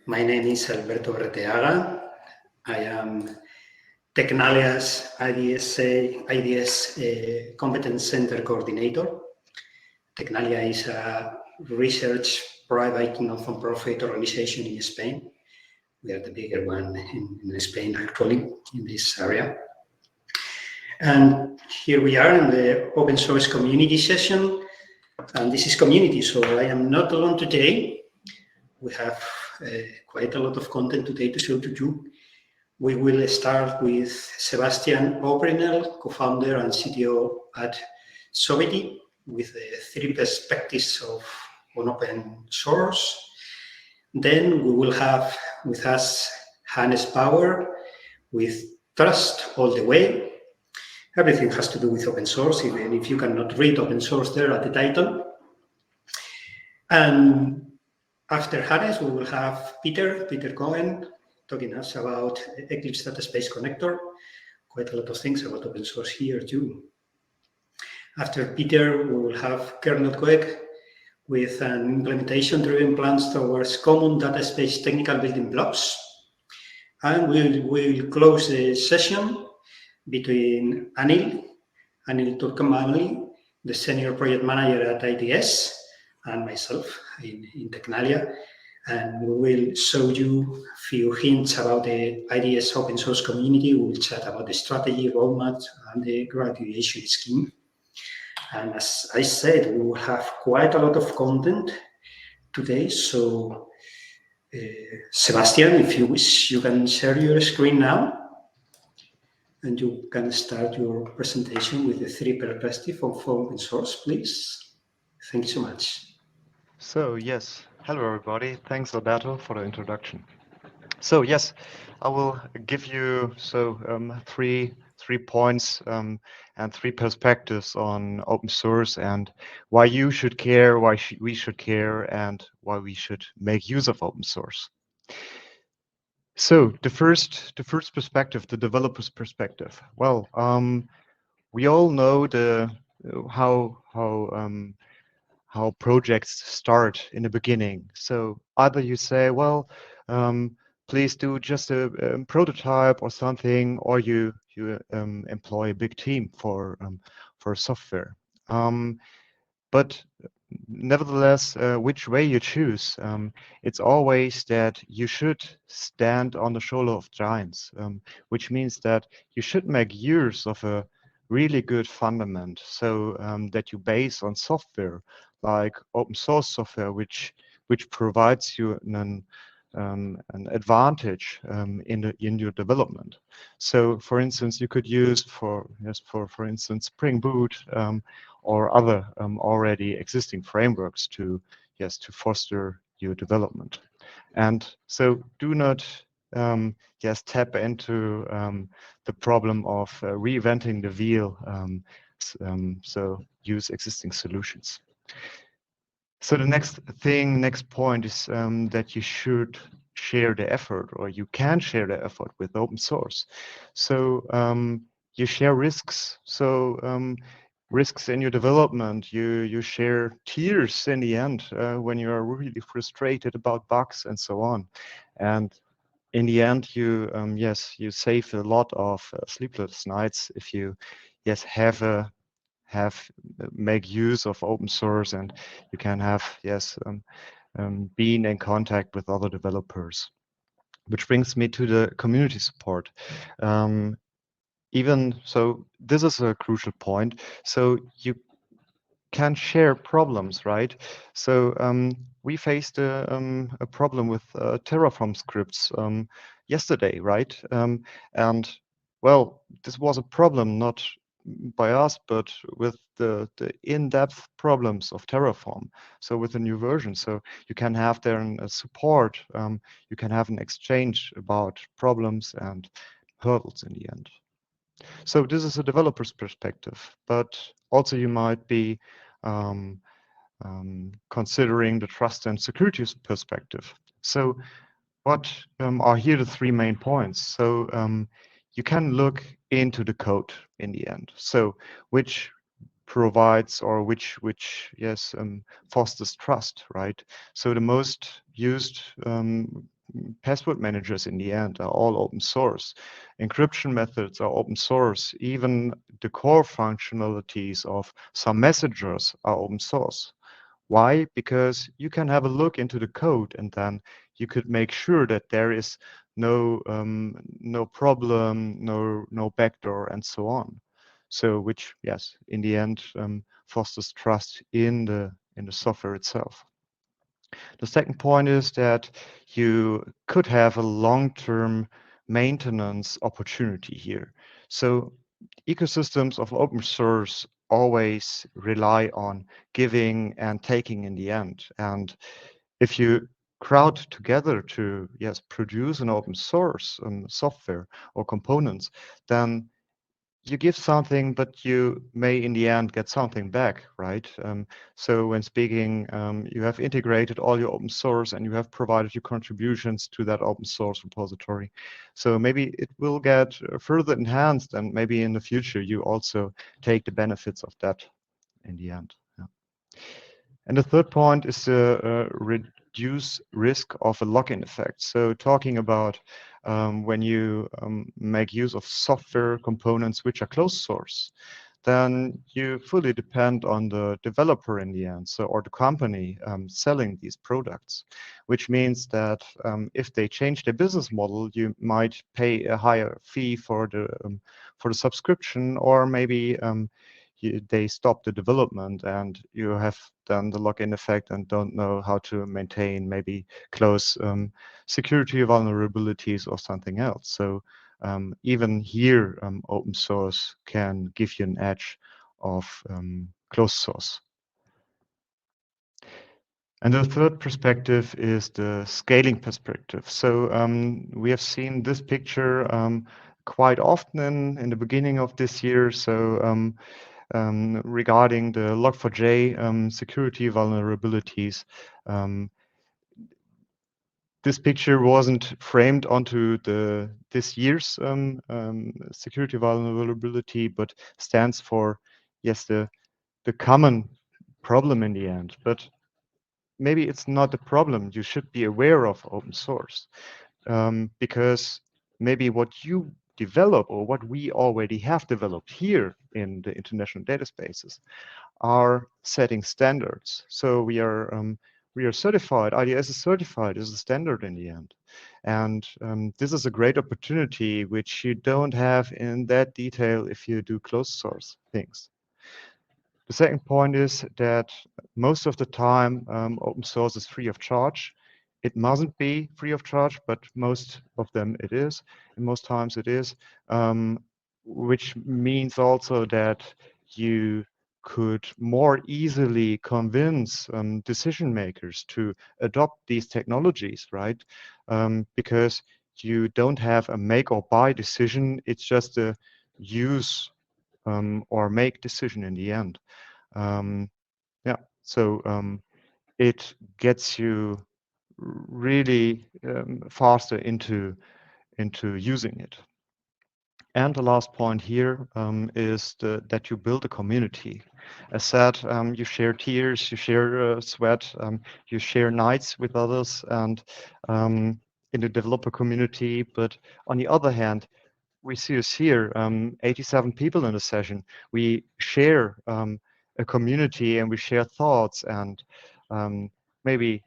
My name is Alberto Berteaga. I am Tecnalia's IDS Competence Center Coordinator. Tecnalia is a research private non-profit organization in Spain. We are the bigger one in Spain, actually, in this area. And here we are in the open source community session. And this is community, so I am not alone today. We have quite a lot of content today to show to you. We will start with Sebastian Oprinel, co-founder and CTO at Sovety, with the 3 perspectives on open source. Then we will have with us Hannes Bauer with Trust All the Way. Everything has to do with open source, even if you cannot read open source there at the title. And after Hannes, we will have Peter Cohen, talking to us about Eclipse Data Space Connector. Quite a lot of things about open source here too. After Peter, we will have Gernot Koek with an implementation-driven plans towards common data space technical building blocks. And we'll close the session between Anil Turkamali, the senior project manager at IDS, and myself in Tecnalia. And we will show you a few hints about the IDS open source community. We will chat about the strategy, roadmap, and the graduation scheme. And as I said, we will have quite a lot of content today. So, Sebastian, if you wish, you can share your screen now. And you can start your presentation with the 3 perspectives of open source, please. Thank you so much. So yes, hello everybody. Thanks Alberto for the introduction. So yes, I will give you three points and 3 perspectives on open source and why you should care, why we should care, and why we should make use of open source. So the first perspective, the developer's perspective. Well, we all know how projects start in the beginning. So either you say, well, please do just a prototype or something, or you employ a big team for software. But nevertheless, which way you choose, it's always that you should stand on the shoulder of giants, which means that you should make use of a really good fundament, so that you base on software like open source software, which provides you an advantage in your development. So, for instance, you could use for instance Spring Boot or other already existing frameworks to foster your development. And so, do not tap into the problem of reinventing the wheel. So use existing solutions. So the next point is that you should share the effort, or you can share the effort with open source. So you share risks. So risks in your development, you share tears in the end when you are really frustrated about bugs and so on. And in the end, you save a lot of sleepless nights if you make use of open source, and you can have being in contact with other developers. Which brings me to the community support. Even so, this is a crucial point. So you can share problems, right? So we faced a problem with Terraform scripts yesterday, right? And well, this was a problem not by us, but with the in-depth problems of Terraform. So with the new version, so you can have there a support, you can have an exchange about problems and hurdles in the end. So this is a developer's perspective, but also you might be considering the trust and security perspective. So what are here the 3 main points? So you can look into the code in the end. So which provides, or which fosters trust, right? So the most used password managers in the end are all open source. Encryption methods are open source. Even the core functionalities of some messengers are open source. Why? Because you can have a look into the code and then you could make sure that there is no problem, no backdoor, and so on. So, which, yes, in the end fosters trust in the software itself. The second point is that you could have a long-term maintenance opportunity here. So ecosystems of open source always rely on giving and taking in the end. And if you crowd together to, yes, produce an open source software or components, then you give something, but you may in the end get something back, right? So when speaking, you have integrated all your open source and you have provided your contributions to that open source repository. So maybe it will get further enhanced, and maybe in the future you also take the benefits of that in the end. Yeah. And the third point is the reduce risk of a lock-in effect. So talking about when you make use of software components which are closed source, then you fully depend on the developer in the end, so or the company selling these products, which means that if they change their business model, you might pay a higher fee for the subscription, or maybe they stop the development and you have done the lock-in effect and don't know how to maintain maybe close security vulnerabilities or something else. So even here, open source can give you an edge of closed source. And the third perspective is the scaling perspective. So we have seen this picture quite often in the beginning of this year. So regarding the Log4j security vulnerabilities. This picture wasn't framed onto this year's security vulnerability, but stands for, yes, the common problem in the end. But maybe it's not the problem you should be aware of open source, because maybe what you develop or what we already have developed here in the international data spaces are setting standards. So we are certified. IDS is certified as a standard in the end. And this is a great opportunity which you don't have in that detail if you do closed source things. The second point is that most of the time open source is free of charge. It mustn't be free of charge, but most of them it is, and most times it is, which means also that you could more easily convince decision makers to adopt these technologies, right? Because you don't have a make or buy decision, it's just a use or make decision in the end. Yeah, so it gets you really faster into using it. And the last point here is that you build a community. As said, you share tears, you share sweat, you share nights with others, and in the developer community. But on the other hand, we see us here, 87 people in the session. We share a community and we share thoughts, and maybe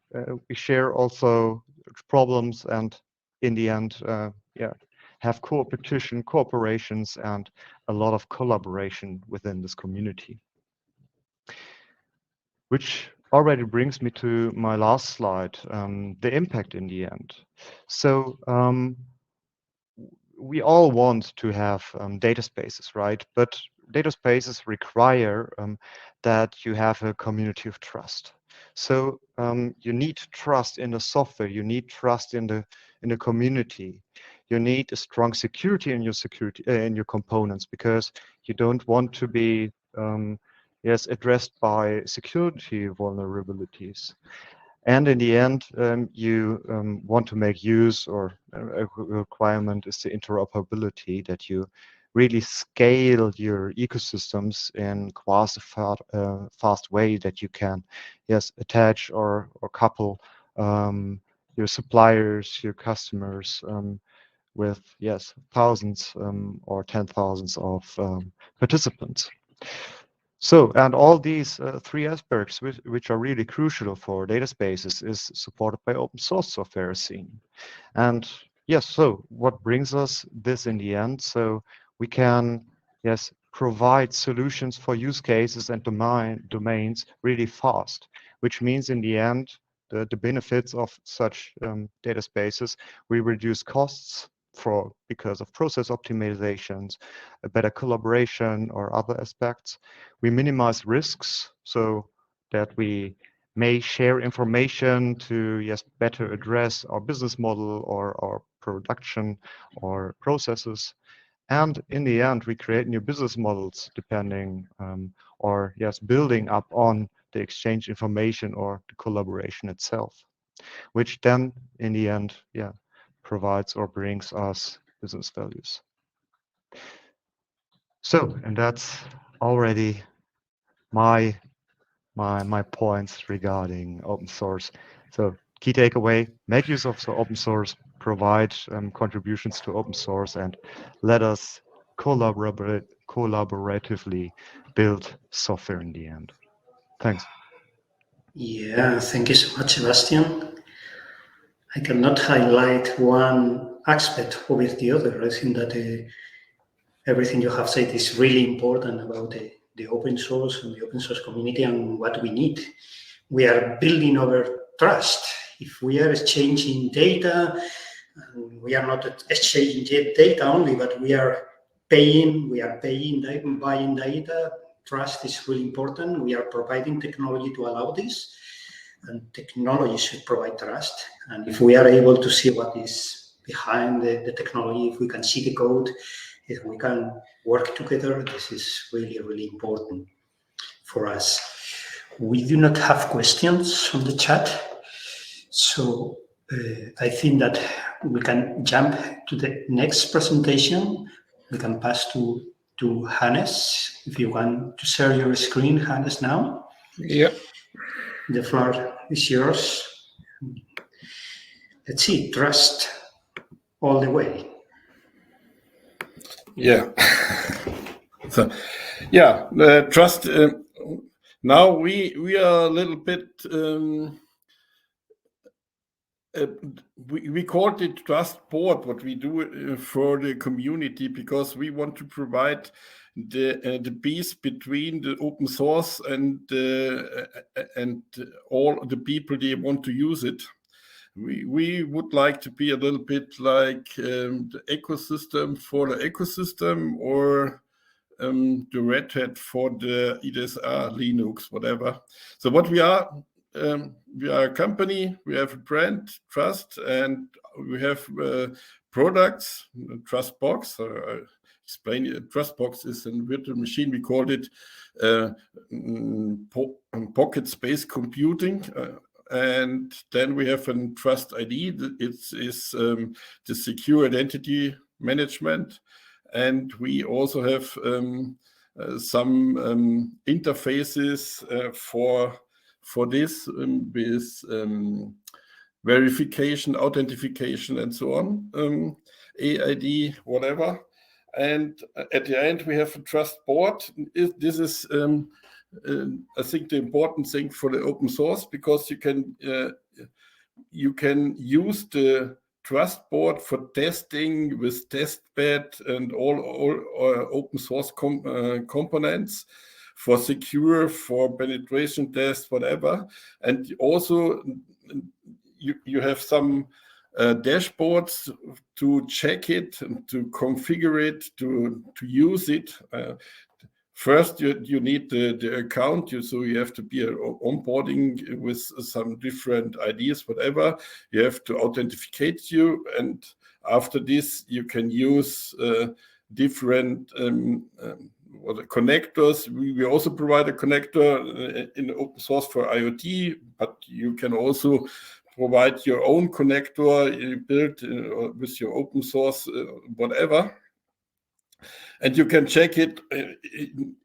we share also problems, and in the end, yeah, have cooperations, and a lot of collaboration within this community. Which already brings me to my last slide, the impact in the end. So we all want to have data spaces, right? But data spaces require that you have a community of trust. So you need trust in the software. You need trust in the community. You need a strong security in your components, because you don't want to be yes, addressed by security vulnerabilities. And in the end, you want to make use, or a requirement is the interoperability, that you really scale your ecosystems in quite a fast way, that you can, yes, attach or couple your suppliers, your customers, with, yes, thousands or 10,000s of participants. So, and all these three aspects, which are really crucial for data spaces, is supported by open source software scene. And yes, so what brings us this in the end? So we can, yes, provide solutions for use cases and domains really fast, which means in the end, the benefits of such data spaces, we reduce costs because of process optimizations, a better collaboration or other aspects. We minimize risks so that we may share information to, yes, better address our business model or our production or processes. And in the end, we create new business models depending or, yes, building up on the exchange information or the collaboration itself, which then in the end, yeah, provides or brings us business values. So, and that's already my points regarding open source. So key takeaway, make use of the open source, provide contributions to open source, and let us collaboratively build software in the end. Thanks. Yeah, thank you so much, Sebastian. I cannot highlight one aspect over the other. I think that everything you have said is really important about the open source and the open source community and what we need. We are building our trust. If we are exchanging data, we are not exchanging data only, but we are paying, buying data. Trust is really important. We are providing technology to allow this, and technology should provide trust. And if we are able to see what is behind the technology, if we can see the code, if we can work together, this is really, really important for us. We do not have questions on the chat, so I think that we can jump to the next presentation. We can pass to Hannes. If you want to share your screen, Hannes, now. Yeah. The floor is yours. Let's see, trust all the way. Yeah. So, yeah, trust. Now we are a little bit. We called it Trust Board, what we do for the community, because we want to provide the piece between the open source and all the people they want to use it. We would like to be a little bit like the ecosystem for the ecosystem, or the Red Hat for the IDSA, Linux, whatever. So what we are a company, we have a brand, Trust, and we have products, TrustBox. I explain it. TrustBox is a virtual machine. We called it pocket space computing. And then we have a Trust ID. It is the secure identity management. And we also have some interfaces for this with verification, authentication, and so on, AID, whatever. And at the end, we have a trust board. This is, I think, the important thing for the open source, because you can use the trust board for testing with testbed and all open source components, for secure, for penetration tests, whatever. And also you have some dashboards to check it, and to configure it, to use it. First, you need the account, so you have to be onboarding with some different IDs, whatever. You have to authenticate you, and after this, you can use different connectors. We also provide a connector in open source for IoT, but you can also provide your own connector built with your open source, whatever. And you can check it.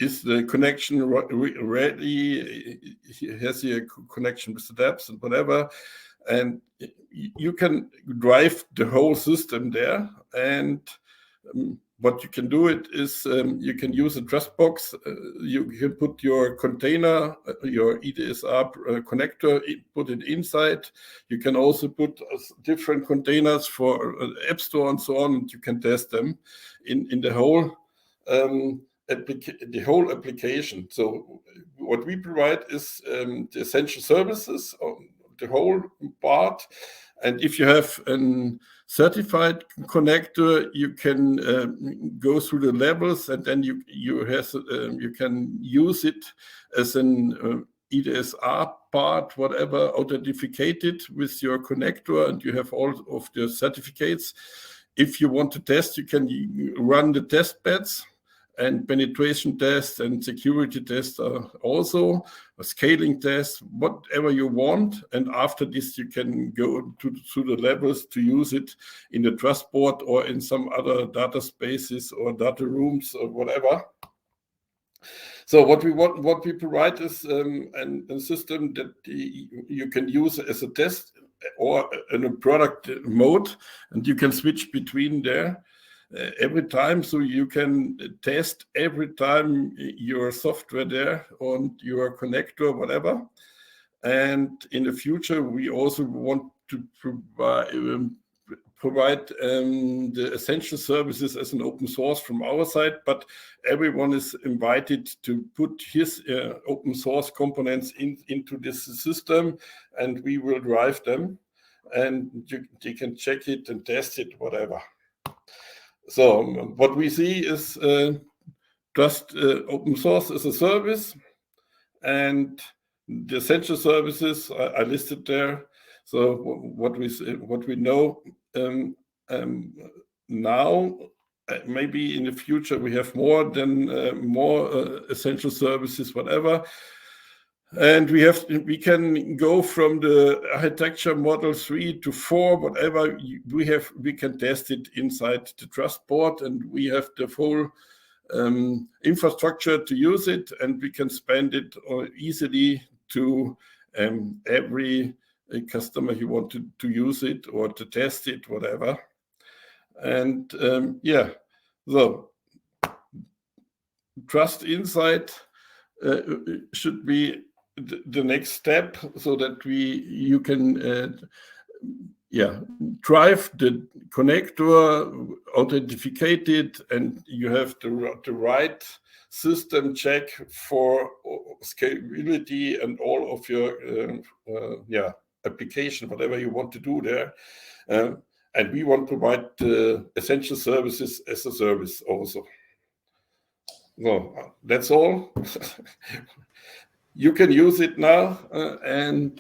Is the connection ready? Has he a connection with the dApps and whatever? and you can drive the whole system there. And what you can do it is you can use a trust box. You can put your container, your IDSA connector, put it inside. You can also put different containers for App Store and so on, and you can test them in the whole application. So what we provide is the essential services, the whole part. And if you have a certified connector, you can go through the levels, and then you can use it as an IDSA part, whatever, authenticated with your connector, and you have all of the certificates. If you want to test, you can run the test beds, and penetration tests and security tests are also a scaling test, whatever you want. And after this, you can go through the levels to use it in the trust board or in some other data spaces or data rooms or whatever. So what we provide is a system that you can use as a test or in a product mode, and you can switch between there every time, so you can test every time your software there on your connector, whatever. And in the future, we also want to provide the essential services as an open source from our side, but everyone is invited to put his open source components into this system, and we will drive them, and you can check it and test it, whatever. So what we see is just open source as a service, and the essential services are listed there. So what we know now, maybe in the future we have more essential services, whatever. And we can go from the architecture model 3 to 4, whatever we can test it inside the trust board, and we have the full infrastructure to use it, and we can spend it easily to every customer who want to use it or to test it, whatever. And so Trust Insight should be the next step, so that you can drive the connector, authenticate it, and you have the right system check for scalability and all of your application, whatever you want to do there. And we want to provide the essential services as a service also. Well, that's all. You can use it now, and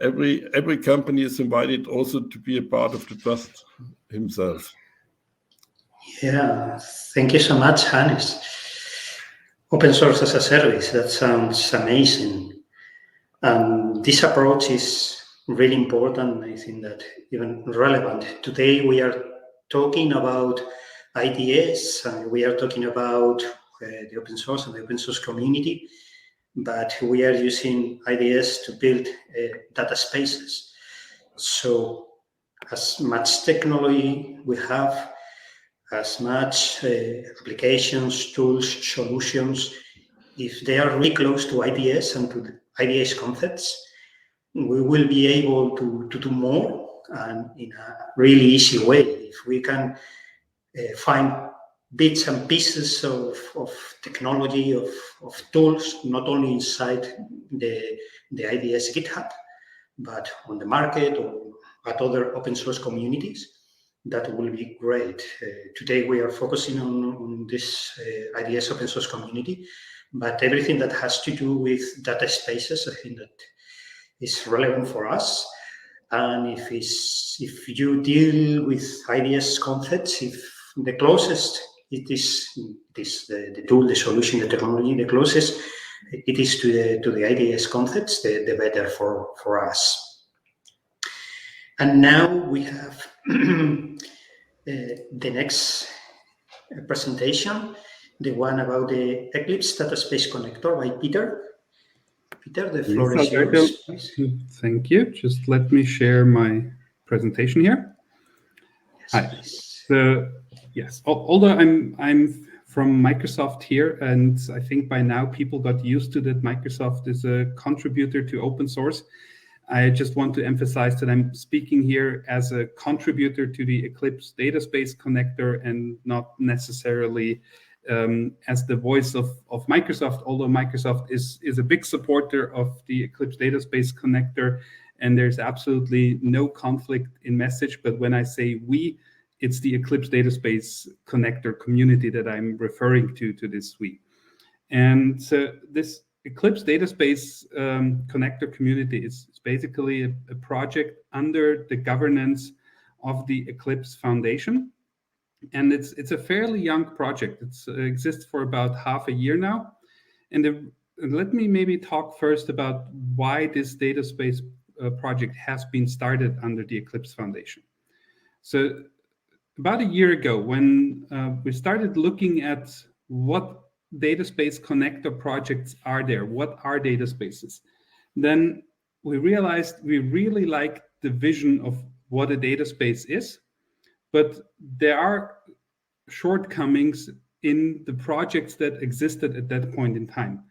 every company is invited also to be a part of the trust himself. Yeah, thank you so much, Hannes. Open source as a service, that sounds amazing. And this approach is really important. I think that even relevant. Today we are talking about IDS, and we are talking about the open source and the open source community, but we are using IDS to build data spaces. So as much technology we have, as much applications, tools, solutions, if they are really close to IDS and to the IDS concepts, we will be able to do more, and in a really easy way. If we can find bits and pieces of technology, of tools, not only inside the IDS GitHub, but on the market or at other open source communities, that will be great. Today we are focusing on this IDS open source community, but everything that has to do with data spaces, I think that is relevant for us. And if you deal with IDS concepts, if the closest it is the tool, the solution, the technology, the closest it is to the IDS concepts, the better for us. And now we have the next presentation, the one about the Eclipse Data Space Connector by Peter. Peter, the floor is yours, please. Thank you. Just let me share my presentation here. Yes, Hi. please. So yes, although I'm from Microsoft here, and I think by now people got used to that Microsoft is a contributor to open source. I just want to emphasize that I'm speaking here as a contributor to the Eclipse database connector and not necessarily as the voice of Microsoft, although Microsoft is a big supporter of the Eclipse database connector, and there's absolutely no conflict in message. But when I say we, it's the Eclipse database connector community that I'm referring to this we. And so this Eclipse database connector community is basically a project under the governance of the Eclipse Foundation. And it's a fairly young project. It exists for about half a year now. And let me maybe talk first about why this database project has been started under the Eclipse Foundation. So about a year ago, when we started looking at what database connector projects are there, what are database, then we realized we really like the vision of what a database is, but there are shortcomings in the projects that existed at that point in time.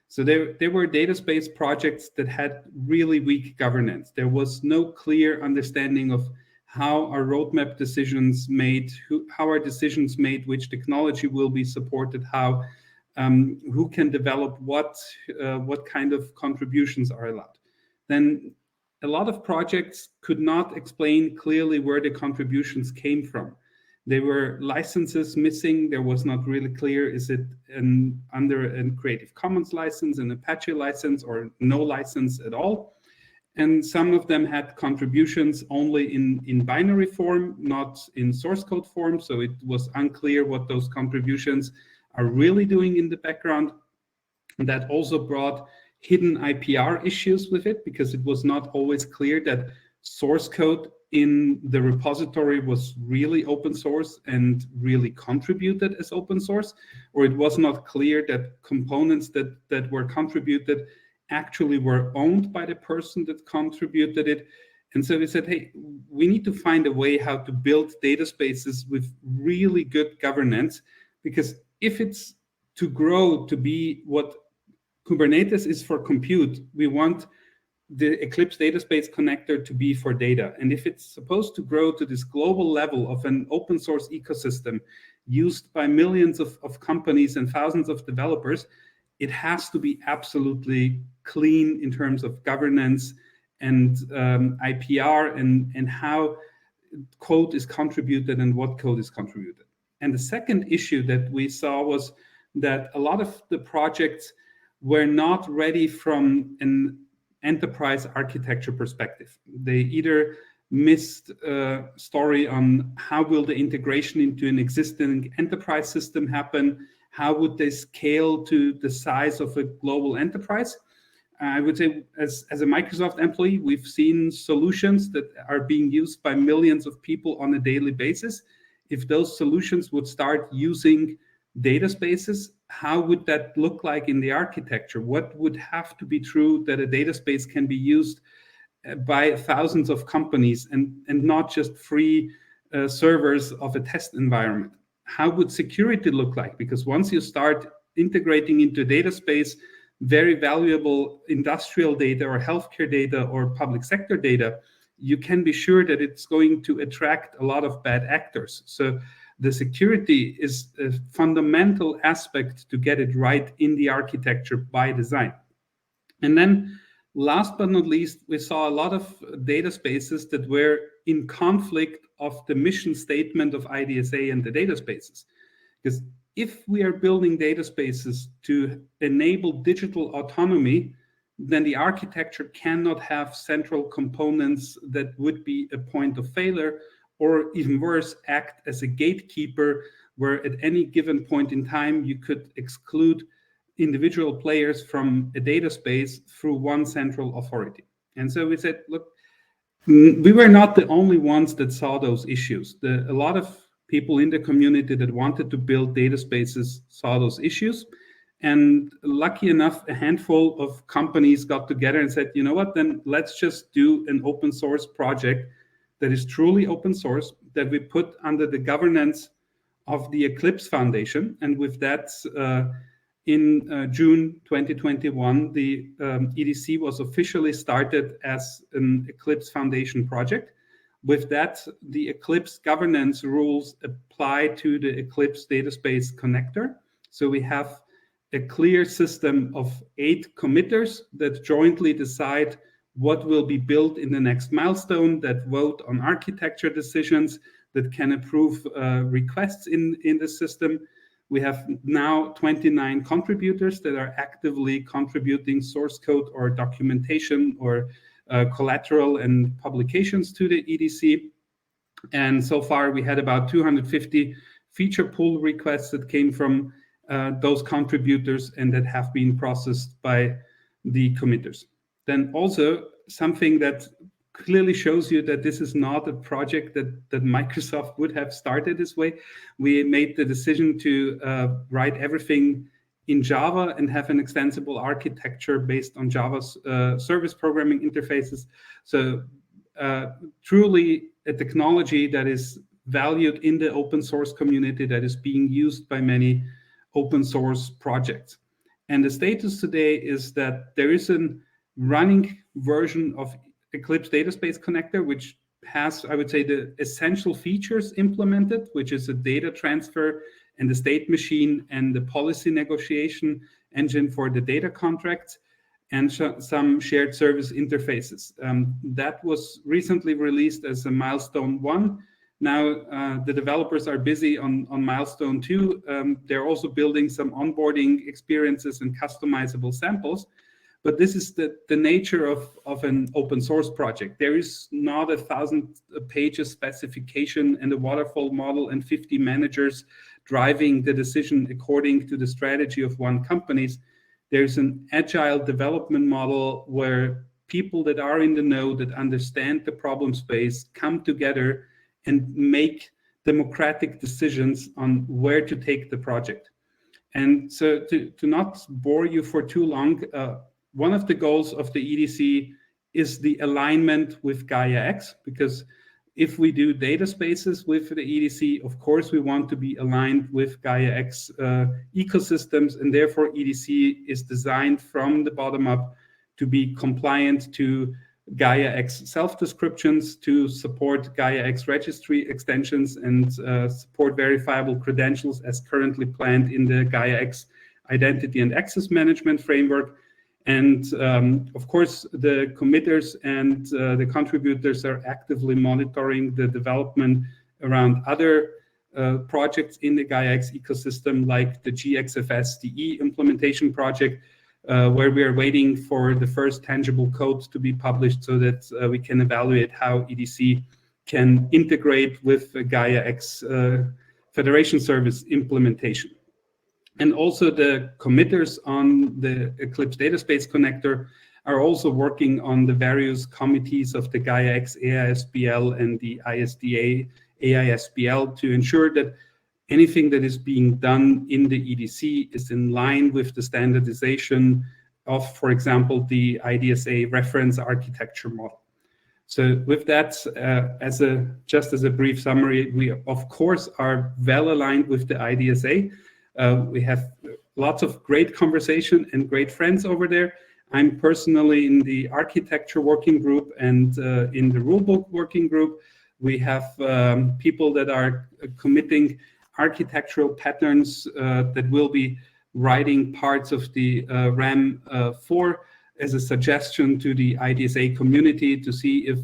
So there were database projects that had really weak governance. There was no clear understanding of how are roadmap decisions made, how are decisions made, which technology will be supported, how who can develop what kind of contributions are allowed. Then a lot of projects could not explain clearly where the contributions came from. There were licenses missing. There was not really clear, is it under a Creative Commons license, an Apache license, or no license at all? And some of them had contributions only in binary form, not in source code form. So it was unclear what those contributions are really doing in the background. And that also brought hidden IPR issues with it, because it was not always clear that source code in the repository was really open source and really contributed as open source, or it was not clear that components that were contributed actually were owned by the person that contributed it. And so we said, hey, we need to find a way how to build databases with really good governance, because if it's to grow to be what Kubernetes is for compute, we want the Eclipse database connector to be for data. And if it's supposed to grow to this global level of an open source ecosystem used by millions of companies and thousands of developers, it has to be absolutely clean in terms of governance and IPR and how code is contributed and what code is contributed. And the second issue that we saw was that a lot of the projects were not ready from an enterprise architecture perspective. They either missed a story on how will the integration into an existing enterprise system happen, how would they scale to the size of a global enterprise. I would say as a Microsoft employee, we've seen solutions that are being used by millions of people on a daily basis. If those solutions would start using data spaces, how would that look like in the architecture? What would have to be true that a data space can be used by thousands of companies and not just free servers of a test environment? How would security look like? Because once you start integrating into a data space very valuable industrial data or healthcare data or public sector data, you can be sure that it's going to attract a lot of bad actors. So the security is a fundamental aspect to get it right in the architecture by design. And then last but not least, we saw a lot of data spaces that were in conflict of the mission statement of IDSA and the data spaces. Because if we are building data spaces to enable digital autonomy, then the architecture cannot have central components that would be a point of failure, or even worse, act as a gatekeeper where at any given point in time you could exclude individual players from a data space through one central authority. And so we said, look, we were not the only ones that saw those issues. A lot of people in the community that wanted to build data spaces saw those issues. And lucky enough, a handful of companies got together and said, you know what, then let's just do an open source project that is truly open source, that we put under the governance of the Eclipse Foundation. And with that, in June 2021, the EDC was officially started as an Eclipse Foundation project. With that, the Eclipse governance rules apply to the Eclipse Database Connector. So we have a clear system of 8 committers that jointly decide what will be built in the next milestone, that vote on architecture decisions, that can approve requests in the system. We have now 29 contributors that are actively contributing source code or documentation or collateral and publications to the EDC. And so far we had about 250 feature pull requests that came from those contributors and that have been processed by the committers. Then also something that clearly shows you that this is not a project that Microsoft would have started this way. We made the decision to write everything in Java and have an extensible architecture based on Java's service programming interfaces. So truly a technology that is valued in the open source community, that is being used by many open source projects. And the status today is that there is a running version of Eclipse Database Connector, which has, I would say, the essential features implemented, which is a data transfer and the state machine and the policy negotiation engine for the data contracts, and some shared service interfaces. That was recently released as a milestone 1. Now the developers are busy on milestone 2. They're also building some onboarding experiences and customizable samples. But this is the nature of an open source project. There is not 1,000 pages specification and a waterfall model and 50 managers driving the decision according to the strategy of one company. There's an agile development model where people that are in the know, that understand the problem space, come together and make democratic decisions on where to take the project. And so to not bore you for too long, one of the goals of the EDC is the alignment with Gaia-X, because if we do data spaces with the EDC, of course, we want to be aligned with Gaia-X ecosystems, and therefore EDC is designed from the bottom up to be compliant to Gaia-X self-descriptions, to support Gaia-X registry extensions, and support verifiable credentials as currently planned in the Gaia-X identity and access management framework. And of course, the committers and the contributors are actively monitoring the development around other projects in the Gaia-X ecosystem, like the GXFS-DE implementation project, where we are waiting for the first tangible code to be published so that we can evaluate how EDC can integrate with Gaia-X Federation Service implementation. And also the committers on the Eclipse Database Connector are also working on the various committees of the Gaia-X AISBL and the ISDA AISBL to ensure that anything that is being done in the EDC is in line with the standardization of, for example, the IDSA reference architecture model. So with that, just as a brief summary, we of course are well aligned with the IDSA. We have lots of great conversation and great friends over there. I'm personally in the architecture working group and in the rulebook working group. We have people that are committing architectural patterns that will be writing parts of the RAM 4 as a suggestion to the IDSA community to see if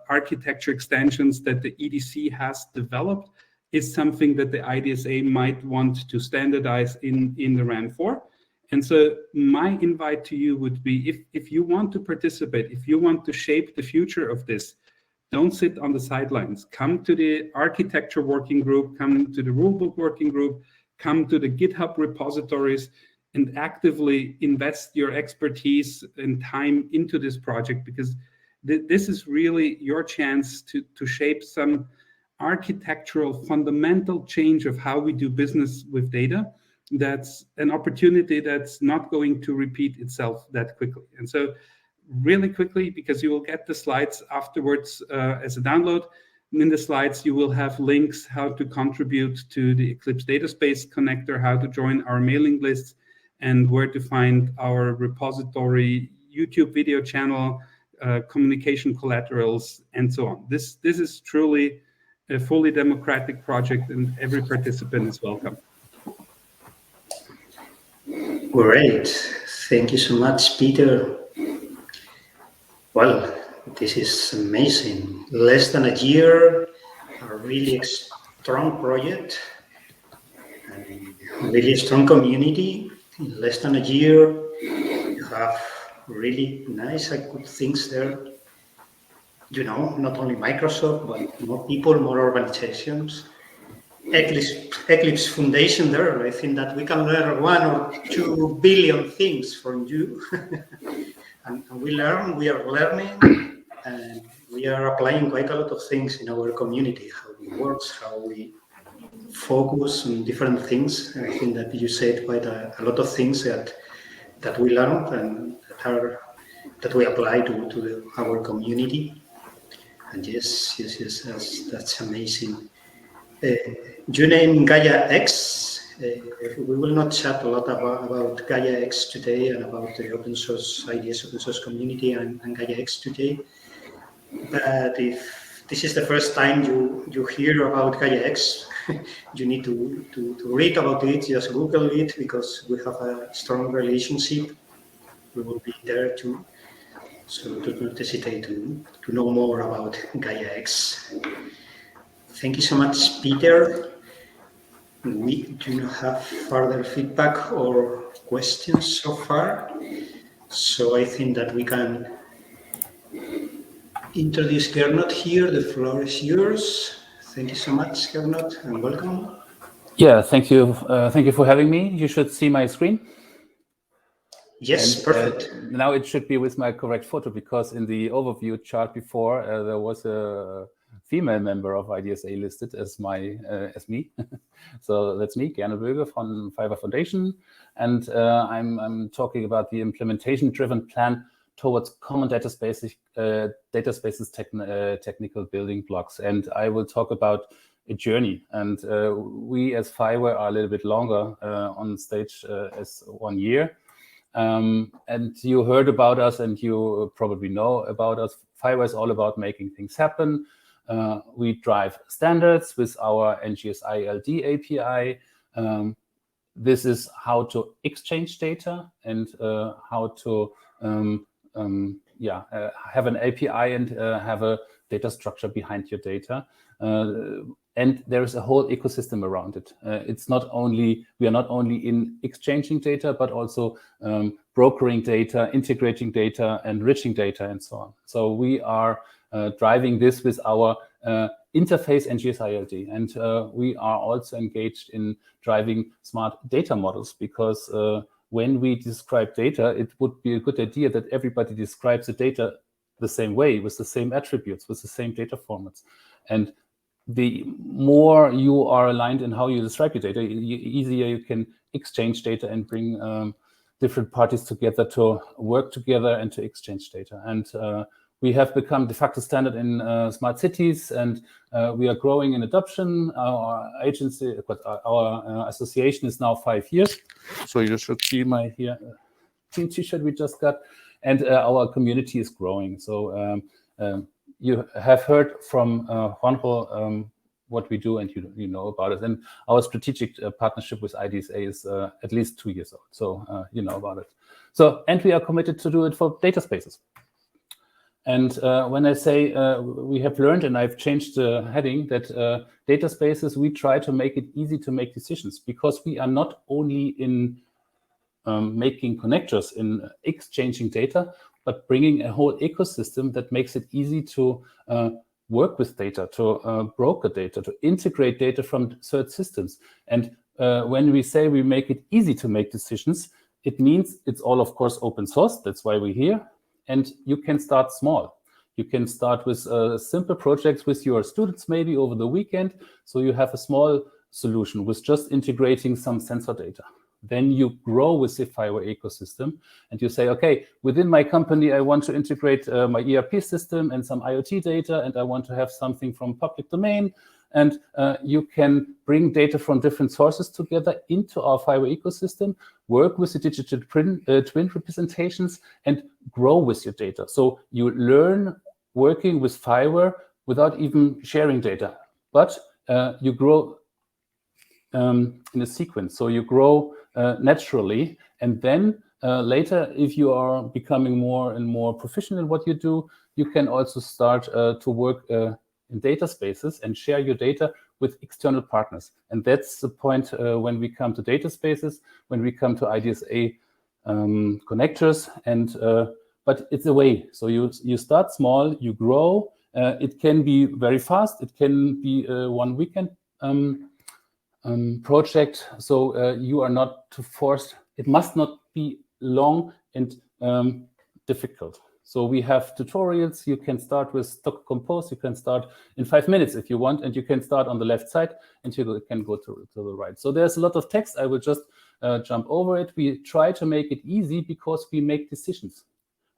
architecture extensions that the EDC has developed is something that the IDSA might want to standardize in the RAM 4. And so my invite to you would be, if you want to participate, if you want to shape the future of this, don't sit on the sidelines. Come to the architecture working group, come to the rulebook working group, come to the GitHub repositories, and actively invest your expertise and time into this project, because this is really your chance to shape some architectural fundamental change of how we do business with data. that's an opportunity that's not going to repeat itself that quickly. And so really quickly, because you will get the slides afterwards as a download. And in the slides, you will have links how to contribute to the Eclipse Dataspace connector, how to join our mailing lists, and where to find our repository, YouTube video channel, communication collaterals, and so on. This is truly a fully democratic project, and every participant is welcome. Great. Thank you so much, Peter. Well, this is amazing. Less than a year, a really strong project, and really strong community. In less than a year, you have really nice and good things there. You know, not only Microsoft, but more people, more organizations. Eclipse Foundation there. I think that we can learn 1 or 2 billion things from you. And we are learning, and we are applying quite a lot of things in our community, how it works, how we focus on different things. I think that you said quite a lot of things that we learned and that we apply to our community. And yes, that's amazing. You named Gaia X. We will not chat a lot about Gaia X today and about the open source IDS open source community and Gaia X today. But if this is the first time you hear about Gaia X, you need to read about it, just Google it, because we have a strong relationship. We will be there too. So do not hesitate to know more about Gaia X. Thank you so much, Peter. We do not have further feedback or questions so far. So I think that we can introduce Gernot here. The floor is yours. Thank you so much, Gernot, and welcome. Yeah, thank you. Thank you for having me. You should see my screen. Yes, and, perfect. Now it should be with my correct photo, because in the overview chart before there was a female member of IDSA listed as me. So that's me, Gernot Böge from Fiverr Foundation, and I'm talking about the implementation-driven plan towards common databases, technical building blocks, and I will talk about a journey. And we as Fiverr are a little bit longer on stage as 1 year. And you heard about us, and you probably know about us. Fiverr is all about making things happen. We drive standards with our NGSILD API. This is how to exchange data and how to have an API and have a data structure behind your data. And there is a whole ecosystem around it. We are not only in exchanging data, but also brokering data, integrating data, enriching data, and so on. So we are driving this with our interface NGSILD. And we are also engaged in driving smart data models, because when we describe data, it would be a good idea that everybody describes the data the same way, with the same attributes, with the same data formats. And the more you are aligned in how you describe your data, easier you can exchange data and bring different parties together to work together and to exchange data. And we have become de facto standard in smart cities, and we are growing in adoption. Our agency, our association is now 5 years. So you should see my here team t-shirt we just got, and our community is growing. So you have heard from Juanjo what we do, and you know about it. And our strategic partnership with IDSA is at least 2 years old. So you know about it. So, and we are committed to do it for data spaces. And when I say we have learned, and I've changed the heading, that data spaces, we try to make it easy to make decisions, because we are not only in making connectors, in exchanging data, but bringing a whole ecosystem that makes it easy to work with data, to broker data, to integrate data from third systems. And when we say we make it easy to make decisions, it means it's all, of course, open source. That's why we're here. And you can start small. You can start with simple projects with your students, maybe over the weekend. So you have a small solution with just integrating some sensor data. Then you grow with the fiber ecosystem and you say, okay, within my company, I want to integrate my ERP system and some IoT data, and I want to have something from public domain. And you can bring data from different sources together into our fiber ecosystem, work with the digital twin representations, and grow with your data. So you learn working with fiber without even sharing data, but you grow in a sequence. So you grow naturally, and then later, if you are becoming more and more proficient in what you do, you can also start to work in data spaces and share your data with external partners. And that's the point when we come to data spaces, when we come to IDSA connectors, and but it's a way. So you start small, you grow. It can be very fast. It can be one weekend project. So you are not too forced. It must not be long and difficult. So we have tutorials. You can start with stock compose. You can start in 5 minutes if you want, and you can start on the left side and you can go to the right. So there's a lot of text. I will just jump over it. We try to make it easy because we make decisions.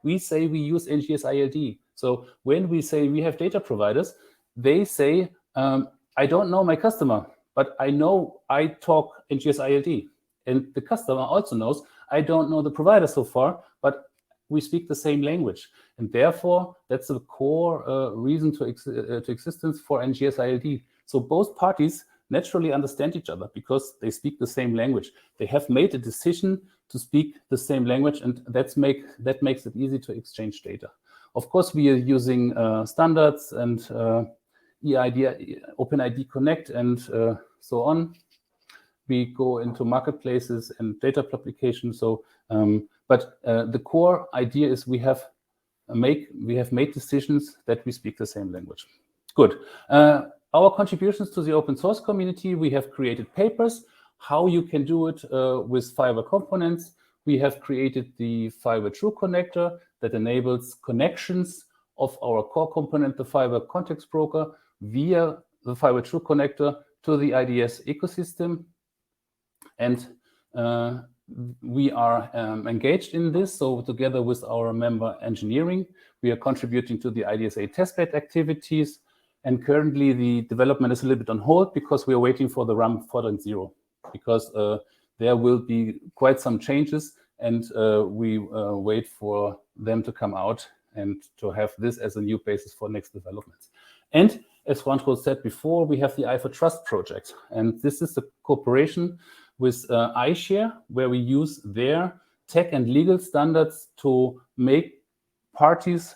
We say we use NGS ILD. So when we say we have data providers, they say, I don't know my customer, but I know I talk NGS ILD. And the customer also knows, I don't know the provider so far, but we speak the same language. And therefore, that's the core reason to existence for NGS ILD. So both parties naturally understand each other because they speak the same language. They have made a decision to speak the same language, and that makes it easy to exchange data. Of course, we are using standards and EID, OpenID Connect, and so on. We go into marketplaces and data publication. So, but the core idea is we have made decisions that we speak the same language. Good. Our contributions to the open source community, we have created papers, how you can do it with fiber components. We have created the Fiber True connector that enables connections of our core component, the fiber context broker, via the Fiber True connector to the IDS ecosystem. And we are engaged in this. So together with our member engineering, we are contributing to the IDSA testbed activities. And currently the development is a little bit on hold because we are waiting for the RAM 4.0, because there will be quite some changes, and we wait for them to come out and to have this as a new basis for next developments. And as Juanjo said before, we have the I4Trust project. And this is a cooperation with iShare, where we use their tech and legal standards to make parties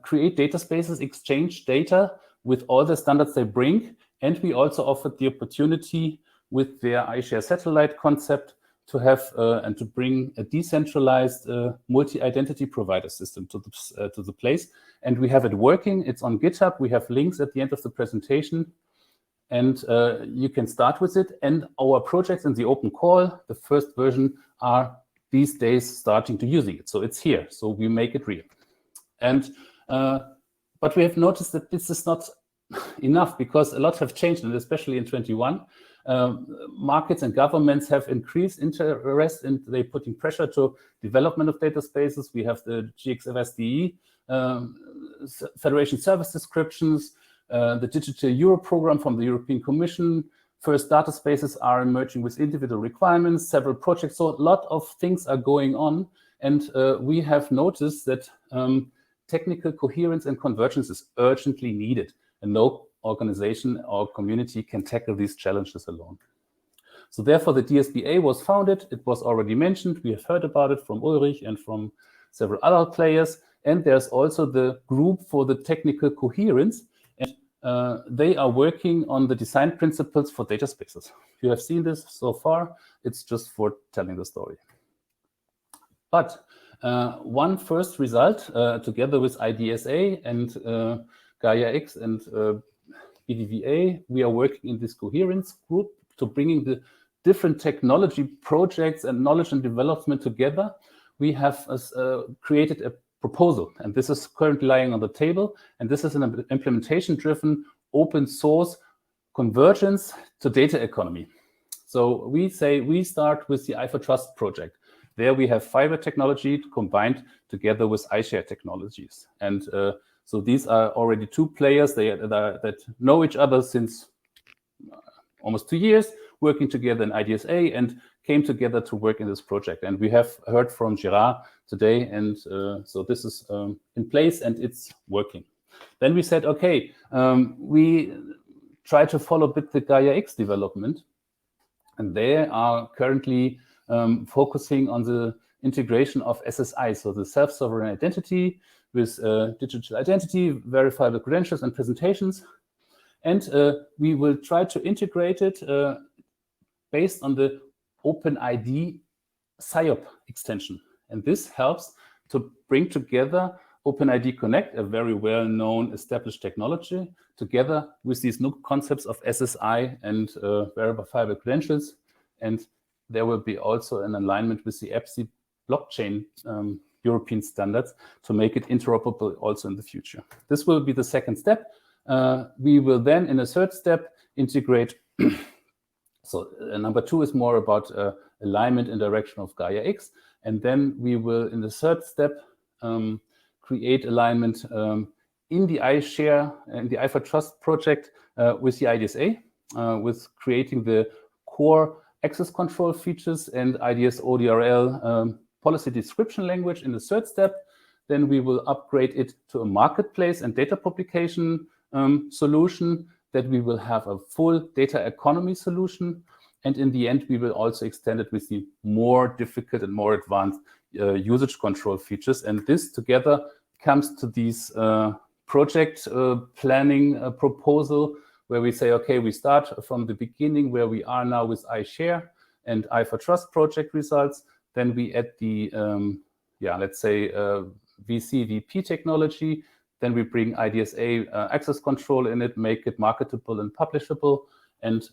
create data spaces, exchange data with all the standards they bring. And we also offered the opportunity with their iShare satellite concept to have and to bring a decentralized multi-identity provider system to the place. And we have it working. It's on GitHub. We have links at the end of the presentation. And you can start with it. And our projects in the open call, the first version, are these days starting to using it. So it's here. So we make it real. And but we have noticed that this is not enough, because a lot have changed, and especially in 21. Markets and governments have increased interest, and they're putting pressure to development of data spaces. We have the GXFSDE, Federation Service Descriptions, the Digital Euro program from the European Commission. First data spaces are emerging with individual requirements, several projects. So a lot of things are going on. And we have noticed that technical coherence and convergence is urgently needed. And no organization or community can tackle these challenges alone. So therefore, the DSBA was founded. It was already mentioned. We have heard about it from Ulrich and from several other players. And there's also the group for the technical coherence. And they are working on the design principles for data spaces. You have seen this so far. It's just for telling the story. But one first result, together with IDSA and Gaia X and BDVA, we are working in this coherence group to bringing the different technology projects and knowledge and development together. We have created a proposal, and this is currently lying on the table. And this is an implementation-driven open source convergence to data economy. So we say we start with the IFA Trust project. There we have fiber technology combined together with iShare technologies. And so these are already two players that know each other since almost 2 years, working together in IDSA and came together to work in this project. And we have heard from Gerard today, and so this is in place and it's working. Then we said, okay, we try to follow a bit the Gaia-X development, and they are currently focusing on the integration of SSI, so the self-sovereign identity with digital identity, verifiable credentials and presentations. And we will try to integrate it based on the OpenID SIOP extension. And this helps to bring together OpenID Connect, a very well-known established technology, together with these new concepts of SSI and verifiable credentials. And there will be also an alignment with the EPSI blockchain European standards to make it interoperable also in the future. This will be the second step. We will then, in a third step, integrate. So number 2 is more about alignment in direction of Gaia-X. And then we will, in the third step, create alignment in the iShare and the IFA Trust project with the IDSA, with creating the core access control features and IDS ODRL policy description language in the third step. Then we will upgrade it to a marketplace and data publication solution, that we will have a full data economy solution. And in the end, we will also extend it with the more difficult and more advanced usage control features. And this together comes to these project planning proposal, where we say, okay, we start from the beginning where we are now with iShare and IFA Trust project results. Then we add the, let's say, VC-VP technology. Then we bring IDSA access control in it, make it marketable and publishable, and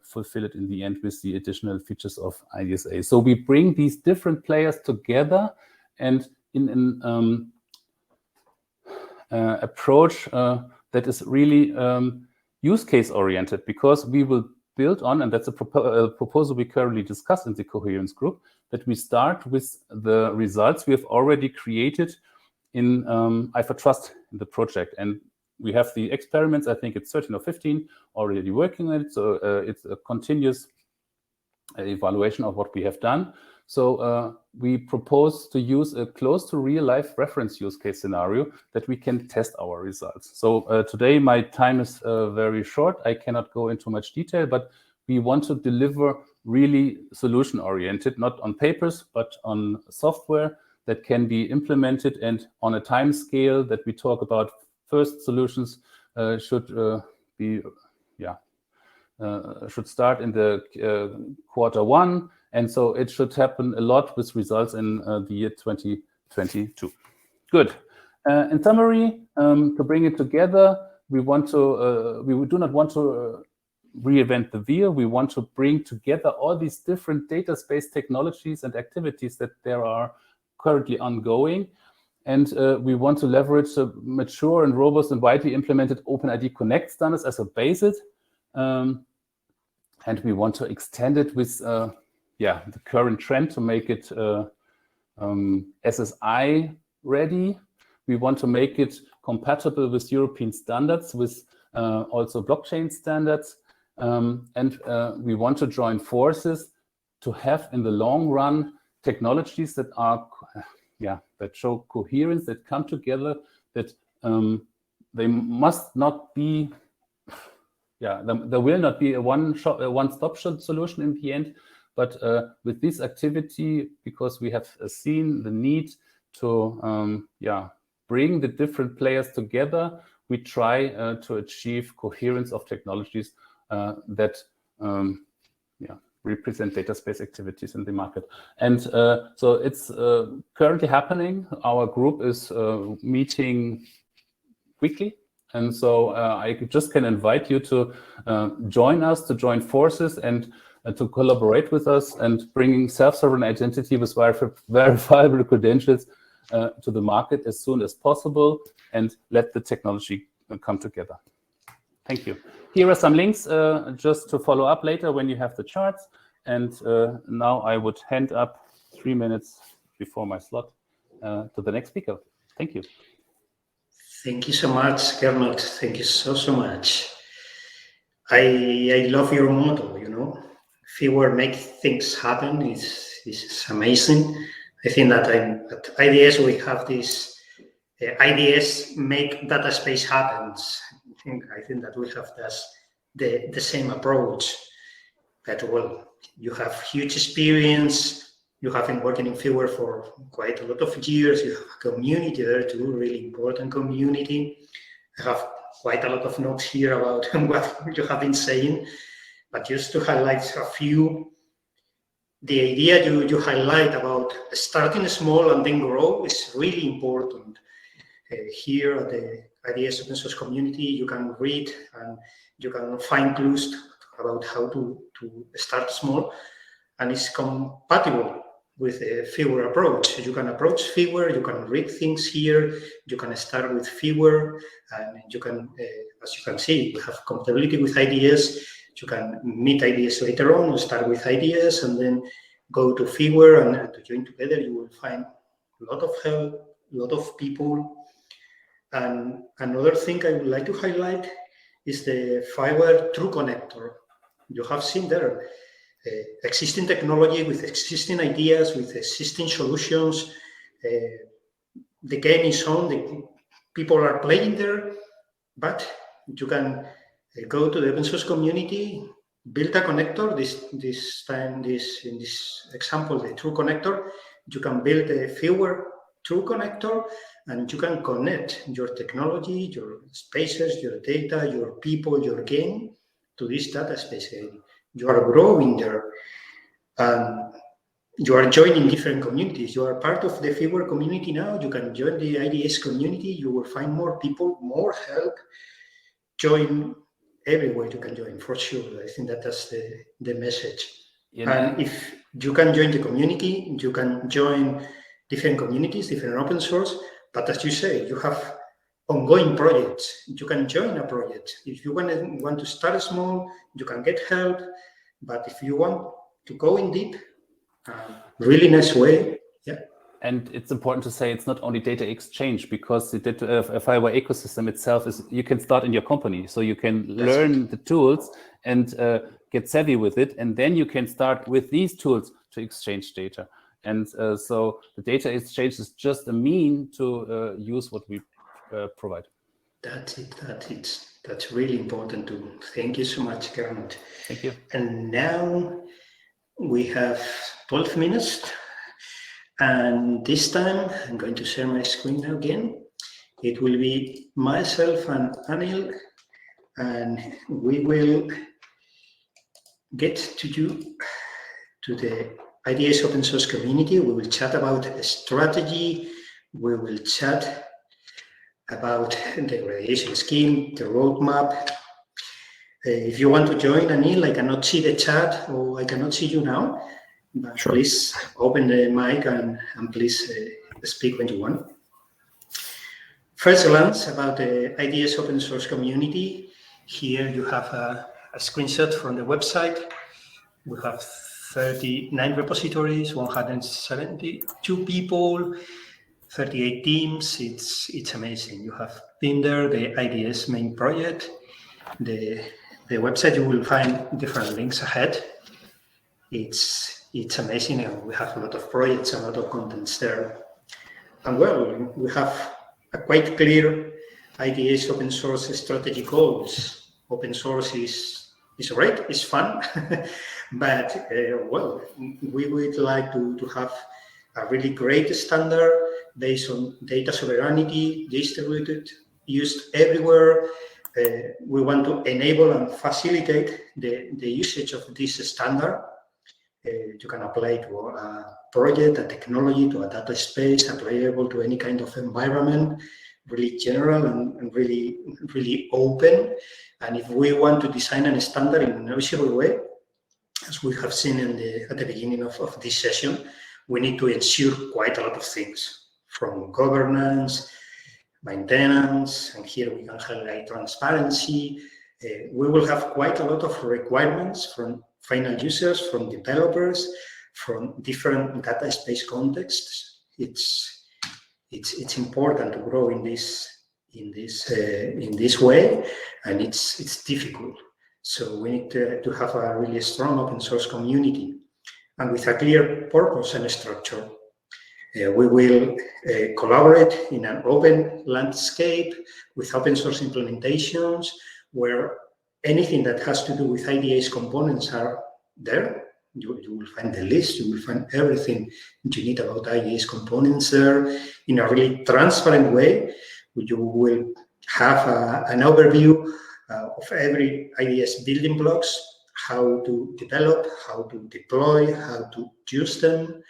fulfill it in the end with the additional features of IDSA. So we bring these different players together, and in an approach that is really use case oriented, because we will build on, and that's a proposal we currently discuss in the coherence group, that we start with the results we have already created in IFA Trust in the project. And we have the experiments, I think it's 13 or 15 already working on it. So it's a continuous evaluation of what we have done. So we propose to use a close to real life reference use case scenario that we can test our results. So today my time is very short. I cannot go into much detail, but we want to deliver really solution oriented, not on papers, but on software that can be implemented, and on a time scale that we talk about. First solutions should start in the Q1, and so it should happen a lot with results in the year 2022. Good. In summary, to bring it together, we do not want to reinvent the wheel. We want to bring together all these different data space technologies and activities that there are currently ongoing. And we want to leverage the mature and robust and widely implemented OpenID Connect standards as a basis. And we want to extend it with the current trend to make it SSI ready. We want to make it compatible with European standards, with also blockchain standards. And we want to join forces to have, in the long run, technologies that are that show coherence, that come together, that they must not be, there will not be a one-stop solution in the end, but with this activity, because we have seen the need to bring the different players together, we try to achieve coherence of technologies that represent data space activities in the market. And so it's currently happening. Our group is meeting weekly. And so I just can invite you to join us, to join forces, and to collaborate with us, and bringing self-sovereign identity with verifiable credentials to the market as soon as possible, and let the technology come together. Thank you. Here are some links just to follow up later when you have the charts. And now I would hand up 3 minutes before my slot to the next speaker. Thank you. Thank you so much, Gernot. Thank you so much. I love your motto, you know. Fewer make things happen. It's amazing. I think that at IDS we have this IDS make data space happens. I think that we have the same approach. That well, you have huge experience. You have been working in Fewer for quite a lot of years. You have a community there too, really important community. I have quite a lot of notes here about what you have been saying, but just to highlight a few, the idea you highlight about starting small and then grow is really important. Here at the IDS open source community, you can read and you can find clues about how to start small, and it's compatible with a Fewer approach. You can approach Fewer, you can read things here, you can start with Fewer, and you can, as you can see, we have compatibility with IDS. You can meet IDS later on, start with IDS, and then go to Fewer and to join together. You will find a lot of help, a lot of people. And another thing I would like to highlight is the Fewer True Connector. You have seen there existing technology with existing ideas, with existing solutions. The game is on, the people are playing there, but you can go to the open source community, build a connector. This time, in this example, the True Connector, you can build a Fewer True Connector, and you can connect your technology, your spaces, your data, your people, your game to this data space. You are growing there, and you are joining different communities. You are part of the Fewer community now. You can join the IDS community. You will find more people, more help. Join everywhere you can join, for sure. I think that's the message. Yeah. And if you can join the community, you can join different communities, different open source. But as you say, you have ongoing projects. You can join a project. If you want to start small, you can get help. But if you want to go in deep, really nice way, yeah. And it's important to say it's not only data exchange, because the Fewer ecosystem itself is, you can start in your company. So you can learn the tools and get savvy with it. And then you can start with these tools to exchange data. And so the data exchange is just a mean to use what we provide. That's it. That's really important too. Thank you so much, Gernot. Thank you. And now we have 12 minutes. And this time I'm going to share my screen now again. It will be myself and Anil, and we will get to the IDS open source community. We will chat about a strategy. We will chat about the graduation scheme, the roadmap. If you want to join, Anil, I cannot see the chat, or I cannot see you now, but sure. Please open the mic and please speak when you want. First glance about the IDS open source community. Here you have a screenshot from the website. We have 39 repositories, 172 people, 38 teams. It's amazing. You have been there, the IDS main project. The website, you will find different links ahead. It's amazing, and we have a lot of projects, a lot of contents there. And well, we have a quite clear IDS open source strategy goals. Open source is great, it's fun, but well, we would like to have a really great standard based on data sovereignty, distributed, used everywhere. We want to enable and facilitate the usage of this standard. You can apply to a project, a technology, to a data space, applicable to any kind of environment, really general and really open. And if we want to design a standard in a visible way, as we have seen at the beginning of this session, we need to ensure quite a lot of things, from governance, maintenance, and here we can highlight transparency, we will have quite a lot of requirements from final users, from developers, from different data space contexts. It's important to grow in this way, and it's difficult. So we need to have a really strong open source community, and with a clear purpose and structure. We will collaborate in an open landscape with open source implementations where anything that has to do with IDS components are there. You will find the list, you will find everything you need about IDS components there in a really transparent way. You will have an overview of every IDS building blocks, how to develop, how to deploy, how to use them.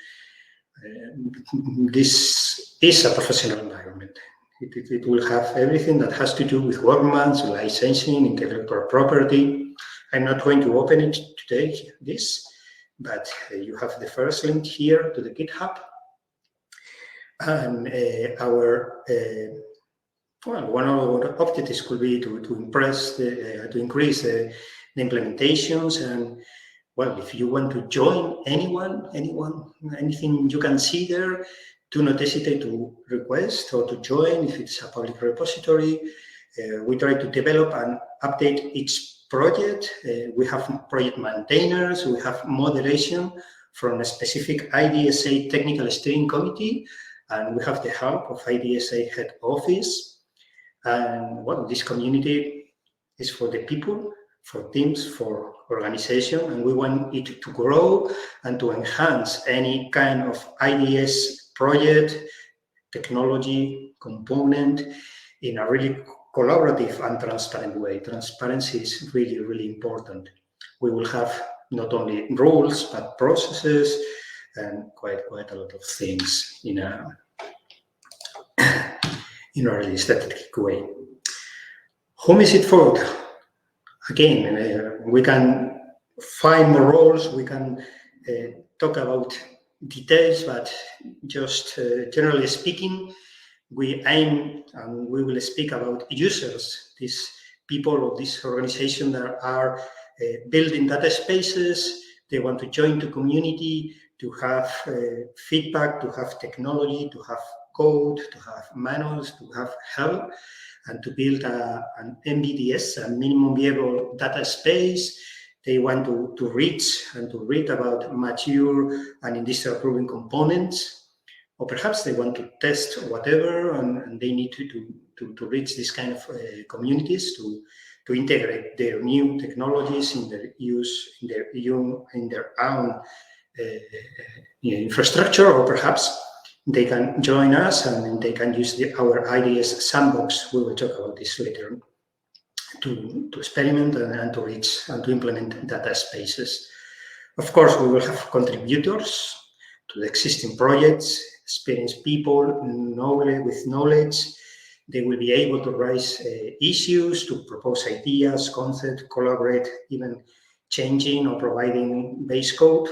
This is a professional environment. It will have everything that has to do with workmans, licensing, intellectual property. I'm not going to open it today, but you have the first link here to the GitHub. And one of our objectives could be to increase the implementations. And well, if you want to join anything you can see there, do not hesitate to request or to join if it's a public repository. We try to develop and update each project. We have project maintainers, we have moderation from a specific IDSA technical steering committee, and we have the help of IDSA head office. And well, this community is for the people, for teams, for organization, and we want it to grow and to enhance any kind of IDS project, technology, component in a really collaborative and transparent way. Transparency is really, really important. We will have not only rules, but processes and quite a lot of things in a really static way. Whom is it for? Again, we can find more roles, we can talk about details, but just generally speaking, we aim and we will speak about users, these people of this organization that are building data spaces. They want to join the community, to have feedback, to have technology, to have code, to have manuals, to have help, and to build an MVDS, a minimum viable data space. They want to reach and to read about mature and industrial proven components, or perhaps they want to test whatever, and they need to reach this kind of communities to integrate their new technologies in their use in their own infrastructure, or perhaps they can join us and they can use our IDS sandbox. We will talk about this later, to experiment and to reach and to implement data spaces. Of course, we will have contributors to the existing projects, experienced people, with knowledge. They will be able to raise issues, to propose ideas, concepts, collaborate, even changing or providing base code.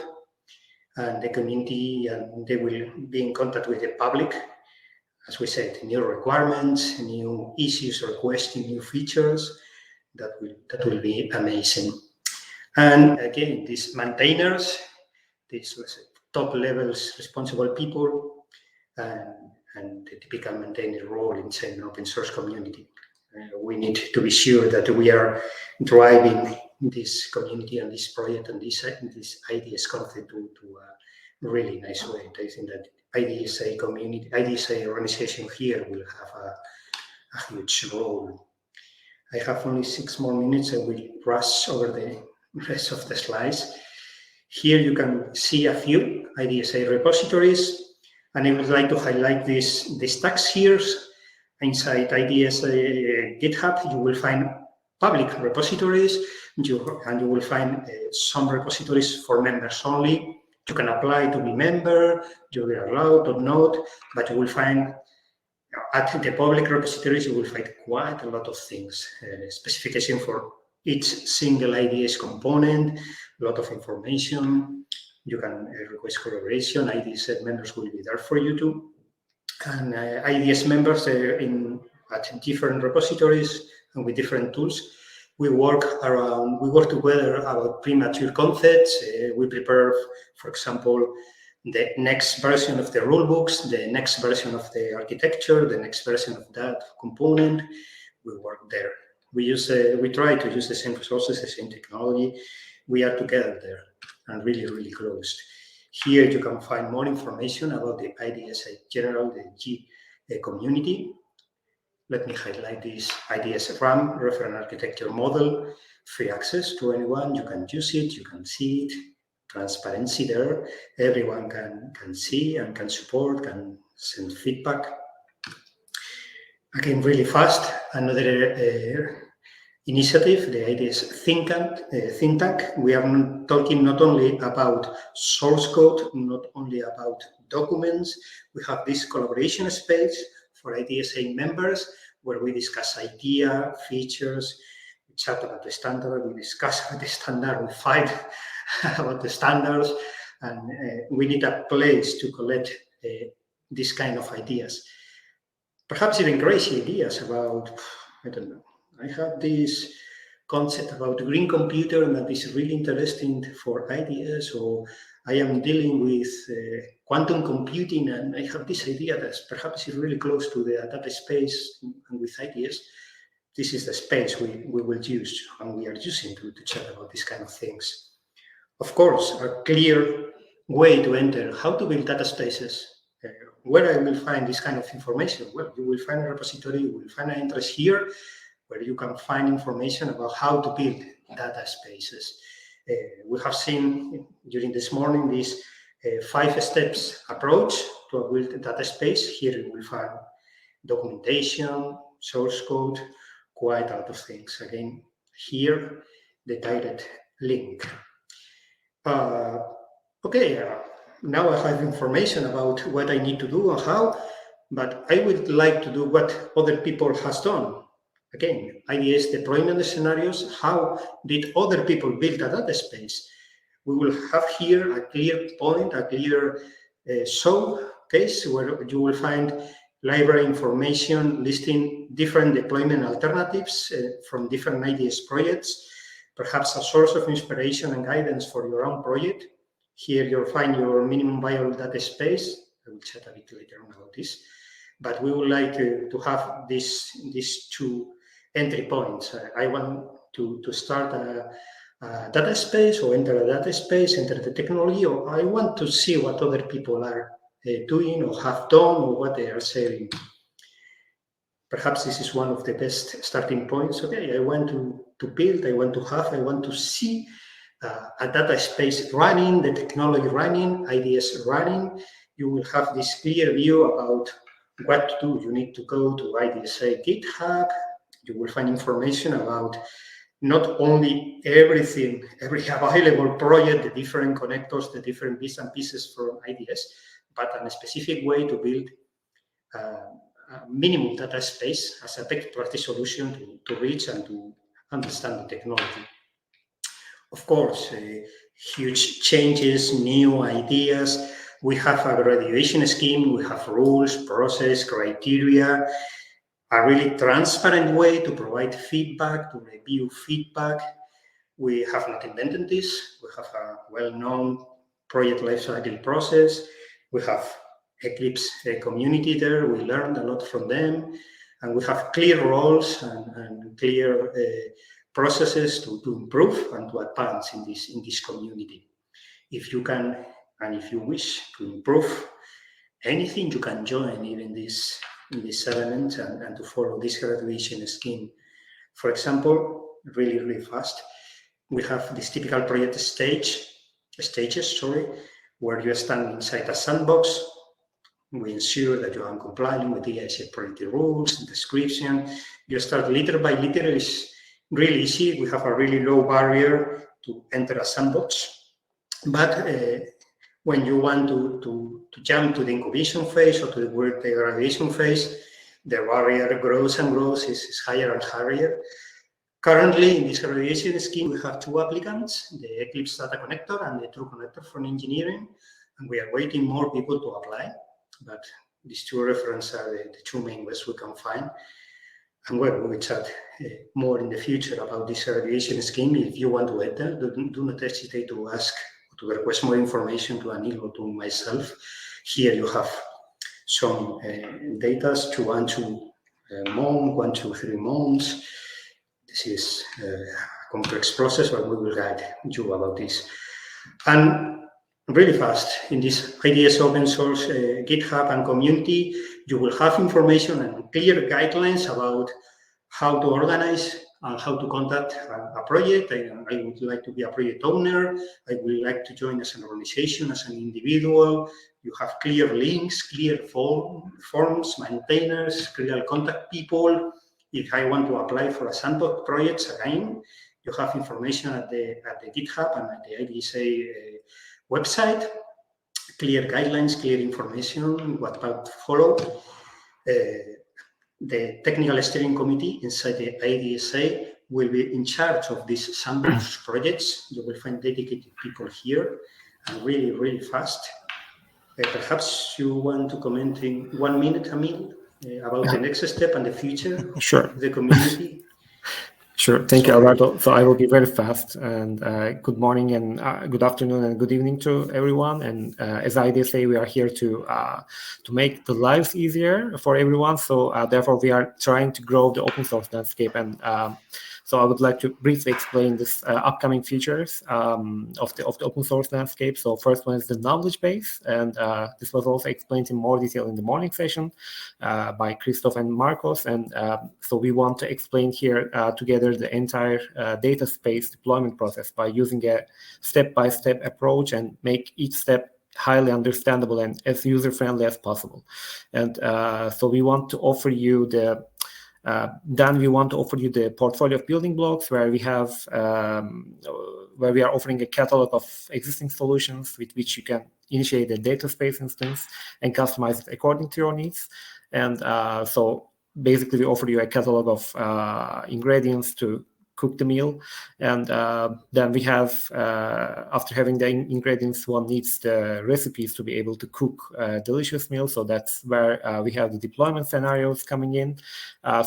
And the community, and they will be in contact with the public. As we said, new requirements, new issues, requesting new features. That will be amazing. And again, these maintainers, these top levels responsible people, and the typical maintainer role inside an open source community. We need to be sure that we are driving this community and this project and this IDS concept to a really nice way. I think that IDSA community, IDSA organization here will have a huge role. I have only 6 more minutes. I will rush over the rest of the slides. Here you can see a few IDSA repositories, and I would like to highlight these tags here. Inside IDSA GitHub, you will find public repositories, and you will find some repositories for members only. You can apply to be member, you are allowed or not, but you will find at the public repositories, you will find quite a lot of things, specification for each single IDS component, a lot of information. You can request collaboration. IDS members will be there for you too. And IDS members at different repositories and with different tools We work together about premature concepts. We prepare, for example, the next version of the rulebooks, the next version of the architecture, the next version of that component. We work there. We try to use the same resources, the same technology. We are together there and really, really close. Here you can find more information about the IDSA general, the G community. Let me highlight this IDS RAM, reference architecture model, free access to anyone. You can use it, you can see it, transparency there. Everyone can see and can support, can send feedback. Again, really fast, another initiative, the IDS think tank. We are talking not only about source code, not only about documents. We have this collaboration space for IDSA members where we discuss idea, features, we chat about the standard, we discuss about the standard, we fight about the standards, and we need a place to collect this kind of ideas. Perhaps even crazy ideas about, I don't know, I have this concept about green computer and that is really interesting for IDS, or I am dealing with quantum computing and I have this idea that perhaps is really close to the data space, and with IDS, this is the space we will use and we are using to chat about these kind of things. Of course, a clear way to enter how to build data spaces. Where I will find this kind of information? Well, you will find a repository, you will find an interest here, where you can find information about how to build data spaces. We have seen during this morning this 5 steps approach to build a data space. Here you will find documentation, source code, quite a lot of things. Again, here, the direct link. Now I have information about what I need to do and how, but I would like to do what other people has done. Again, IDS deployment scenarios, how did other people build a data space? We will have here a clear point, a clear showcase where you will find library information listing different deployment alternatives from different IDS projects, perhaps a source of inspiration and guidance for your own project. Here you'll find your minimum viable data space. I will chat a bit later on about this, but we would like to have these 2 entry points. I want to start a data space or enter a data space, enter the technology, or I want to see what other people are doing or have done or what they are saying. Perhaps this is one of the best starting points. Okay, I want to build, I want to see a data space running, the technology running, IDS running. You will have this clear view about what to do. You need to go to IDSA GitHub. You will find information about not only everything, every available project, the different connectors, the different bits and pieces from IDS, but a specific way to build a minimum data space as a best practice solution to reach and to understand the technology. Of course, huge changes, new ideas. We have a graduation scheme, we have rules, process, criteria, a really transparent way to provide feedback, to review feedback. We have not invented this. We have a well-known project lifecycle process. We have Eclipse community there. We learned a lot from them. And we have clear roles and clear processes to improve and to advance in this community. If you can, and if you wish to improve anything, you can join even this element and to follow this graduation scheme. For example, really fast, we have this typical project stages, where you stand inside a sandbox. We ensure that you are complying with the IDSA project rules, description. You start liter by liter. It's really easy. We have a really low barrier to enter a sandbox. But when you want to jump to the incubation phase or to the graduation phase, the barrier grows and grows, is higher and higher. Currently, in this graduation scheme, we have 2 applicants, the Eclipse Data Connector and the True Connector from engineering, and we are waiting more people to apply. But these 2 references are the 2 main ways we can find. And well, we will chat more in the future about this abbreviation scheme. If you want to enter, do not hesitate to ask, to request more information to Anil or to myself. Here you have some data to 1 to month, 1 to 3 months. This is a complex process, but we will guide you about this. And really fast, in this IDS open source GitHub and community, you will have information and clear guidelines about how to organize and how to contact a project. I would like to be a project owner. I would like to join as an organization, as an individual. You have clear links, clear forms, maintainers, clear contact people. If I want to apply for a sandbox project, again, you have information at the GitHub and at the IDSA website, clear guidelines, clear information, what about to follow. The technical steering committee inside the IDSA will be in charge of these sandbox projects. You will find dedicated people here, and really, really fast. Perhaps you want to comment in 1 minute, Emil, about the next step and the future of the community? Sure. Thank you, Alberto. So I will be very fast. And good morning and good afternoon and good evening to everyone. And as IDSA, we are here to make the lives easier for everyone. So therefore, we are trying to grow the open source landscape. And so I would like to briefly explain this upcoming features of the open source landscape. So first one is the knowledge base, and this was also explained in more detail in the morning session by Christoph and Marcos. And so we want to explain here together the entire data space deployment process by using a step-by-step approach and make each step highly understandable and as user-friendly as possible. And so we want to offer you the portfolio of building blocks where we have where we are offering a catalog of existing solutions with which you can initiate a data space instance and customize it according to your needs. And so basically we offer you a catalog of ingredients to cook the meal. And then we have, after having the ingredients, one needs the recipes to be able to cook a delicious meal. So that's where we have the deployment scenarios coming in.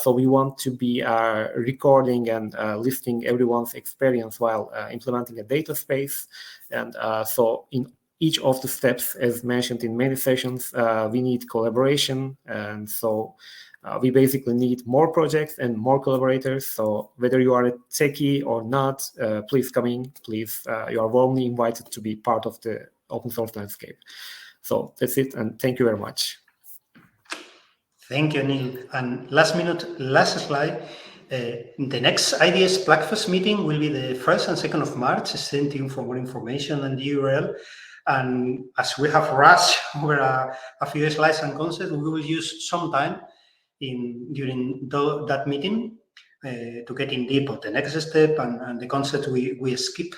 So we want to be recording and listing everyone's experience while implementing a data space. And so in each of the steps, as mentioned in many sessions, we need collaboration. And so we basically need more projects and more collaborators. So whether you are a techie or not, please come in. Please, you are warmly invited to be part of the open source landscape. So that's it, and thank you very much. Thank you, Neil. And last slide. The next IDS Blackfest meeting will be the 1st and 2nd of March. Stay tuned for more information and the URL. And as we have rushed over a few slides and concepts, we will use some time during that meeting to get in deep on the next step and the concept we skip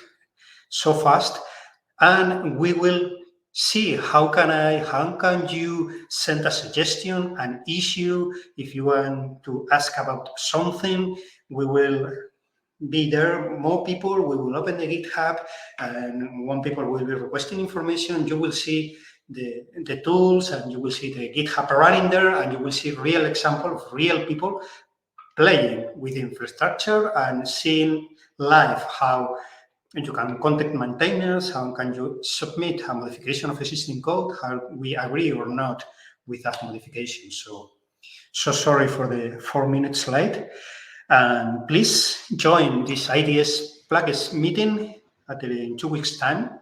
so fast. And we will see how can you send a suggestion, an issue. If you want to ask about something, we will be there. More people, we will open the GitHub, and one people will be requesting information. You will see the tools, and you will see the GitHub running there, and you will see real example of real people playing with infrastructure and seeing live how you can contact maintainers, how can you submit a modification of existing code, how we agree or not with that modification. So sorry for the 4-minute slide. And please join this IDS Blackfest meeting in 2 weeks' time.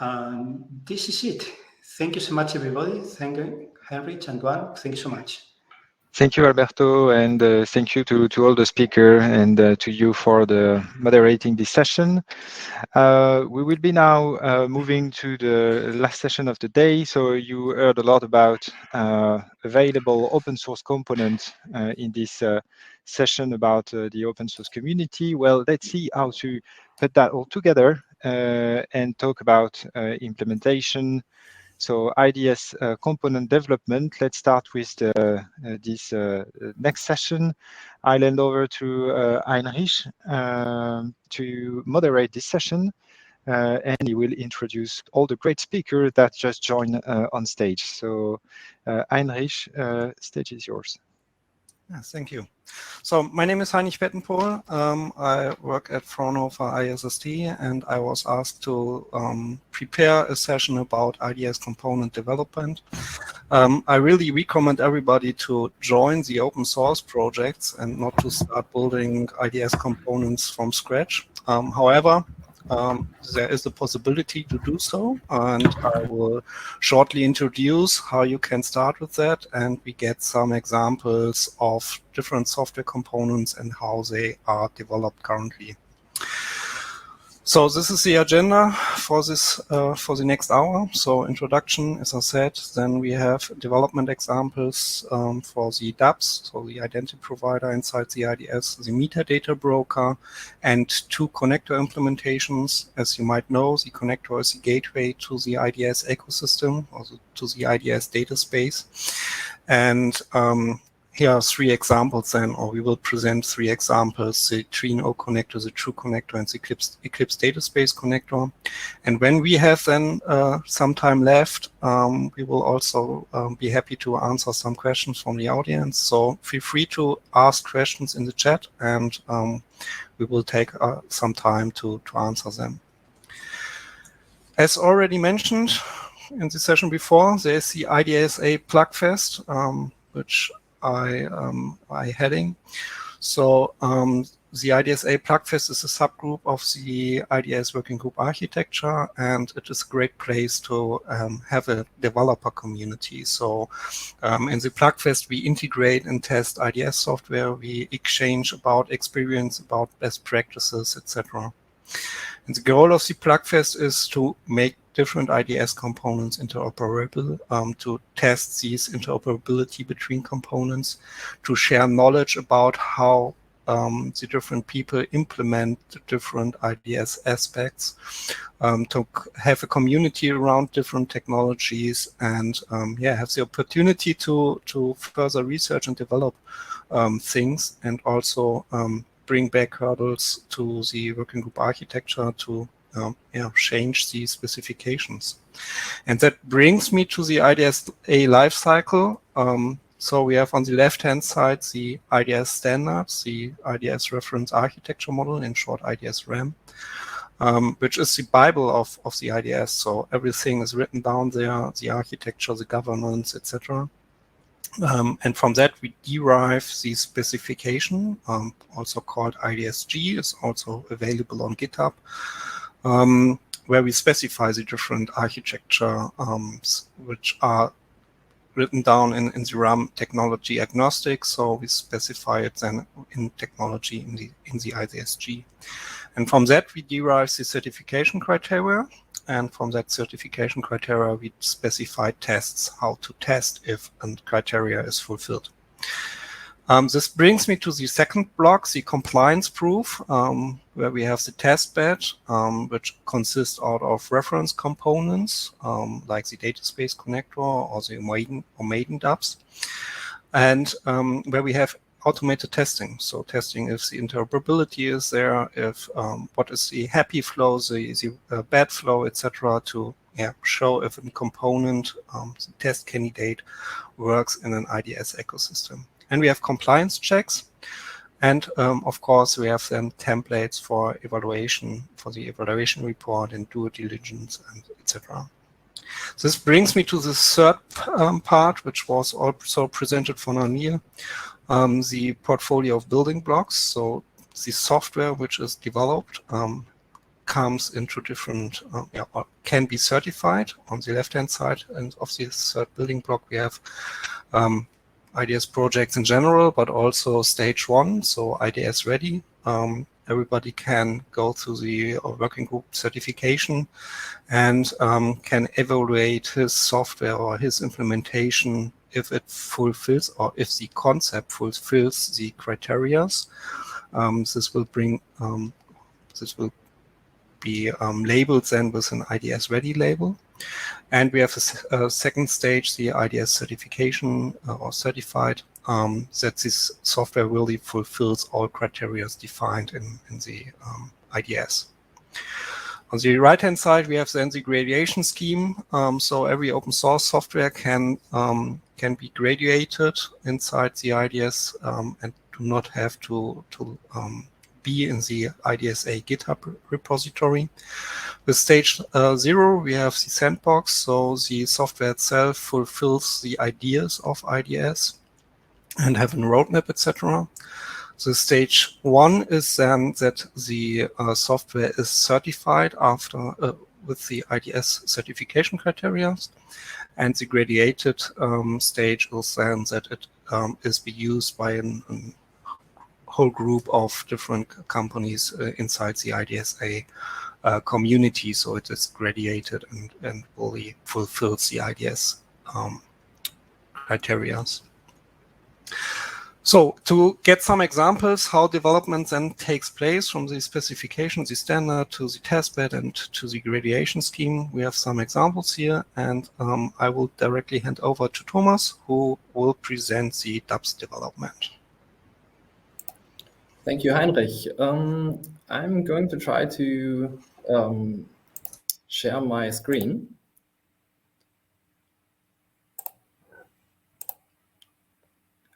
And this is it. Thank you so much, everybody. Thank you, Heinrich and Duan. Thank you so much. Thank you, Alberto, and thank you to all the speakers and to you for the moderating this session. We will be now moving to the last session of the day. So you heard a lot about available open source components in this session about the open source community. Well, let's see how to put that all together and talk about implementation. So IDS component development. Let's start with this next session. I'll hand over to Heinrich to moderate this session, and he will introduce all the great speakers that just joined on stage. So Heinrich, stage is yours. Yes, thank you. So my name is Heinrich Bettenpohl. I work at Fraunhofer ISST, and I was asked to prepare a session about IDS component development. I really recommend everybody to join the open source projects and not to start building IDS components from scratch. However, there is a possibility to do so, and I will shortly introduce how you can start with that, and we get some examples of different software components and how they are developed currently. So this is the agenda for this for the next hour. So introduction, as I said, then we have development examples for the DApps, so the identity provider inside the IDS, the metadata broker, and 2 connector implementations. As you might know, the connector is the gateway to the IDS ecosystem, also to the IDS data space. And here are 3 examples then, or we will present 3 examples: the Trino connector, the True connector, and the Eclipse data space connector. And when we have then some time left, we will also be happy to answer some questions from the audience. So feel free to ask questions in the chat, and we will take some time to answer them. As already mentioned in the session before, there is the IDSA Plugfest, which I heading. So the IDSA Plugfest is a subgroup of the IDS Working Group Architecture, and it is a great place to have a developer community. So in the Plugfest, we integrate and test IDS software, we exchange about experience, about best practices, etc. And the goal of the Plugfest is to make different IDS components interoperable, to test these interoperability between components, to share knowledge about how the different people implement the different IDS aspects, to have a community around different technologies, and have the opportunity to further research and develop things, and also bring back hurdles to the working group architecture to change the specifications. And that brings me to the IDSA lifecycle. So we have on the left-hand side the IDS standards, the IDS reference architecture model, in short IDS RAM, which is the Bible of the IDS. So everything is written down there, the architecture, the governance, etc. And from that, we derive the specification, also called IDSG, is also available on GitHub, where we specify the different architecture, which are written down in the RAM technology agnostic. So we specify it then in technology in the IDSG. And from that, we derive the certification criteria. And from that certification criteria, we specify tests, how to test if a criteria is fulfilled. This brings me to the second block, the compliance proof, where we have the test bed, which consists out of reference components, like the data space connector or the maiden DApps, and where we have automated testing. So testing if the interoperability is there, if what is the happy flow, the bad flow, etc., to show if a component, the test candidate, works in an IDS ecosystem. And we have compliance checks, and of course we have then templates for evaluation, for the evaluation report and due diligence, and etc. This brings me to the third part, which was also presented for Anil. The portfolio of building blocks. So the software which is developed comes into different, or can be certified. On the left-hand side and of the third building block, we have IDS projects in general, but also stage 1, so IDS ready. Everybody can go through the working group certification and can evaluate his software or his implementation if it fulfills, or if the concept fulfills the criteria. This will be labeled then with an IDS ready label. And we have a second stage, the IDS certification or certified, that this software really fulfills all criteria defined in the IDS. On the right-hand side, we have then the gradation scheme. So every open source software can can be graduated inside the IDS and do not have to be in the IDSA GitHub repository. With stage 0, we have the sandbox, so the software itself fulfills the ideas of IDS and have a roadmap, etc. The stage 1 is then that the software is certified after with the IDS certification criteria, and the graduated stage is then that it is be used by a whole group of different companies inside the IDSA community, so it is graduated and fully fulfills the IDS criteria. So to get some examples how development then takes place from the specification, the standard, to the testbed and to the graduation scheme, we have some examples here, and I will directly hand over to Thomas, who will present the DAPS development. Thank you, Heinrich. I'm going to try to share my screen.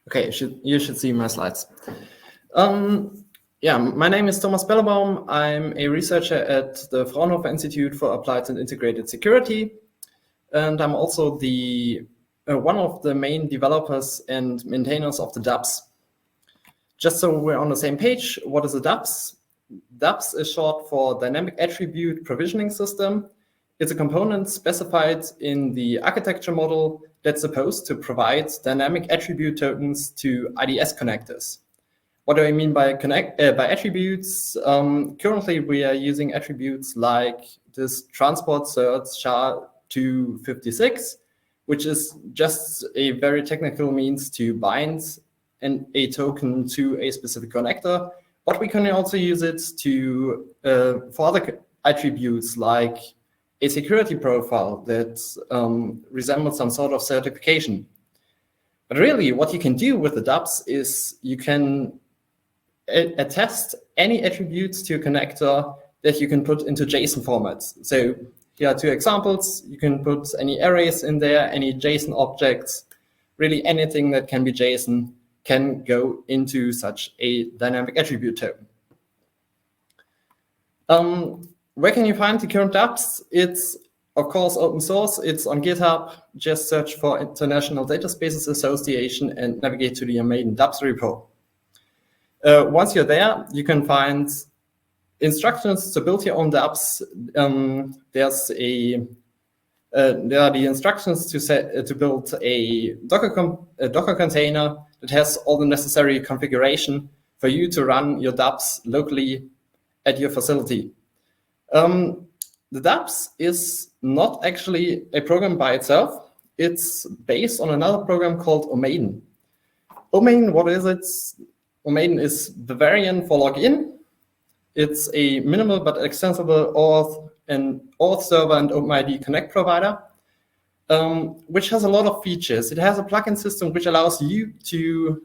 Okay, you should see my slides. Yeah, my name is Thomas Bellebaum. I'm a researcher at the Fraunhofer Institute for Applied and Integrated Security, and I'm also the one of the main developers and maintainers of the DAPS. Just so we're on the same page, what is a DAPS? DAPS is short for Dynamic Attribute Provisioning System. It's a component specified in the architecture model that's supposed to provide dynamic attribute tokens to IDS connectors. What do I mean by attributes? Currently, we are using attributes like this transport cert SHA-256, which is just a very technical means to bind a token to a specific connector. But we can also use it to for other attributes like a security profile that resembles some sort of certification. But really, what you can do with the DAPS is you can attest any attributes to a connector that you can put into JSON formats. So here are two examples. You can put any arrays in there, any JSON objects, really anything that can be JSON can go into such a dynamic attribute token. Where can you find the current DAPS? It's, of course, open source. It's on GitHub. Just search for International Dataspaces Association and navigate to the Maiden DAPS repo. Once you're there, you can find instructions to build your own DAPS. There are the instructions to build a Docker container that has all the necessary configuration for you to run your DAPS locally at your facility. The DAPS is not actually a program by itself. It's based on another program called OMaiden. OMaiden, what is it? OMaiden is Bavarian for login. It's a minimal but extensible auth server and OpenID Connect provider, which has a lot of features. It has a plugin system which allows you to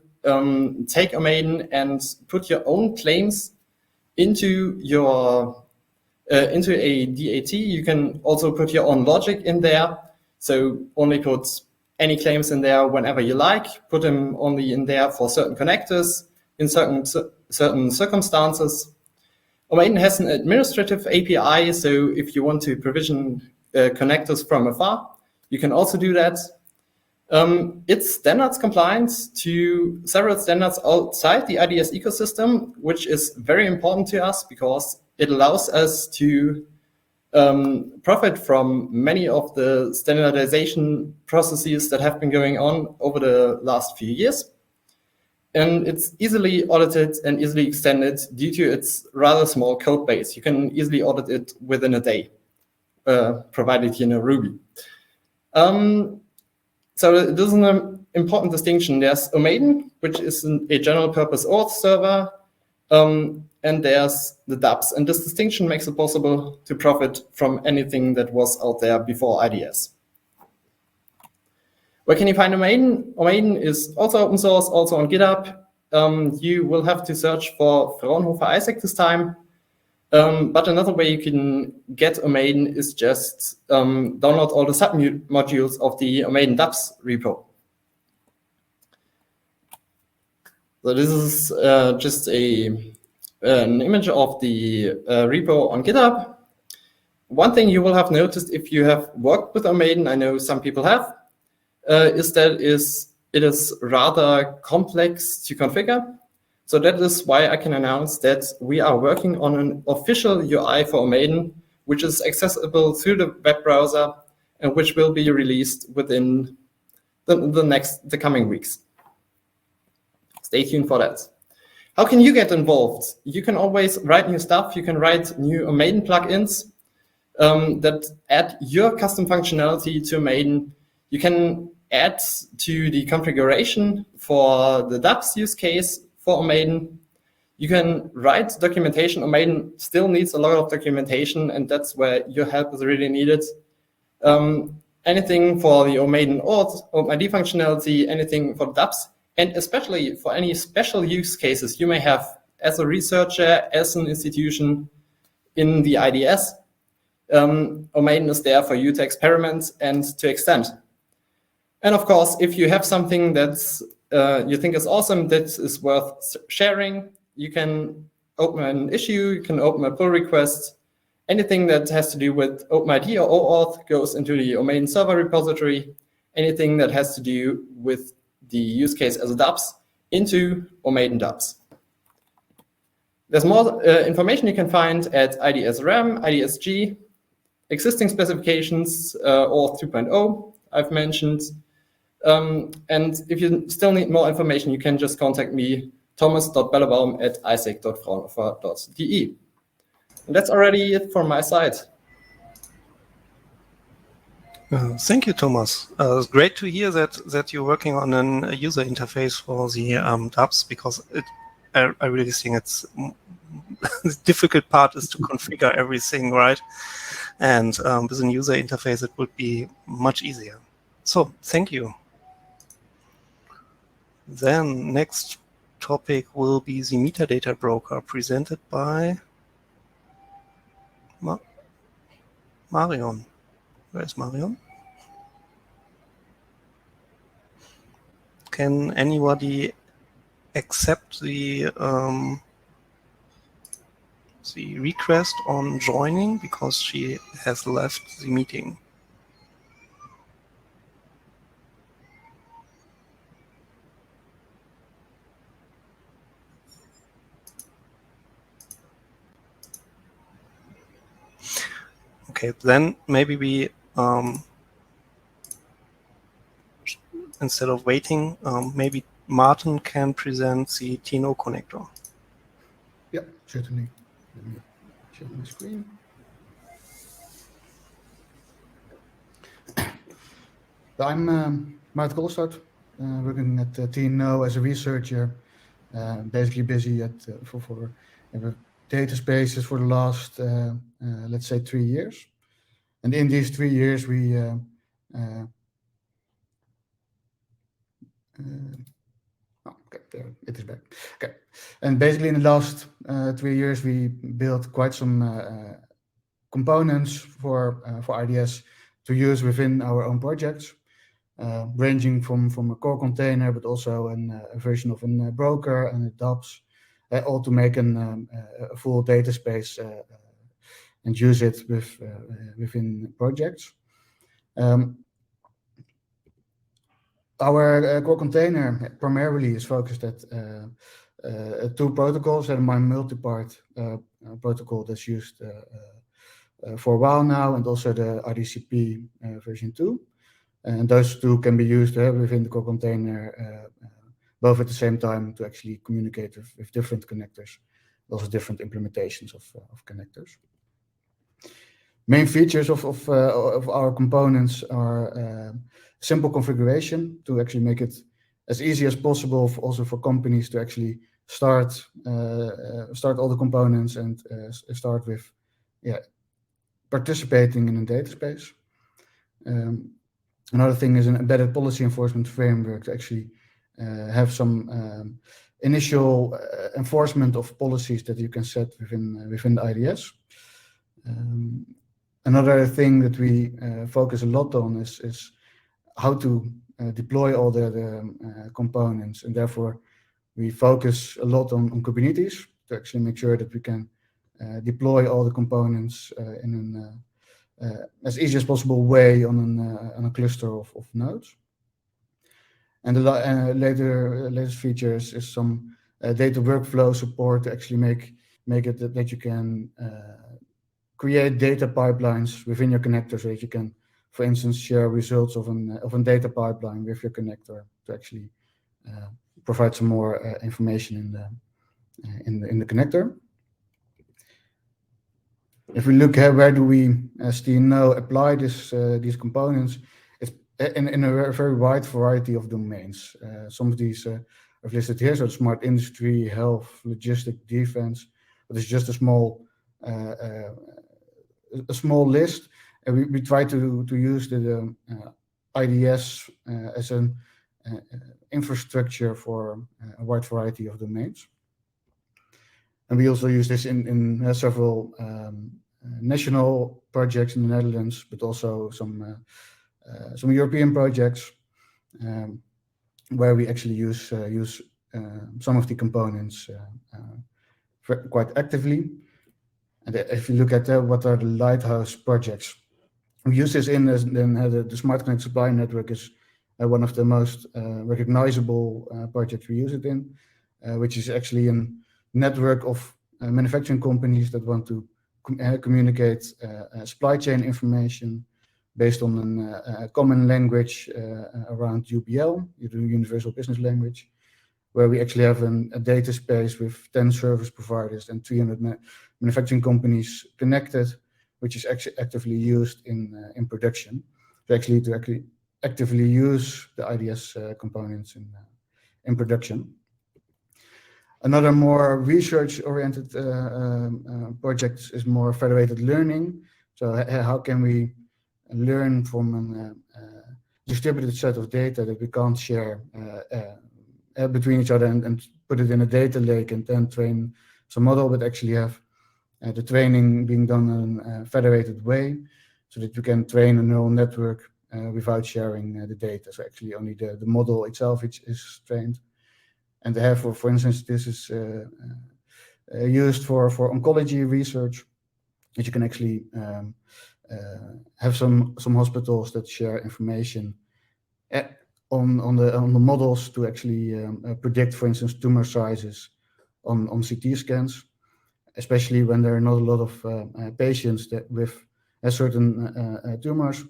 take OMaiden and put your own claims into a DAT. You can also put your own logic in there. So only put any claims in there whenever you like. Put them only in there for certain connectors in certain circumstances. OMaiden has an administrative API, so if you want to provision connectors from afar, you can also do that. It's standards compliant to several standards outside the IDS ecosystem, which is very important to us because it allows us to profit from many of the standardization processes that have been going on over the last few years. And it's easily audited and easily extended due to its rather small code base. You can easily audit it within a day, provided you know Ruby. So this is an important distinction. There's OMaiden, which is a general purpose auth server, and there's the DAPS. And this distinction makes it possible to profit from anything that was out there before IDS. Where can you find OMaiden? OMaiden is also open source, also on GitHub. You will have to search for Fraunhofer ISAC this time. But another way you can get OMaiden is just download all the sub-modules of the OMaiden DAPS repo. So this is just an image of the repo on GitHub. One thing you will have noticed if you have worked with Omaden, I know some people have, is that it is rather complex to configure. So that is why I can announce that we are working on an official UI for Omaden, which is accessible through the web browser and which will be released within the coming weeks. Stay tuned for that. How can you get involved? You can always write new stuff. You can write new Omaden plugins that add your custom functionality to Omaden. You can add to the configuration for the dApps use case for Omaden. You can write documentation. Omaden still needs a lot of documentation, and that's where your help is really needed. Anything for the Omaden OpenID functionality, anything for dApps, and especially for any special use cases you may have as a researcher, as an institution in the IDS. Omaden is there for you to experiment and to extend. And of course, if you have something that's you think is awesome, that is worth sharing, you can open an issue, you can open a pull request. Anything that has to do with OpenID or OAuth goes into the Omaden server repository. Anything that has to do with the use case as a dApps into Omaden dApps. There's more information you can find at IDS RAM, IDSG, existing specifications, OAuth 2.0 I've mentioned. And if you still need more information, you can just contact me, thomas.bellebaum@isaac.fraunhofer.de. And that's already it from my side. Thank you, Thomas. It's great to hear that you're working on a user interface for the dApps, because I really think it's the difficult part is to configure everything, right? And with a user interface, it would be much easier. So thank you. Then next topic will be the metadata broker, presented by Marion. Where is Marion? Can anybody accept the request on joining, because she has left the meeting? Okay, then maybe we, instead of waiting, maybe Martin can present the TNO connector. Yeah, certainly. Let me share my screen. I'm Maarten Kolstad, working at TNO as a researcher, basically busy for data spaces for the last, let's say, 3 years. And in these 3 years, we okay, there it is back. Okay, and basically in the last 3 years, we built quite some components for IDS to use within our own projects, ranging from a core container, but also a version of a broker and a dApps, all to make a full data space and use it within projects. Our core container primarily is focused at 2 protocols, and my multi-part protocol that's used for a while now, and also the RDCP version 2. And those 2 can be used within the core container both at the same time to actually communicate with different connectors, also different implementations of connectors. Main features of our components are simple configuration to actually make it as easy as possible also for companies to actually start all the components and start with participating in a data space. Another thing is an embedded policy enforcement framework to actually have some initial enforcement of policies that you can set within the IDS. Another thing that we focus a lot on is how to deploy all the components, and therefore we focus a lot on Kubernetes to actually make sure that we can deploy all the components in an as easy as possible way on a cluster of nodes. And the latest features is some data workflow support to actually make it that you can create data pipelines within your connector, so that you can, for instance, share results of a data pipeline with your connector to actually provide some more information in the connector. If we look at where do we, as TNO, apply these components, it's in a very wide variety of domains. Some of these I've listed here, so smart industry, health, logistics, defense. But it's just a small list, and we try to use the IDS as an infrastructure for a wide variety of domains. And we also use this in several national projects in the Netherlands, but also some European projects where we actually use some of the components quite actively. And if you look at what are the lighthouse projects, we use this in the Smart Connect Supply Network is one of the most recognizable projects we use it in, which is actually a network of manufacturing companies that want to communicate supply chain information based on a common language around UBL, Universal Business Language, where we actually have a data space with 10 service providers and 300 manufacturing companies connected, which is actually actively used in production. So actually to actively use the IDS components in production. Another more research-oriented project is more federated learning. So how can we learn from a distributed set of data that we can't share between each other and put it in a data lake and then train some model, but actually have the training being done in a federated way so that you can train a neural network without sharing the data. So actually only the model itself is trained. And therefore, for instance, this is used for oncology research, that you can actually have some hospitals that share information on the models to actually predict, for instance, tumor sizes on CT scans, especially when there are not a lot of patients that with certain tumors.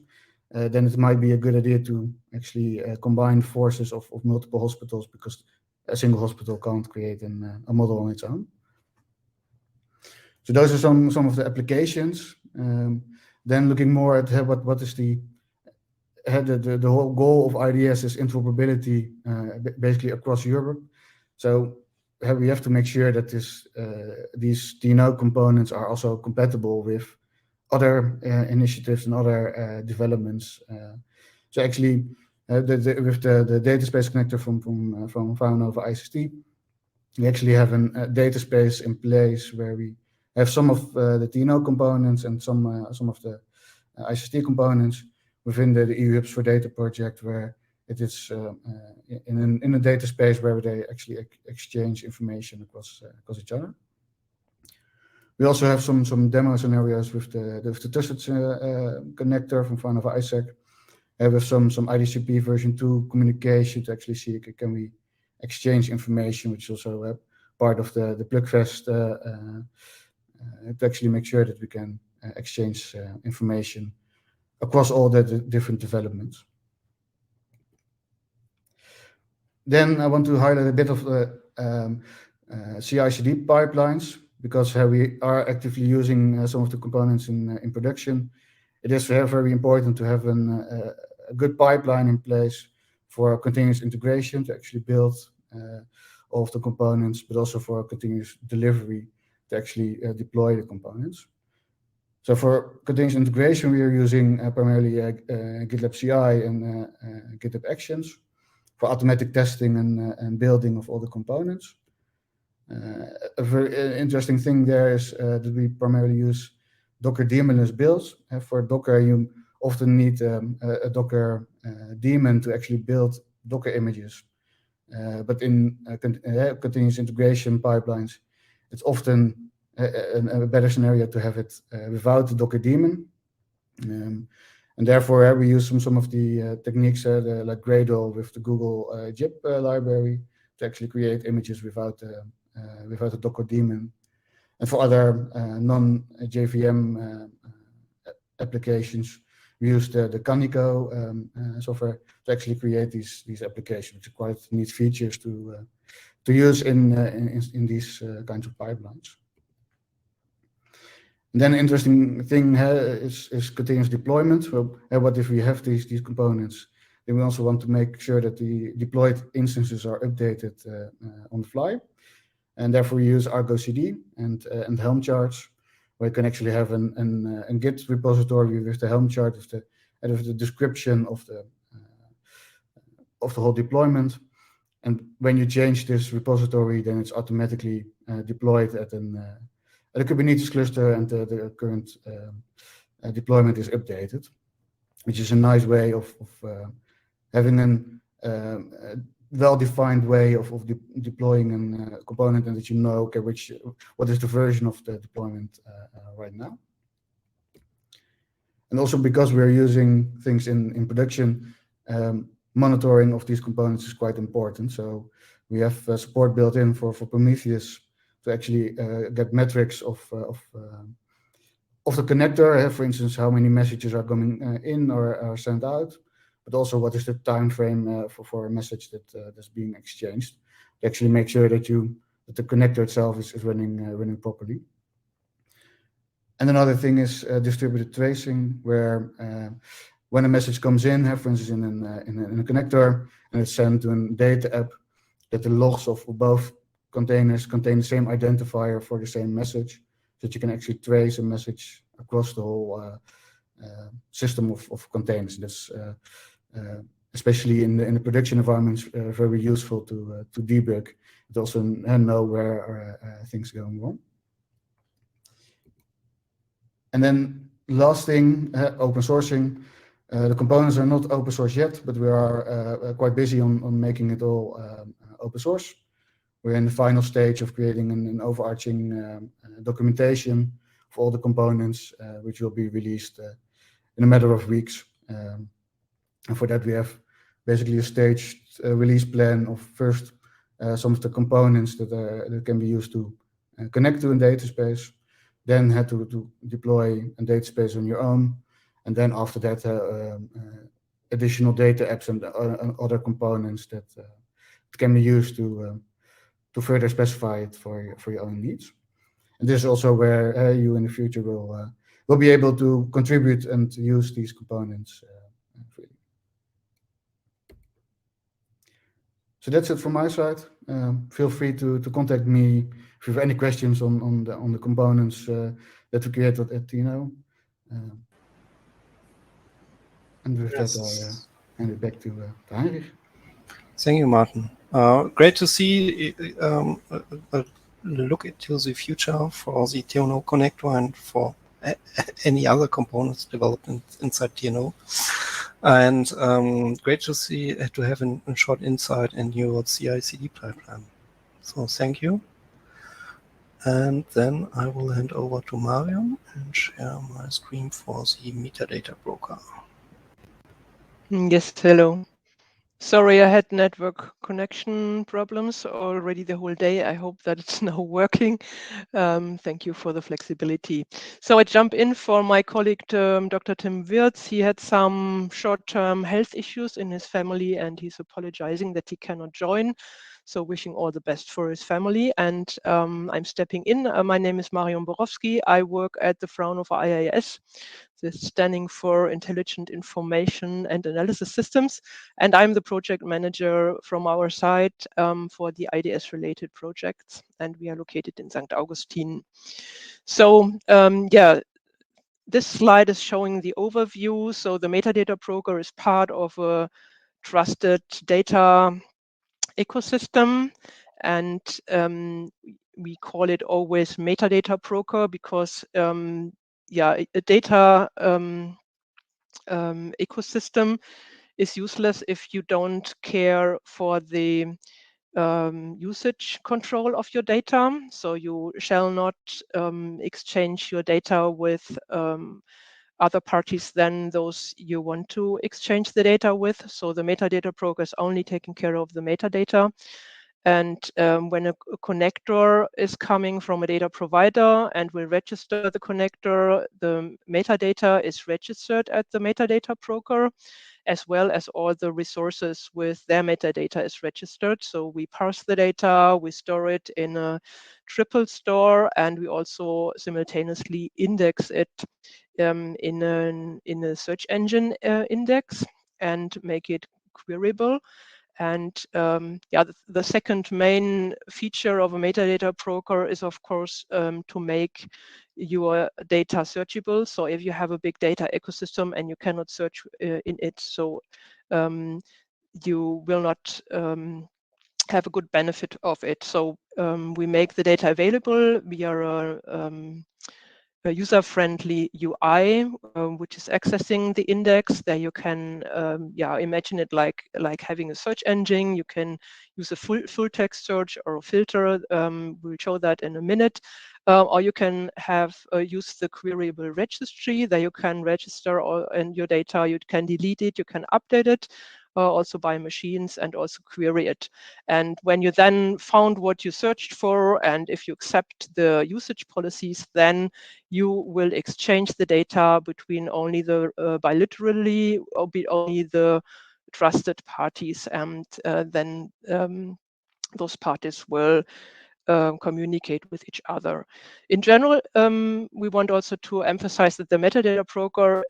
Then it might be a good idea to actually combine forces of multiple hospitals, because a single hospital can't create a model on its own. So those are some of the applications. Then looking more at what is the whole goal of IDS is interoperability basically across Europe. So we have to make sure that these TNO components are also compatible with other initiatives and other developments. So actually, with the data space connector from Fraunhofer ISST, we actually have a data space in place where we have some of the TNO components and some of the ISST components within the EU Hubs for Data project, where it is in a data space where they actually exchange information across each other. We also have some demo scenarios with the trusted connector from Fraunhofer ISAC, with some IDCP version 2 communication to actually see can we exchange information, which is also part of the Plugfest to actually make sure that we can exchange information across all the different developments. Then I want to highlight a bit of the CI/CD pipelines, because we are actively using some of the components in production. It is very important to have a good pipeline in place for continuous integration to actually build all of the components, but also for continuous delivery to actually deploy the components. So for continuous integration, we are using primarily GitLab CI and GitLab Actions for automatic testing and building of all the components. A very interesting thing there is that we primarily use Docker daemonless builds. For Docker, you often need a Docker daemon to actually build Docker images. But in continuous integration pipelines, it's often a better scenario to have it without the Docker daemon. And therefore, we use some of the techniques like Gradle with the Google GIP library to actually create images without a Docker daemon. And for other non-JVM applications, we use the Canico software to actually create these applications, which are quite neat features to use in these kinds of pipelines. And then an interesting thing is continuous deployment. So what if we have these components? Then we also want to make sure that the deployed instances are updated on the fly. And therefore we use Argo CD and Helm charts, where you can actually have a Git repository with the Helm chart with the description of the whole deployment. And when you change this repository, then it's automatically deployed at a Kubernetes cluster, and the current deployment is updated, which is a nice way of having a well-defined way of deploying a component, and that you know, okay, what is the version of the deployment right now. And also because we're using things in production, monitoring of these components is quite important. So we have support built in for Prometheus to actually get metrics of the connector. For instance, how many messages are coming in or are sent out, but also what is the time frame for a message that's being exchanged, to actually make sure that the connector itself is running properly. And another thing is distributed tracing, where when a message comes in, for instance, in a connector, and it's sent to a data app, that the logs of both containers contain the same identifier for the same message, so that you can actually trace a message across the whole system of containers. That's especially in the production environments, very useful to debug, but also know where things are going wrong. And then last thing, open sourcing. The components are not open source yet, but we are quite busy on making it all open source. We're in the final stage of creating an overarching documentation for all the components, which will be released in a matter of weeks. And for that, we have basically a staged release plan of first some of the components that can be used to connect to a data space, then had to deploy a data space on your own, and then after that, additional data apps and other components that can be used to further specify it for your own needs. And this is also where you in the future will be able to contribute and use these components freely. So that's it from my side. Feel free to contact me if you have any questions on the components that we created at Tino. And with that, I'll hand it back to Heinrich. Thank you, Martin. Great to see a look into the future for the TNO connector and for any other components developed inside TNO. And great to see to have a short insight in your CI/CD pipeline. So thank you. And then I will hand over to Mariam and share my screen for the metadata broker. Yes, hello. Sorry, I had network connection problems already the whole day. I hope that it's now working. Thank you for the flexibility. So I jump in for my colleague, Dr. Tim Wirtz. He had some short-term health issues in his family, and he's apologizing that he cannot join. So wishing all the best for his family. And I'm stepping in. My name is Marion Borowski. I work at the Fraunhofer IIS. This is standing for Intelligent Information and Analysis Systems. And I'm the project manager from our side for the IDS-related projects. And we are located in St. Augustine. So yeah, this slide is showing the overview. So the metadata broker is part of a trusted data ecosystem, and we call it always metadata broker because yeah, a data ecosystem is useless if you don't care for the usage control of your data. So you shall not exchange your data with other parties than those you want to exchange the data with. So the metadata broker is only taking care of the metadata. And when a connector is coming from a data provider and will register the connector, the metadata is registered at the metadata broker, as well as all the resources with their metadata is registered. So we parse the data, we store it in a triple store, and we also simultaneously index it in a search engine index and make it queryable. And yeah, the second main feature of a metadata broker is, of course, to make your data searchable. So if you have a big data ecosystem and you cannot search in it, so you will not have a good benefit of it. So we make the data available via a user-friendly UI, which is accessing the index. There you can, imagine it like having a search engine. You can use a full text search or a filter. We'll show that in a minute. Or you can have use the queryable registry. There you can register in your data. You can delete it. You can update it. Also by machines, and also query it. And when you then found what you searched for, and if you accept the usage policies, then you will exchange the data between only the bilaterally or only the trusted parties, and then those parties will communicate with each other. In general, we want also to emphasize that the metadata broker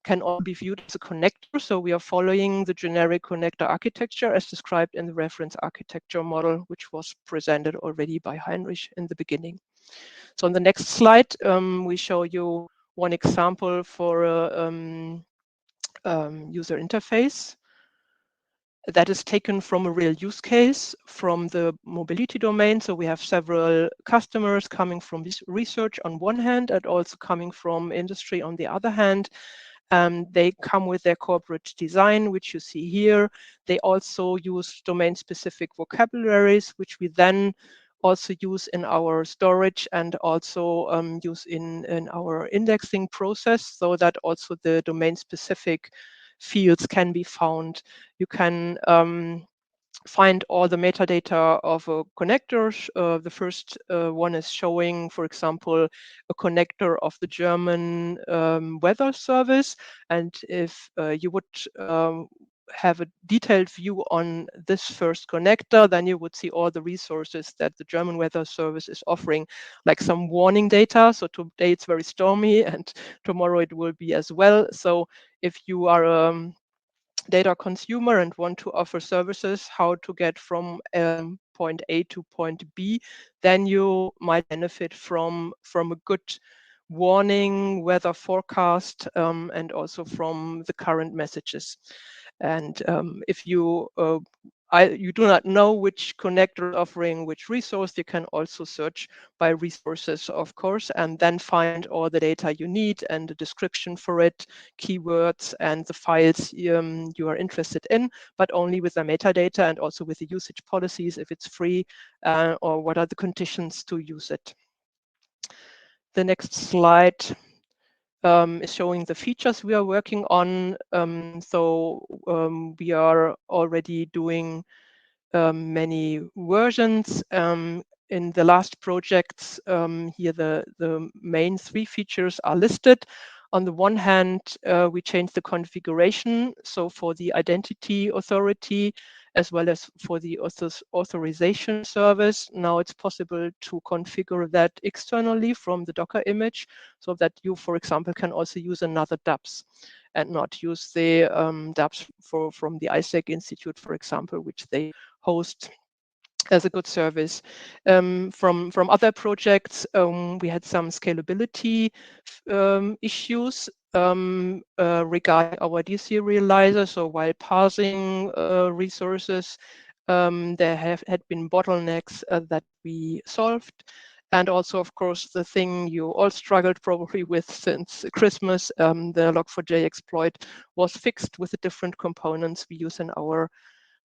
can all be viewed as a connector. So we are following the generic connector architecture as described in the reference architecture model, which was presented already by Heinrich in the beginning. So on the next slide, we show you one example for a user interface that is taken from a real use case from the mobility domain. So we have several customers coming from this research on one hand, and also coming from industry on the other hand. They come with their corporate design, which you see here. They also use domain-specific vocabularies, which we then also use in our storage and also use in our indexing process, so that also the domain-specific fields can be found. You can find all the metadata of a connector. The first one is showing, for example, a connector of the German weather service. And if you would have a detailed view on this first connector, then you would see all the resources that the German weather service is offering, like some warning data. So today it's very stormy, and tomorrow it will be as well. So if you are a data consumer and want to offer services, how to get from point A to point B, then you might benefit from a good warning, weather forecast, and also from the current messages. And if you you do not know which connector is offering which resource, you can also search by resources, of course, and then find all the data you need and a description for it, keywords, and the files you are interested in, but only with the metadata and also with the usage policies, if it's free, or what are the conditions to use it. The next slide is showing the features we are working on. We are already doing many versions. In the last projects, here the main 3 features are listed. On the one hand, we changed the configuration. So for the identity authority, as well as for the authorization service, now it's possible to configure that externally from the Docker image, so that you, for example, can also use another DApps and not use the DApps from the ISAC Institute, for example, which they host as a good service. From other projects, we had some scalability issues regarding our deserializer. So while parsing resources, there had been bottlenecks that we solved. And also, of course, the thing you all struggled probably with since Christmas, the Log4j exploit was fixed with the different components we use in our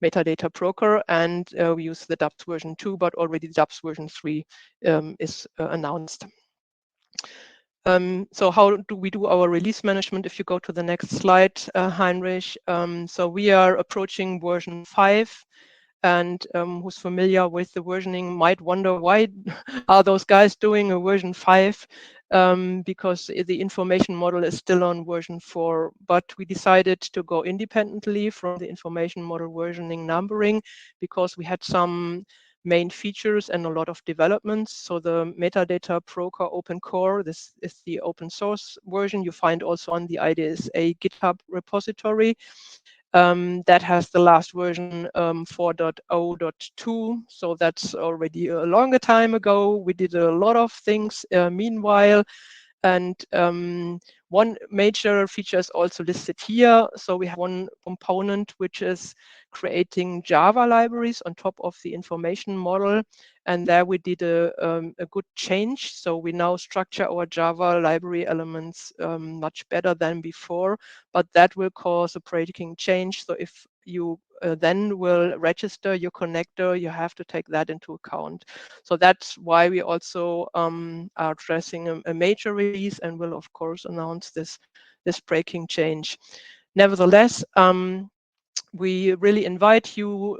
metadata broker, and we use the DAPS version 2, but already the DAPS version 3 is announced. So how do we do our release management? If you go to the next slide, Heinrich. So we are approaching version 5. And who's familiar with the versioning might wonder, why are those guys doing a version 5? Because the information model is still on version 4. But we decided to go independently from the information model versioning numbering because we had some main features and a lot of developments. So the metadata broker open core, this is the open source version you find also on the IDSA GitHub repository. That has the last version 4.0.2, so that's already a longer time ago. We did a lot of things meanwhile, and one major feature is also listed here. So we have one component which is creating Java libraries on top of the information model, and there we did a good change. So we now structure our Java library elements much better than before, but that will cause a breaking change. So if you then will register your connector, you have to take that into account. So that's why we also are addressing a major release and will of course announce this breaking change. Nevertheless, we really invite you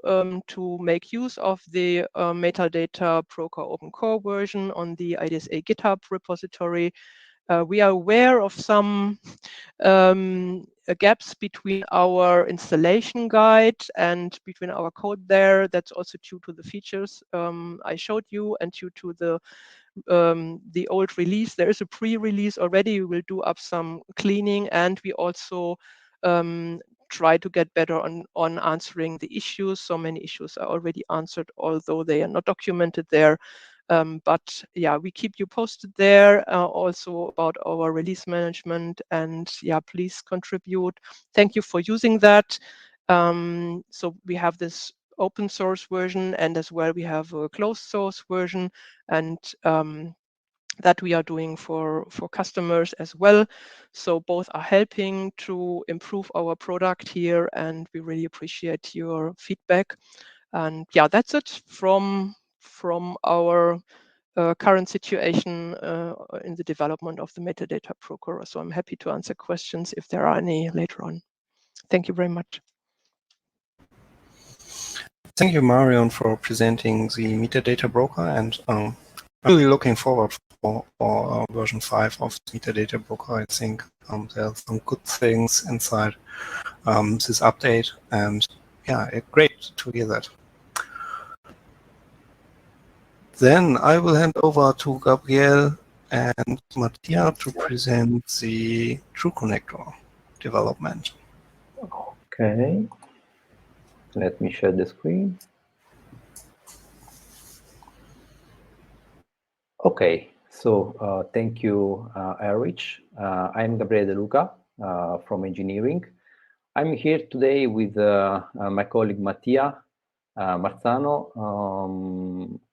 to make use of the metadata broker open core version on the IDSA GitHub repository. We are aware of some gaps between our installation guide and between our code there. That's also due to the features I showed you and due to the old release. There is a pre-release already. We will do up some cleaning, and we also try to get better on answering the issues. So many issues are already answered, although they are not documented there. But yeah, we keep you posted there also about our release management, and yeah, please contribute. Thank you for using that. So we have this open source version, and as well we have a closed source version, and that we are doing for customers as well. So both are helping to improve our product here, and we really appreciate your feedback. And yeah, that's it from our current situation in the development of the metadata broker. So I'm happy to answer questions if there are any later on. Thank you very much. Thank you, Marion, for presenting the metadata broker, and I'm really looking forward for version 5 of the metadata broker. I think there are some good things inside this update, and yeah, great to hear that. Then I will hand over to Gabriel and Mattia to present the True Connector development. Okay, let me share the screen. Okay, so thank you, Erich. I'm Gabriele De Luca from engineering. I'm here today with my colleague Mattia Marzano.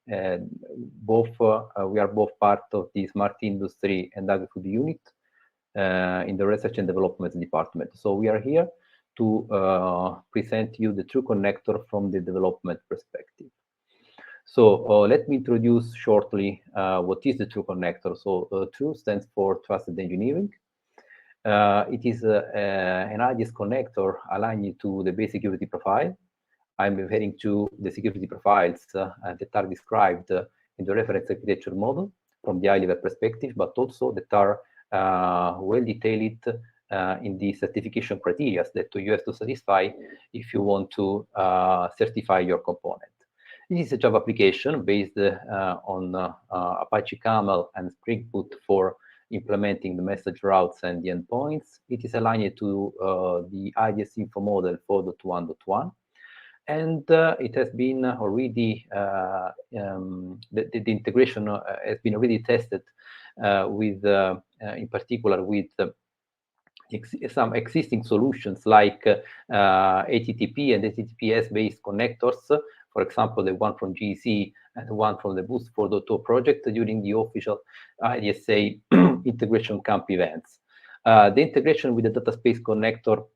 We are both part of the Smart Industry and Agri-Food unit in the Research and Development department. So we are here to present you the True Connector from the development perspective. So let me introduce shortly what is the True Connector. So True stands for Trusted Engineering. It is an IDS connector aligned to the base security profile. I'm referring to the security profiles that are described in the reference architecture model from the high-level perspective, but also that are well detailed in the certification criteria that you have to satisfy if you want to certify your component. This is a Java application based on Apache Camel and Spring Boot for implementing the message routes and the endpoints. It is aligned to the IDS info model 4.1.1. And it has been already, the integration has been already tested with, in particular, with some existing solutions like HTTP and HTTPS-based connectors for example, the one from GEC and the one from the Boost 4.2 project during the official IDSA integration camp events. The integration with the data space connector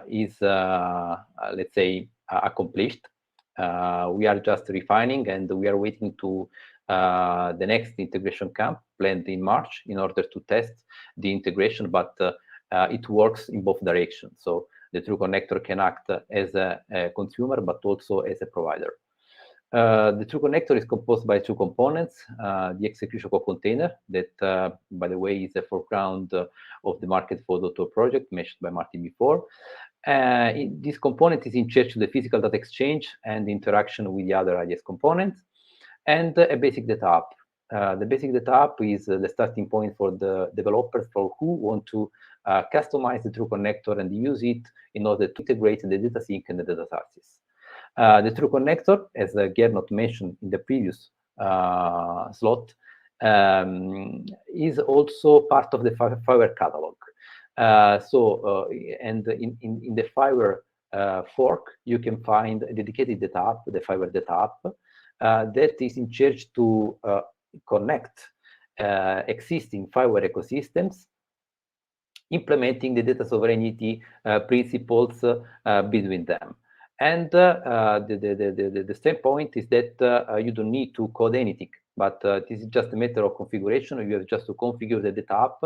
is, let's say, accomplished. We are just refining, and we are waiting to the next integration camp planned in March in order to test the integration, but it works in both directions. So the True Connector can act as a consumer, but also as a provider. The True Connector is composed by two components, the execution container that, by the way, is the foreground of the Market 4.2 project mentioned by Martin before. This component is in charge of the physical data exchange and the interaction with the other IDS components, and a basic data app. The basic data app is the starting point for the developers for who want to customize the True Connector and use it in order to integrate the data sync and the data sources. The True Connector, as Gernot mentioned in the previous slot, is also part of the Fiverr catalog. And in the Fiverr fork, you can find a dedicated data app, the Fiverr data app, that is in charge to connect existing Fiverr ecosystems, implementing the data sovereignty principles between them. And the standpoint is that you don't need to code anything, but this is just a matter of configuration. You have just to configure the data app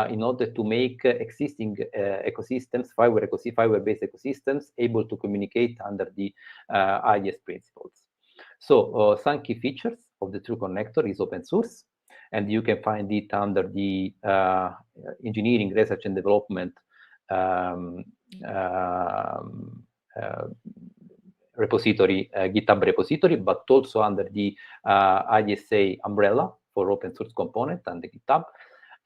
in order to make existing ecosystems, Fiverr-based ecosystems, able to communicate under the IDS principles. So some key features of the True Connector is open source, and you can find it under the engineering, research, and development repository, GitHub repository, but also under the IDSA umbrella for open source component under GitHub.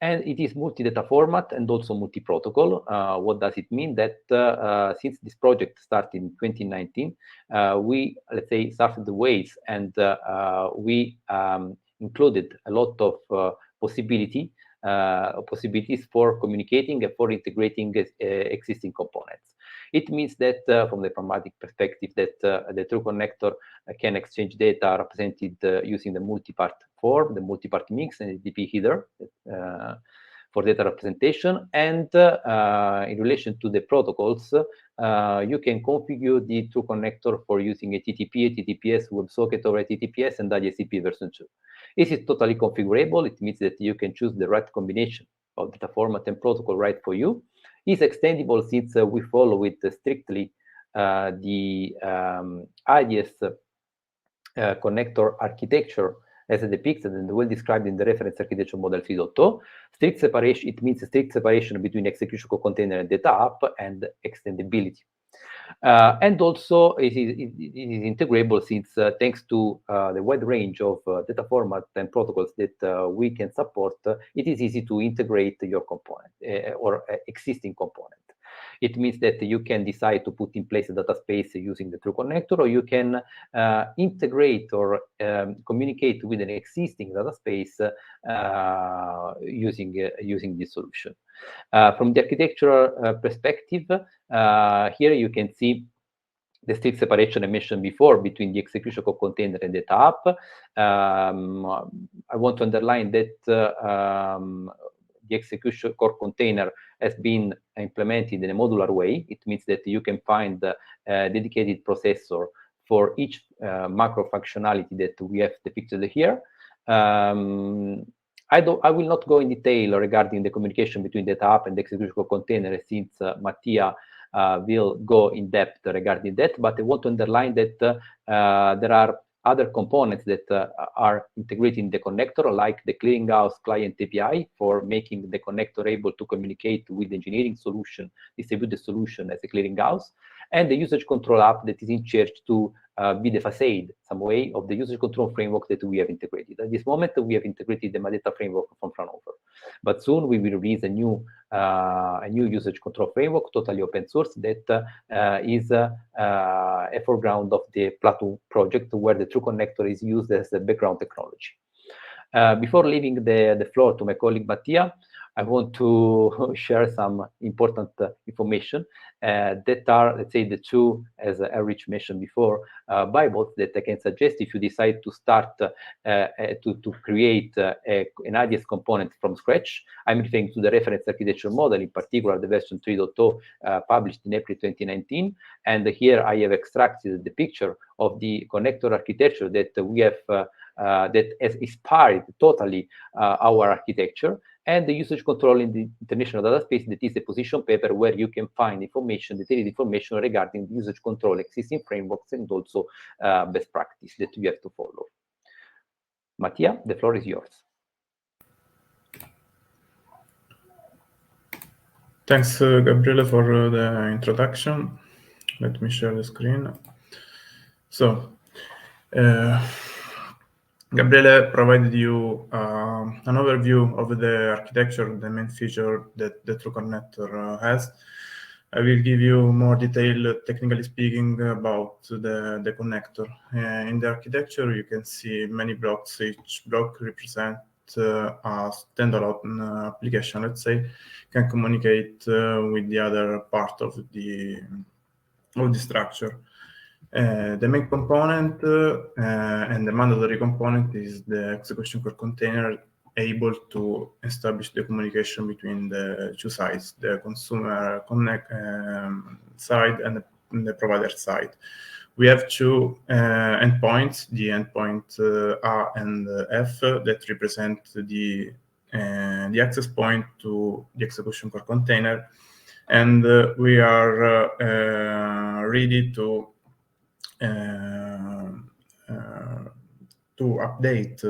And it is multi-data format and also multi-protocol. What does it mean? That since this project started in 2019, we, let's say, started the waves, and we included a lot of possibilities for communicating and for integrating existing components. It means that from the pragmatic perspective that the True Connector can exchange data represented using the multi-part form, the multi-part mix, and the DP header for data representation. And in relation to the protocols, you can configure the True Connector for using a TTP, a TTPS, WebSocket over a TTPS, and IDSCP version 2. This is totally configurable. It means that you can choose the right combination of data format and protocol right for you. It's extendable since we follow it strictly the IDS connector architecture as depicted and well described in the reference architecture model 3.0. Strict separation, it means a strict separation between execution container and data app and extendability. And also it is integrable since thanks to the wide range of data formats and protocols that we can support, it is easy to integrate your component or existing component. It means that you can decide to put in place a data space using the True Connector, or you can integrate or communicate with an existing data space using this solution. From the architectural perspective, here you can see the strict separation I mentioned before between the execution core container and data app. I want to underline that the execution core container has been implemented in a modular way. It means that you can find a dedicated processor for each macro functionality that we have depicted here. I will not go in detail regarding the communication between data app and the execution core container, since Mattia will go in depth regarding that, but I want to underline that there are other components that are integrated in the connector, like the clearinghouse client API for making the connector able to communicate with the engineering solution, distribute the solution as a clearinghouse, and the usage control app that is in charge to be the facade, some way, of the usage control framework that we have integrated. At this moment, we have integrated the Metadata framework from Fraunhofer, but soon we will release a new usage control framework, totally open source, that is a foreground of the Plateau project, where the True Connector is used as a background technology. Before leaving the floor to my colleague Mattia, I want to share some important information that are, let's say, the two, as Erich mentioned before, Bibles that I can suggest if you decide to start to create an IDS component from scratch. I'm referring to the reference architecture model, in particular the version 3.0 published in April 2019. And here I have extracted the picture of the connector architecture that we have that has inspired totally our architecture, and the usage control in the international data space, that is a position paper where you can find information, detailed information regarding the usage control, existing frameworks, and also best practice that you have to follow. Mattia, the floor is yours. Thanks, Gabriele, for the introduction. Let me share the screen. So, Gabriele provided you an overview of the architecture, the main feature that the True Connector has. I will give you more detail, technically speaking, about the connector. In the architecture, you can see many blocks. Each block represents a standalone application, let's say, can communicate with the other part of the structure. The main component and the mandatory component is the execution core container, able to establish the communication between the two sides, the consumer side and the provider side. We have two endpoints, the endpoint A and F, that represent the access point to the execution core container, and we are ready to update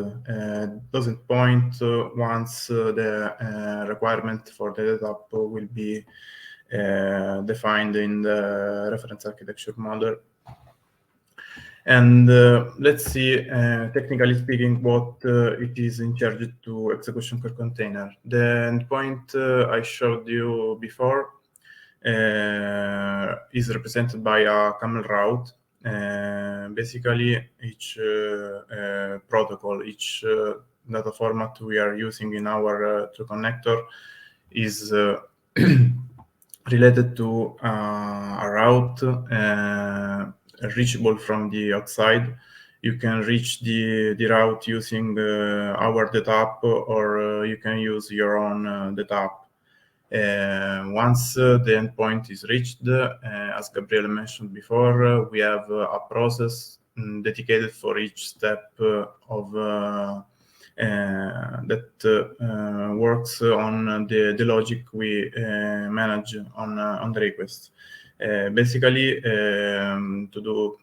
those endpoints once the requirement for the data will be defined in the reference architecture model. And let's see, technically speaking, what it is in charge to execution core container. The endpoint I showed you before is represented by a camel route. Basically, each protocol, each data format we are using in our True Connector is related to a route reachable from the outside. You can reach the route using our data app, or you can use your own data app. Once the endpoint is reached, as Gabriele mentioned before, we have a process dedicated for each step of that works on the logic we manage on the request. Basically, to do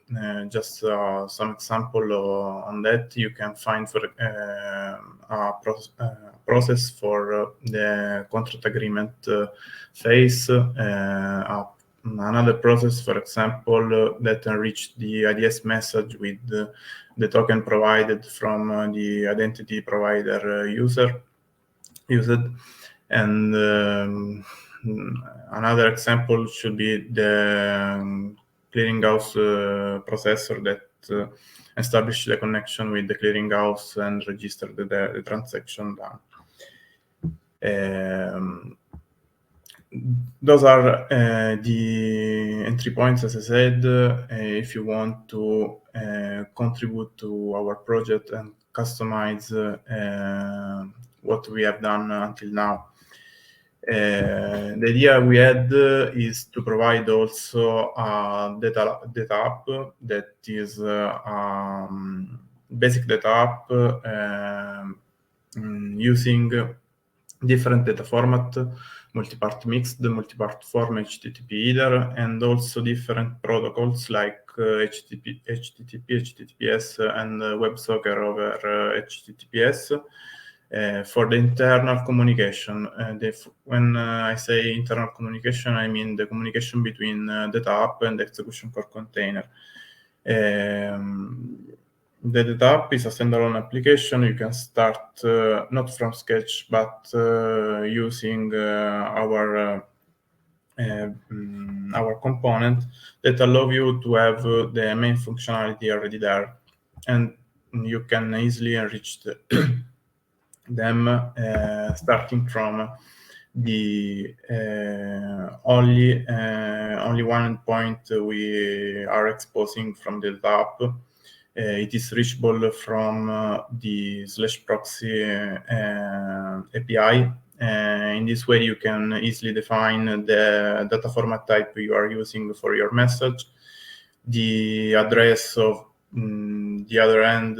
just some example on that, you can find for a process for the contract agreement phase, another process, for example, that enrich the IDS message with the token provided from the identity provider used, and another example should be the clearinghouse processor that establish the connection with the clearinghouse and register the transaction done. Those are the entry points, as I said. If you want to contribute to our project and customize what we have done until now. The idea we had is to provide also a data app that is basic data app using different data format, multi-part mixed, multi-part form, HTTP header, and also different protocols like HTTP, HTTPS, and WebSocket over HTTPS. For the internal communication. When I say internal communication, I mean the communication between data app and the execution core container. The data app is a standalone application. You can start not from scratch, but using our component that allow you to have the main functionality already there, and you can easily enrich them, starting from the only one point we are exposing from the app. It is reachable from the /proxy API. In this way, you can easily define the data format type you are using for your message, the address of the other end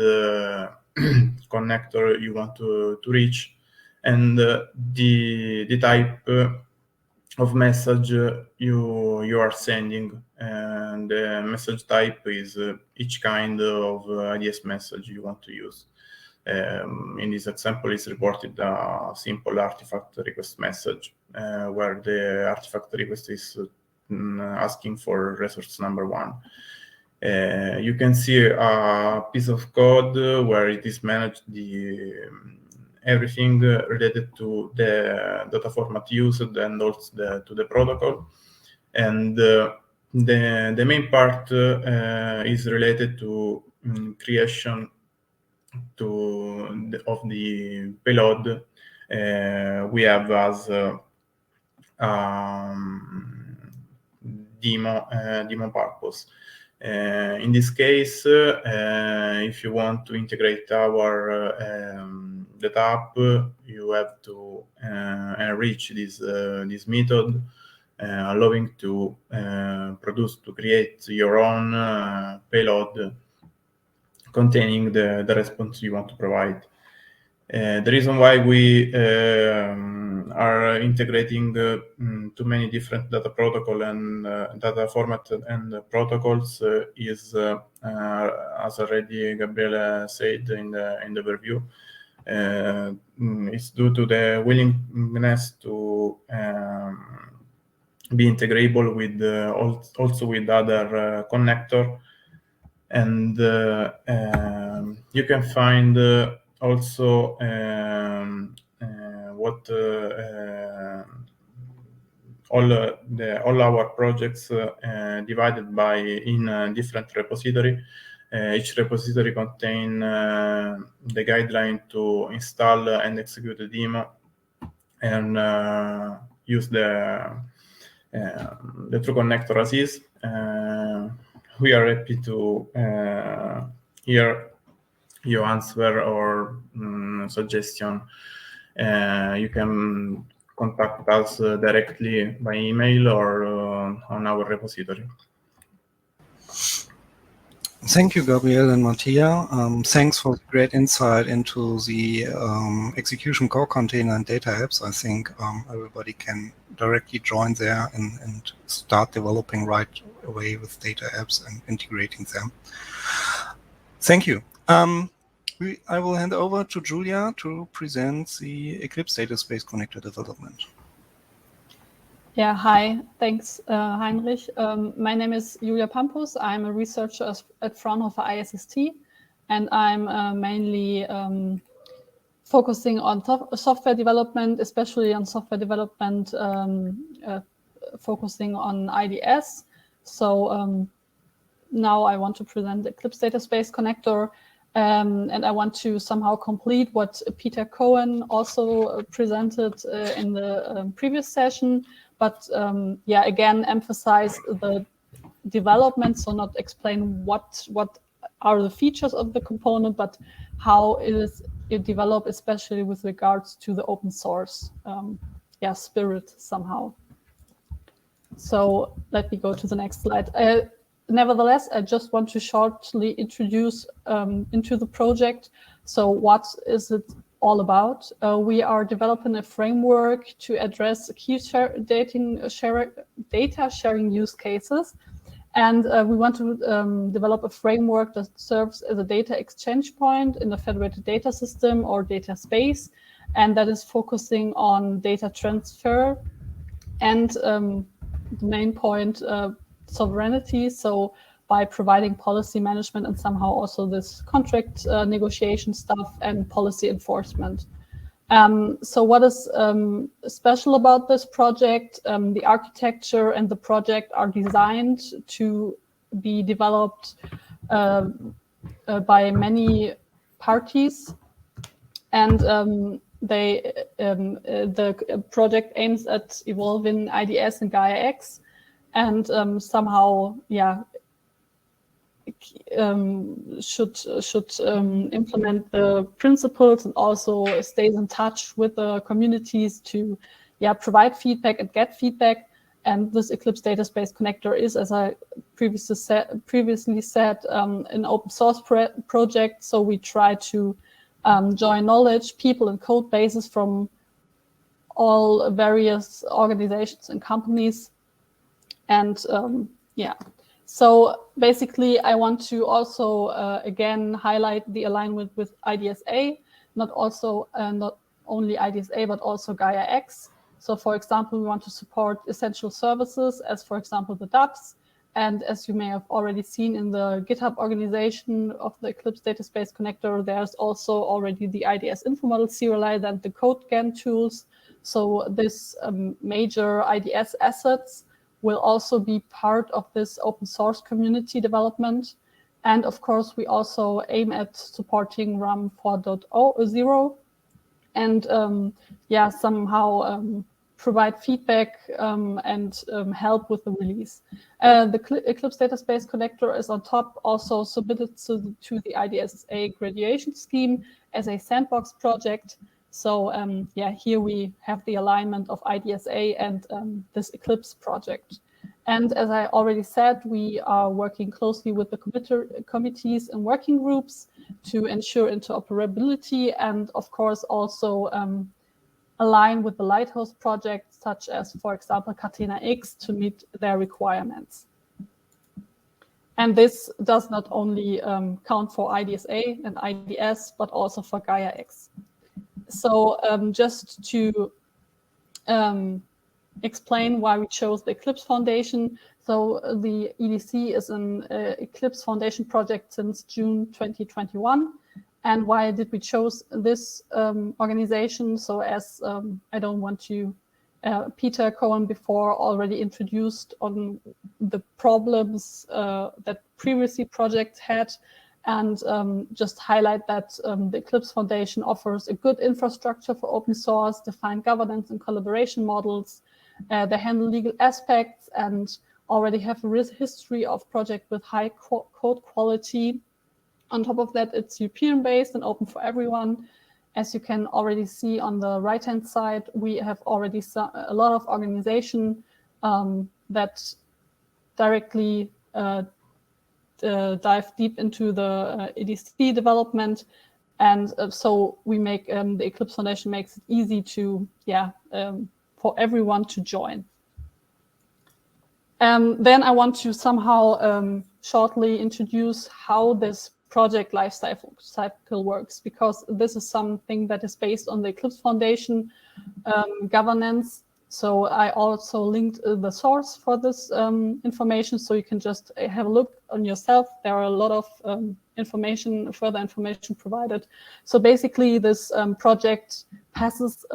connector you want to reach, and the type of message you are sending. And the message type is each kind of IDS message you want to use. In this example, is reported a simple artifact request message, where the artifact request is asking for resource number 1. You can see a piece of code where it is managed everything related to the data format used and also to the protocol. And the main part is related to creation of the payload we have as demo purpose. In this case, if you want to integrate our data app, you have to enrich this method, allowing to create your own payload containing the response you want to provide. The reason why we are integrating too many different data protocol and data format and protocols is, as already Gabriele said in the overview, it's due to the willingness to be integrable with also with other connector, and you can find also what all our projects divided by in different repository. Each repository contain the guideline to install and execute the demo and use the true connector as is. We are happy to hear your answer or suggestion. You can contact us directly by email or on our repository. Thank you, Gabriel and Mattia. Thanks for great insight into the execution core container and data apps. I think everybody can directly join there and start developing right away with data apps and integrating them. Thank you. I will hand over to Julia to present the Eclipse Data Space Connector development. Yeah, hi. Thanks, Heinrich. My name is Julia Pampus. I'm a researcher at Fraunhofer ISST, and I'm mainly focusing on software development, especially on software development focusing on IDS. So now I want to present the Eclipse Data Space Connector, and I want to somehow complete what Peter Cohen also presented in the previous session. But yeah, again, emphasize the development, so not explain what are the features of the component, but how it developed, especially with regards to the open source spirit somehow. So let me go to the next slide. Nevertheless, I just want to shortly introduce into the project. So what is it all about? We are developing a framework to address key data sharing use cases. And we want to develop a framework that serves as a data exchange point in a federated data system or data space, and that is focusing on data transfer and the main point, sovereignty. So by providing policy management and somehow also this contract negotiation stuff and policy enforcement. So what is special about this project? The architecture and the project are designed to be developed by many parties. and the project aims at evolving IDS and GaiaX, and somehow, should implement the principles and also stays in touch with the communities to provide feedback and get feedback. And this Eclipse Data Space Connector is, as I previously said, an open source project. So we try to join knowledge, people, and code bases from all various organizations and companies. And so basically, I want to also again highlight the alignment with IDSA, not only IDSA but also GaiaX. So, for example, we want to support essential services, as for example the DApps, and as you may have already seen in the GitHub organization of the Eclipse Data Space Connector, there's also already the IDS info model serializer and the CodeGen tools. So this major IDS assets will also be part of this open source community development. And of course, we also aim at supporting RAM 4.0 and somehow provide feedback and help with the release. The Eclipse Data Space Connector is on top also submitted to the IDSA graduation scheme as a sandbox project. So here we have the alignment of IDSA and this Eclipse project. And as I already said, we are working closely with the committees and working groups to ensure interoperability and, of course, also align with the Lighthouse project, such as, for example, Catena X, to meet their requirements. And this does not only count for IDSA and IDS, but also for GaiaX. So just to explain why we chose the Eclipse Foundation. So the EDC is an Eclipse Foundation project since June 2021. And why did we choose this organization? So as I don't want to, Peter Cohen before already introduced on the problems that previously projects had, and just highlight that the Eclipse Foundation offers a good infrastructure for open source, defined governance and collaboration models. They handle legal aspects and already have a history of project with high code quality. On top of that, it's European-based and open for everyone. As you can already see on the right-hand side, we have already a lot of organization that directly dive deep into the EDC development. And so we make the Eclipse Foundation makes it easy to, for everyone to join. Then I want to somehow shortly introduce how this project life cycle works, because this is something that is based on the Eclipse Foundation governance. So I also linked the source for this information, so you can just have a look on yourself. There are a lot of further information provided. So basically, this project passes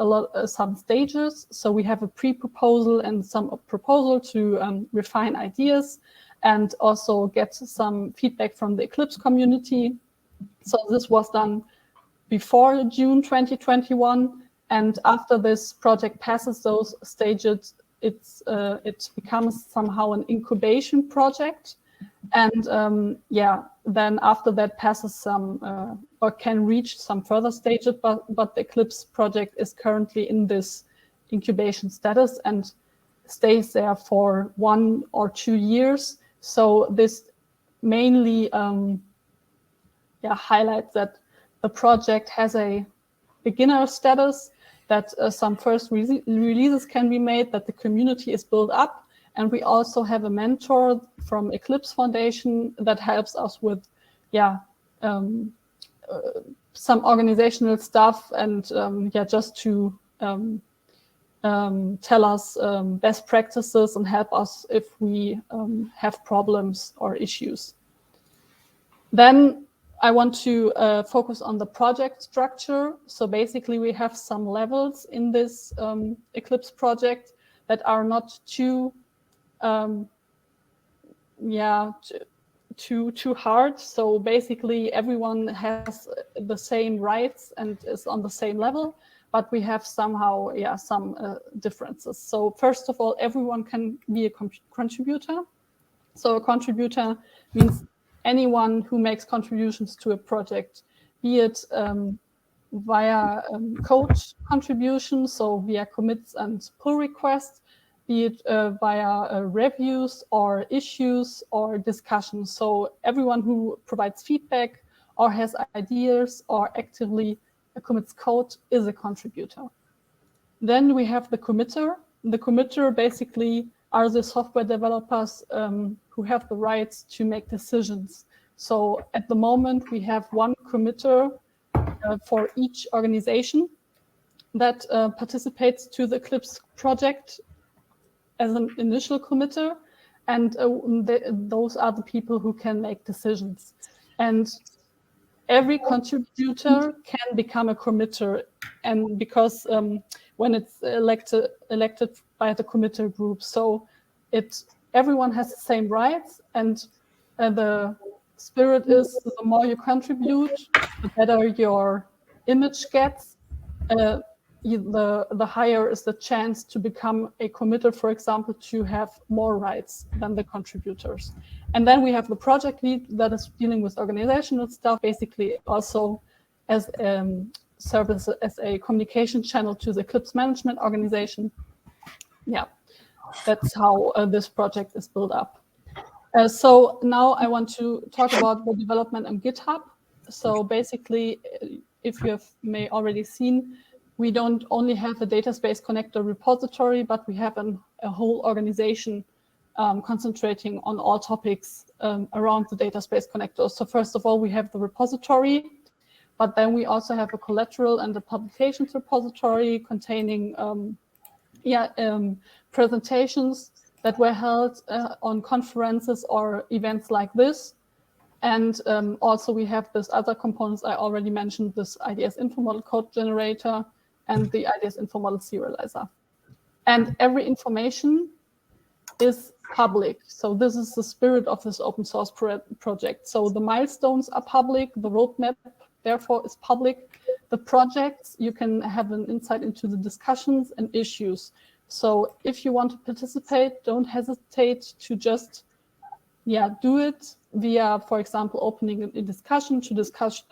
some stages. So we have a pre-proposal and some proposal to refine ideas, and also get some feedback from the Eclipse community. So this was done before June 2021. And after this project passes those stages, it becomes somehow an incubation project. And then after that passes some, or can reach some further stages, but the Eclipse project is currently in this incubation status and stays there for 1 or 2 years. So this mainly highlights that the project has a beginner status, that some first releases can be made, that the community is built up. And we also have a mentor from Eclipse Foundation that helps us with some organizational stuff and just to tell us best practices and help us if we have problems or issues. Then I want to focus on the project structure. So basically, we have some levels in this Eclipse project that are not too too hard. So basically everyone has the same rights and is on the same level, but we have somehow some differences. So first of all, everyone can be a contributor. So a contributor means anyone who makes contributions to a project, be it via code contribution, so via commits and pull requests, be it via reviews or issues or discussions. So everyone who provides feedback or has ideas or actively commits code is a contributor. Then we have the committer. The committer basically are the software developers who have the rights to make decisions. So at the moment, we have one committer for each organization that participates to the Eclipse project as an initial committer, and those are the people who can make decisions. And every contributor can become a committer, and because when it's elected by the committer group, so everyone has the same rights, and the spirit is the more you contribute, the better your image gets. The higher is the chance to become a committer, for example, to have more rights than the contributors. And then we have the project lead that is dealing with organizational stuff, basically also as service as a communication channel to the Eclipse management organization. Yeah, that's how this project is built up. So now I want to talk about the development on GitHub. So basically, if you may already seen, we don't only have a database connector repository, but we have a whole organization concentrating on all topics around the database connector. So first of all, we have the repository, but then we also have a collateral and a publications repository containing presentations that were held on conferences or events like this. And also we have this other components I already mentioned, this IDS info model code generator and the IDS info model serializer. And every information is public. So this is the spirit of this open source project. So the milestones are public, the roadmap therefore is public. The projects, you can have an insight into the discussions and issues. So if you want to participate, don't hesitate to just do it via, for example, opening a discussion to discuss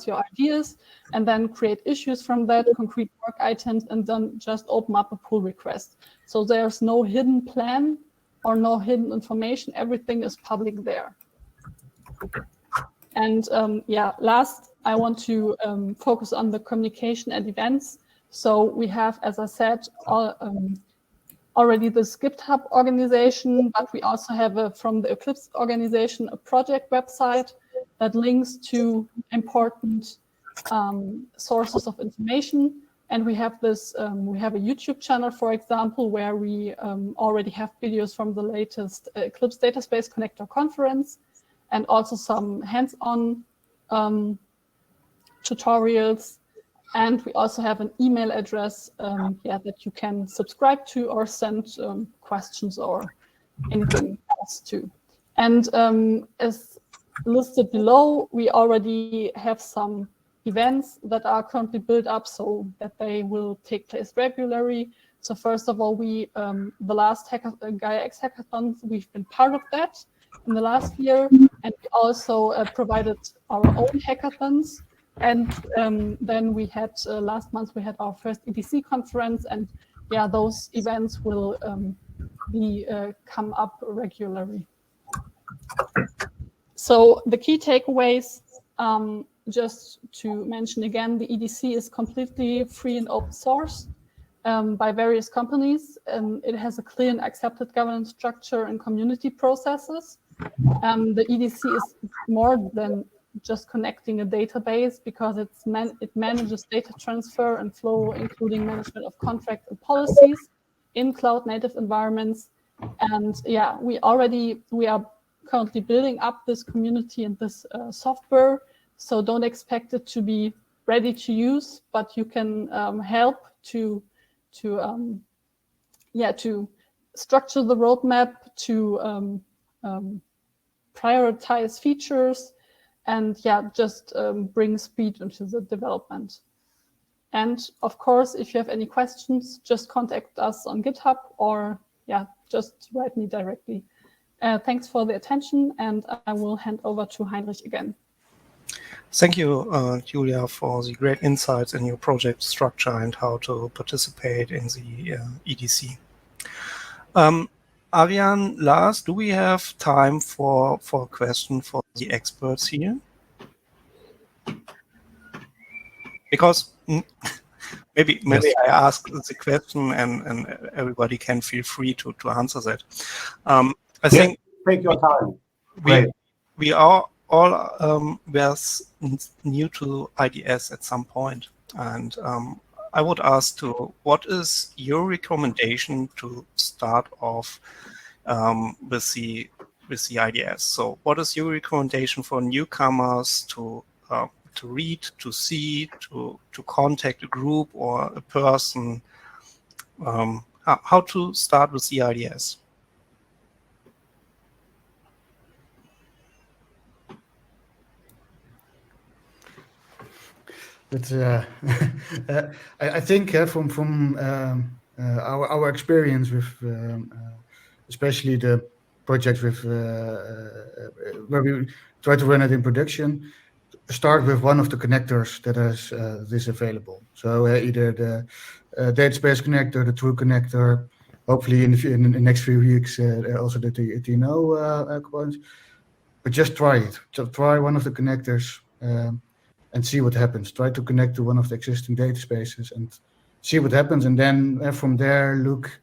your ideas, and then create issues from that, concrete work items, and then just open up a pull request. So there's no hidden plan or no hidden information. Everything is public there. And last, I want to focus on the communication and events. So we have, as I said, already this GitHub organization, but we also have from the Eclipse organization a project website that links to important sources of information. And we have this, we have a YouTube channel, for example, where we already have videos from the latest Eclipse Database Connector conference, and also some hands-on tutorials. And we also have an email address that you can subscribe to or send questions or anything else to. And as listed below, we already have some events that are currently built up so that they will take place regularly. So first of all, we the last GaiaX hackathons, we've been part of that in the last year, and we also provided our own hackathons. And then we had last month we had our first EDC conference, and those events will come up regularly. So the key takeaways, just to mention again, the EDC is completely free and open source by various companies. It has a clear and accepted governance structure and community processes. The EDC is more than just connecting a database, because it manages data transfer and flow, including management of contracts and policies in cloud native environments. And we are currently building up this community and this software. So don't expect it to be ready to use, but you can help to structure the roadmap, to prioritize features, and just bring speed into the development. And of course, if you have any questions, just contact us on GitHub, or just write me directly. Thanks for the attention, and I will hand over to Heinrich again. Thank you, Julia, for the great insights in your project structure and how to participate in the EDC. Ariane, Lars, do we have time for a question for the experts here? Because maybe yes. I ask the question and everybody can feel free to answer that. I think take your time. We are all were new to IDS at some point, and I would ask what is your recommendation to start off with the IDS? So, what is your recommendation for newcomers to read, to see, to contact a group or a person? How to start with the IDS? But I think from our experience with, especially the projects with where we try to run it in production, start with one of the connectors that has this available. So either the database connector, the true connector, hopefully in the next few weeks also the TNO components. But just try it. Just try one of the connectors. And see what happens. Try to connect to one of the existing databases and see what happens. And then from there, look,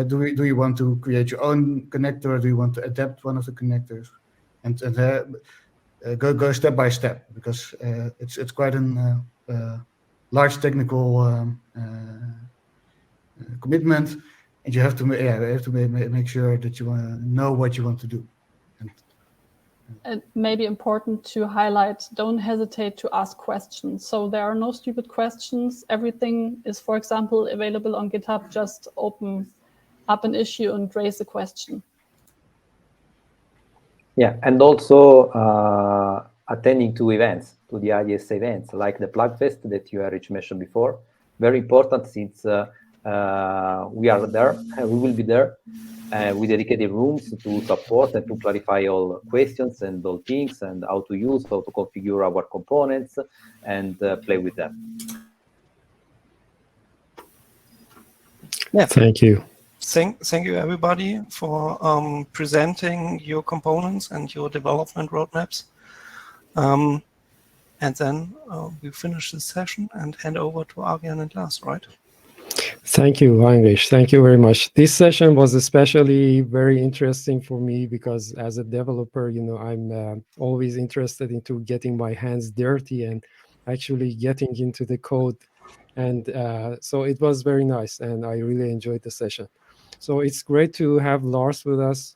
do you want to create your own connector, or do you want to adapt one of the connectors? And go step by step, because it's quite a large technical commitment, and you have to make sure that you know what you want to do. It may be important to highlight, don't hesitate to ask questions. So there are no stupid questions. Everything is, for example, available on GitHub. Just open up an issue and raise a question. Yeah, and also attending to events, to the IDS events, like the Plugfest that you, Erich, mentioned before. Very important, since we are there, and we will be there. With dedicated rooms to support and to clarify all questions and all things, and how to use, how to configure our components, and play with them. Yeah. Thank you. Thank you, everybody, for presenting your components and your development roadmaps. And then we finish this session and hand over to Ariane and Lars, right? Thank you, Heinrich. Thank you very much. This session was especially very interesting for me because as a developer, I'm always interested into getting my hands dirty and actually getting into the code. And so it was very nice, and I really enjoyed the session. So it's great to have Lars with us.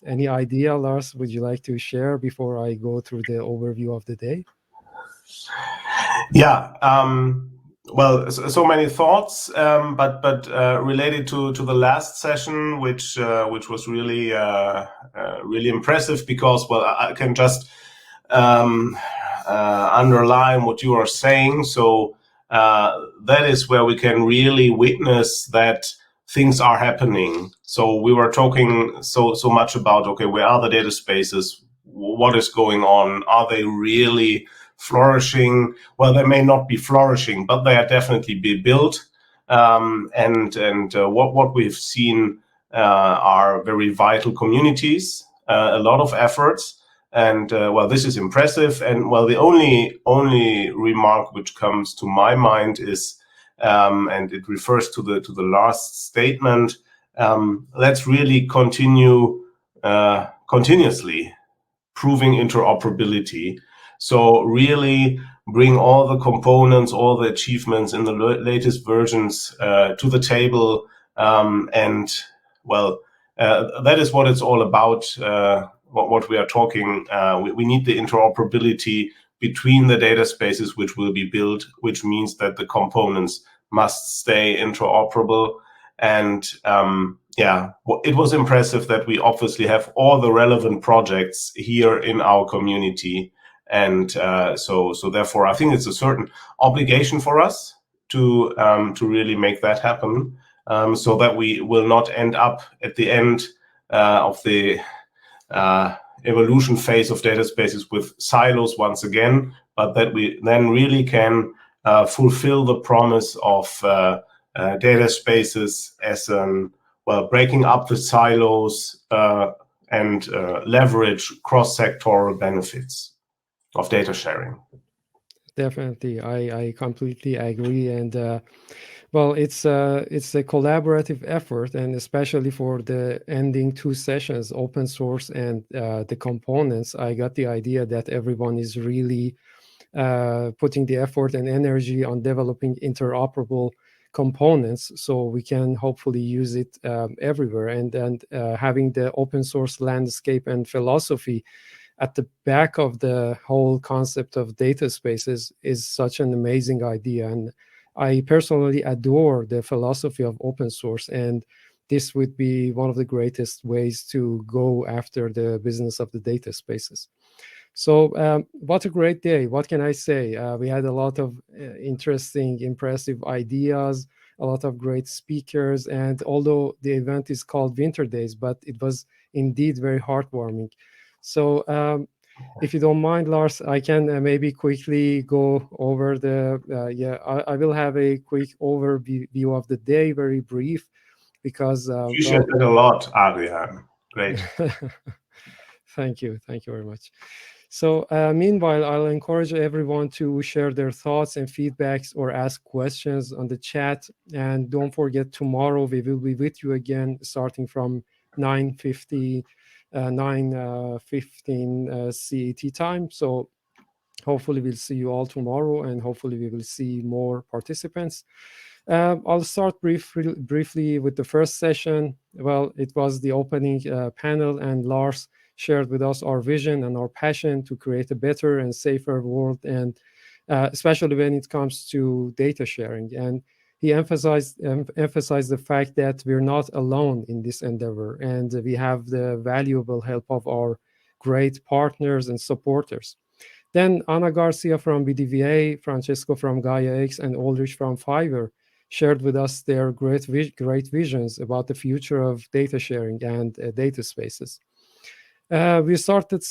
Any idea, Lars, would you like to share before I go through the overview of the day? Yeah. Well, so many thoughts, but related to the last session, which was really really impressive, because I can just underline what you are saying. So that is where we can really witness that things are happening. So we were talking so much about, okay, where are the data spaces? What is going on? Are they really flourishing? Well, they may not be flourishing, but they are definitely be built. What we've seen are very vital communities, a lot of efforts, and this is impressive. And the only remark which comes to my mind is, and it refers to the last statement. Let's really continue continuously proving interoperability. So really bring all the components, all the achievements in the latest versions to the table. That is what it's all about, what we are talking. We need the interoperability between the data spaces which will be built, which means that the components must stay interoperable. And yeah, it was impressive that we obviously have all the relevant projects here in our community. And so therefore, I think it's a certain obligation for us to really make that happen, so that we will not end up at the end of the evolution phase of data spaces with silos once again, but that we then really can fulfill the promise of data spaces as breaking up the silos and leverage cross-sectoral benefits of data sharing. Definitely, I completely agree, and well, it's a collaborative effort, and especially for the ending two sessions, open source and the components, I got the idea that everyone is really putting the effort and energy on developing interoperable components, so we can hopefully use it everywhere, and having the open source landscape and philosophy at the back of the whole concept of data spaces is such an amazing idea. And I personally adore the philosophy of open source, and this would be one of the greatest ways to go after the business of the data spaces. So what a great day. What can I say? We had a lot of interesting, impressive ideas, a lot of great speakers. And although the event is called Winter Days, but it was indeed very heartwarming. So if you don't mind, Lars, I can maybe quickly go over the, I will have a quick overview of the day, very brief, because— you shared that a lot, Adrian. Great. Thank you very much. So meanwhile, I'll encourage everyone to share their thoughts and feedbacks or ask questions on the chat. And don't forget, tomorrow we will be with you again, starting from 9:15 CET time. So hopefully we'll see you all tomorrow, and hopefully we will see more participants. I'll start briefly with the first session. Well, it was the opening panel, and Lars shared with us our vision and our passion to create a better and safer world, and especially when it comes to data sharing. And he emphasized the fact that we're not alone in this endeavor, and we have the valuable help of our great partners and supporters. Then Ana Garcia from BDVA, Francesco from GaiaX, and Ulrich from Fiverr shared with us their great visions about the future of data sharing and data spaces. We started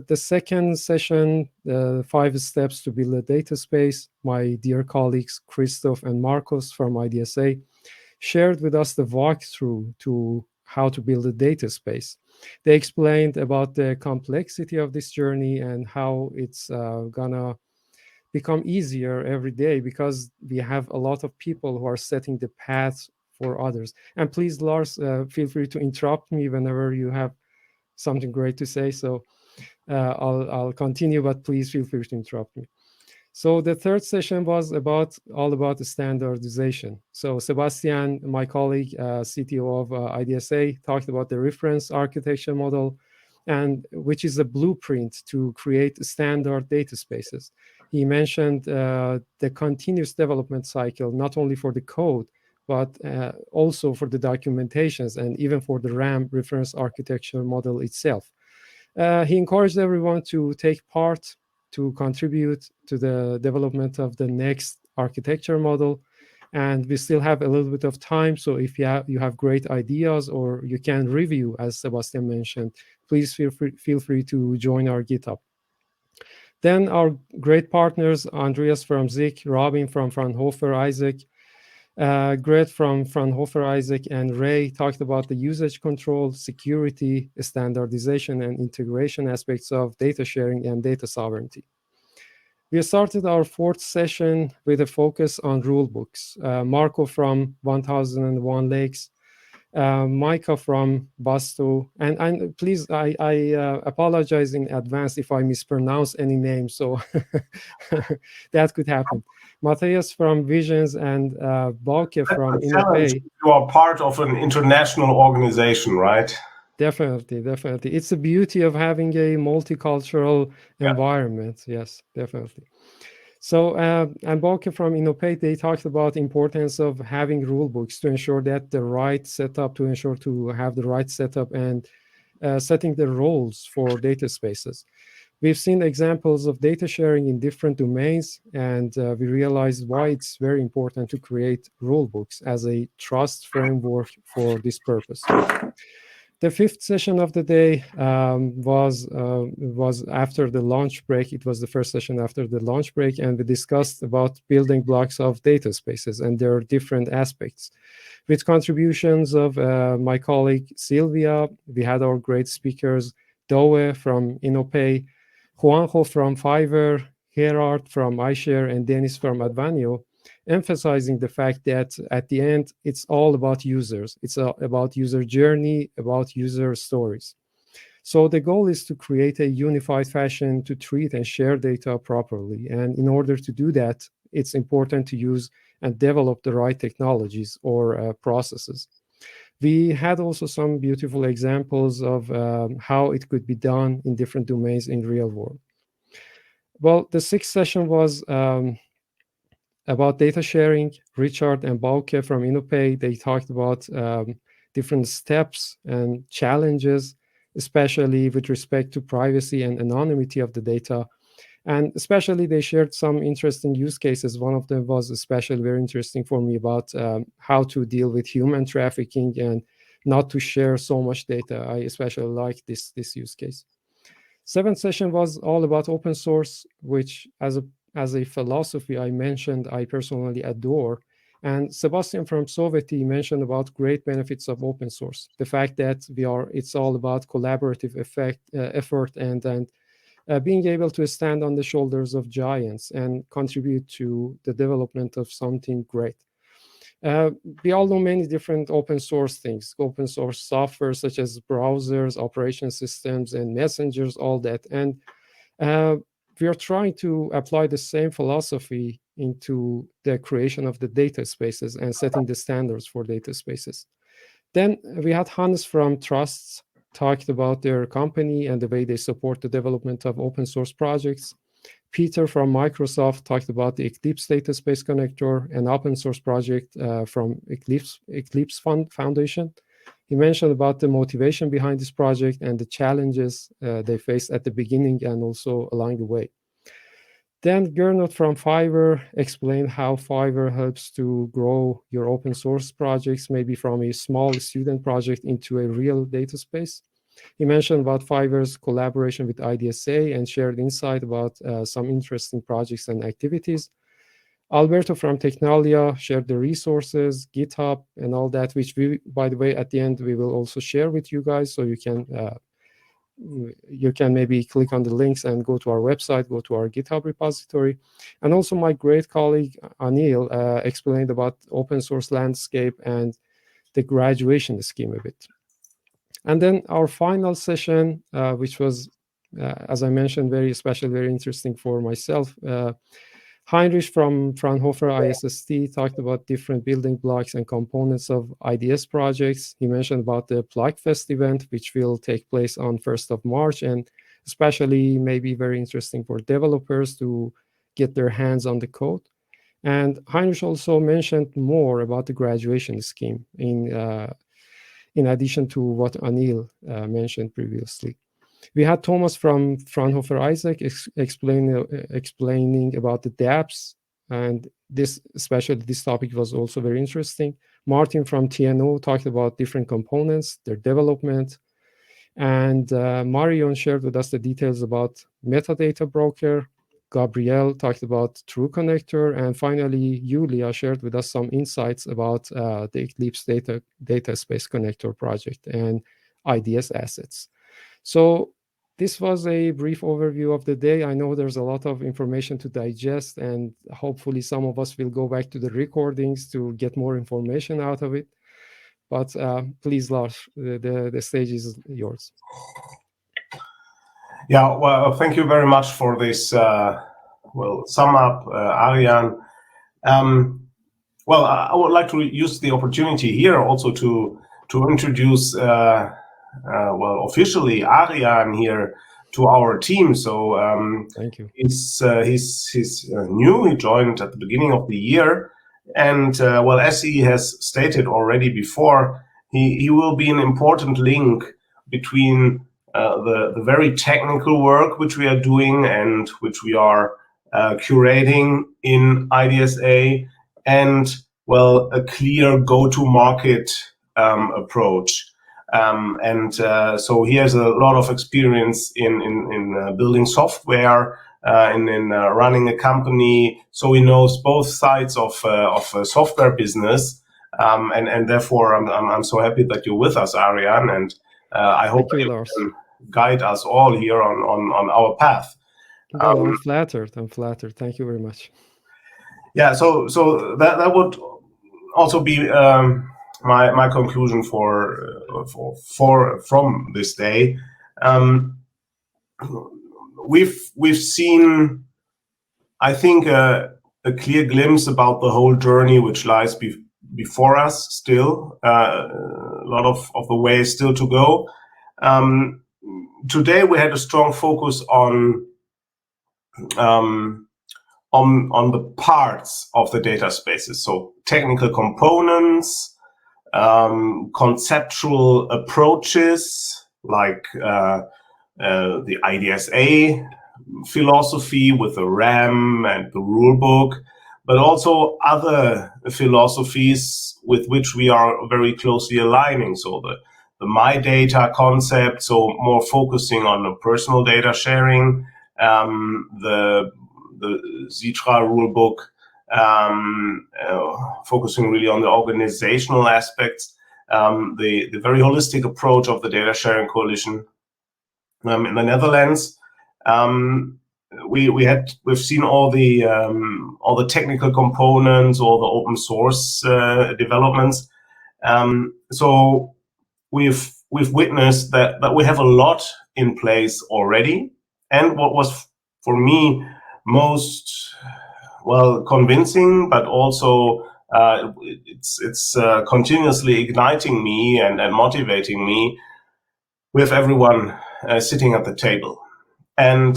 the second session, 5 steps to build a data space. My dear colleagues, Christoph and Marcos from IDSA, shared with us the walkthrough to how to build a data space. They explained about the complexity of this journey and how it's gonna become easier every day, because we have a lot of people who are setting the path for others. And please, Lars, feel free to interrupt me whenever you have something great to say. So I'll continue, but please feel free to interrupt me. So the third session was all about the standardization. So Sebastian, my colleague, CTO of IDSA, talked about the reference architecture model, and which is a blueprint to create standard data spaces. He mentioned the continuous development cycle, not only for the code, but also for the documentations and even for the RAM reference architecture model itself. He encouraged everyone to take part, to contribute to the development of the next architecture model. And we still have a little bit of time. So if you have great ideas, or you can review, as Sebastian mentioned, please feel free to join our GitHub. Then our great partners, Andreas from Zik, Robin from Fraunhofer Isaac, Gret from Fraunhofer Isaac, and Ray talked about the usage control, security, standardization, and integration aspects of data sharing and data sovereignty. We started our fourth session with a focus on rulebooks. Marco from 1001 Lakes, Micah from Basto, and please, I apologize in advance if I mispronounce any name, so that could happen. Matthias from Visions, and Bauke from Innovate. You are part of an international organization, right? Definitely. It's the beauty of having a multicultural environment. Yes, definitely. So, and Bauke from Innopay, they talked about the importance of having rule books to ensure that the right setup, to ensure to have the right setup and setting the roles for data spaces. We've seen examples of data sharing in different domains, and we realized why it's very important to create rule books as a trust framework for this purpose. The fifth session of the day was after the lunch break. It was the first session after the lunch break, and we discussed about building blocks of data spaces and their different aspects. With contributions of my colleague Sylvia, we had our great speakers, Doe from Innopay, Juanjo from Fiverr, Gerard from iShare, and Dennis from Advanio, emphasizing the fact that at the end, it's all about users. It's about user journey, about user stories. So the goal is to create a unified fashion to treat and share data properly. And in order to do that, it's important to use and develop the right technologies or processes. We had also some beautiful examples of how it could be done in different domains in real world. Well, the sixth session was about data sharing. Richard and Bauke from Innopay, they talked about different steps and challenges, especially with respect to privacy and anonymity of the data. And especially they shared some interesting use cases. One of them was especially very interesting for me about how to deal with human trafficking and not to share so much data. I especially like this use case. Seventh session was all about open source, which as a philosophy I mentioned, I personally adore. And Sebastian from Soveti mentioned about great benefits of open source. The fact that it's all about collaborative effort and being able to stand on the shoulders of giants and contribute to the development of something great. We all know many different open source things, open source software such as browsers, operation systems, and messengers, all that. And we are trying to apply the same philosophy into the creation of the data spaces and setting the standards for data spaces. Then we had Hans from Trusts talked about their company and the way they support the development of open source projects. Peter from Microsoft talked about the Eclipse Data Space Connector, an open source project from Eclipse Foundation. He mentioned about the motivation behind this project and the challenges they faced at the beginning and also along the way. Then Gernot from Fiverr explained how Fiverr helps to grow your open source projects, maybe from a small student project into a real data space. He mentioned about Fiverr's collaboration with IDSA and shared insight about some interesting projects and activities. Alberto from Technalia shared the resources, GitHub, and all that, which we, by the way, at the end, we will also share with you guys, so you can maybe click on the links and go to our website, go to our GitHub repository. And also my great colleague, Anil, explained about open source landscape and the graduation scheme a bit. And then our final session, which was, as I mentioned, very interesting for myself. Heinrich from Fraunhofer ISST talked about different building blocks and components of IDS projects. He mentioned about the Plugfest event, which will take place on 1st of March, and especially maybe very interesting for developers to get their hands on the code. And Heinrich also mentioned more about the graduation scheme in addition to what Anil mentioned previously. We had Thomas from Fraunhofer Isaac explaining about the dApps, and especially this topic was also very interesting. Martin from TNO talked about different components, their development, and Marion shared with us the details about metadata broker. Gabrielle talked about True Connector, and finally, Julia shared with us some insights about the Eclipse Data Space Connector project and IDS assets. So this was a brief overview of the day. I know there's a lot of information to digest, and hopefully some of us will go back to the recordings to get more information out of it. But please, Lars, the stage is yours. Yeah, well, thank you very much for this, sum up, Ariane. Well, I would like to use the opportunity here also to introduce, officially Ariane here our team. So thank you. He's new. He joined at the beginning of the year, and well, as he has stated already before, he will be an important link between the very technical work which we are doing and which we are curating in IDSA, and well, a clear go-to-market approach. So he has a lot of experience in building software, in running a company. So he knows both sides of a software business, and therefore I'm so happy that you're with us, Ariane, and I hope that you can guide us all here on our path. No, I'm flattered. I'm flattered. Thank you very much. Yeah. So that would also be my conclusion from this day. We've seen, I think, a clear glimpse about the whole journey which lies before us. Still, a lot of the way is still to go. Today we had a strong focus on the parts of the data spaces, so technical components, conceptual approaches like the IDSA philosophy with the RAM and the rulebook, but also other philosophies with which we are very closely aligning. So the my data concept, so more focusing on the personal data sharing, the Zitra rulebook, focusing really on the organizational aspects, the very holistic approach of the Data Sharing Coalition in the Netherlands. We've seen all the technical components, all the open source developments. So we've witnessed that we have a lot in place already. And what was for me most convincing, but also it's continuously igniting me and motivating me with everyone sitting at the table. And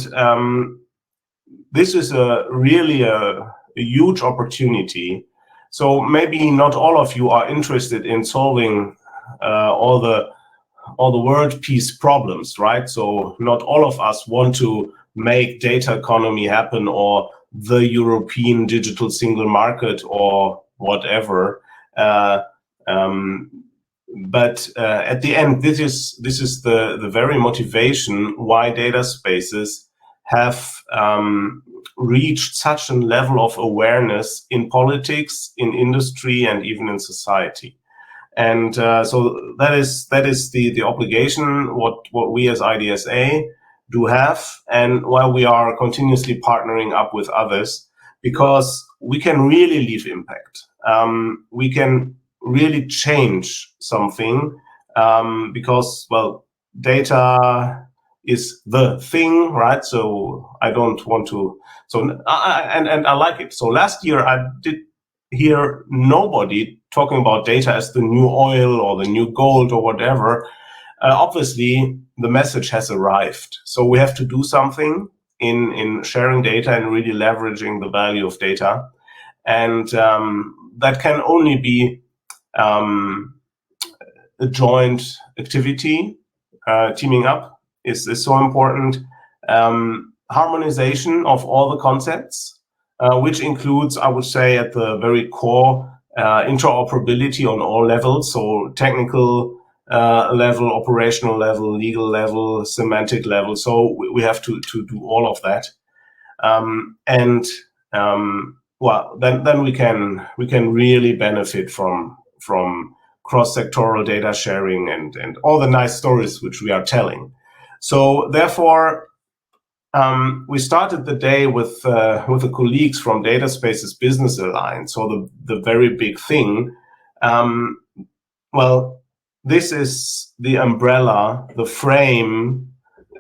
this is really a huge opportunity. So maybe not all of you are interested in solving all the world peace problems, right? So not all of us want to make data economy happen, or the European digital single market, or whatever. But at the end, this is the very motivation why data spaces have reached such a level of awareness in politics, in industry, and even in society. And so that is the obligation what we as IDSA do have, and why we are continuously partnering up with others, because we can really leave impact. We can really change something, because, well, data is the thing, right? So I don't want to, and I like it. So last year I did hear nobody talking about data as the new oil or the new gold or whatever. Obviously, the message has arrived. So we have to do something in sharing data and really leveraging the value of data. And that can only be a joint activity. Teaming up is so important. Harmonization of all the concepts, which includes, I would say, at the very core, interoperability on all levels. So technical level, operational level, legal level, semantic level. So we have to do all of that. Well, then we can really benefit from cross-sectoral data sharing and all the nice stories which we are telling. So therefore, we started the day with the colleagues from Data Spaces Business Alliance. So the very big thing. Well, this is the umbrella, the frame,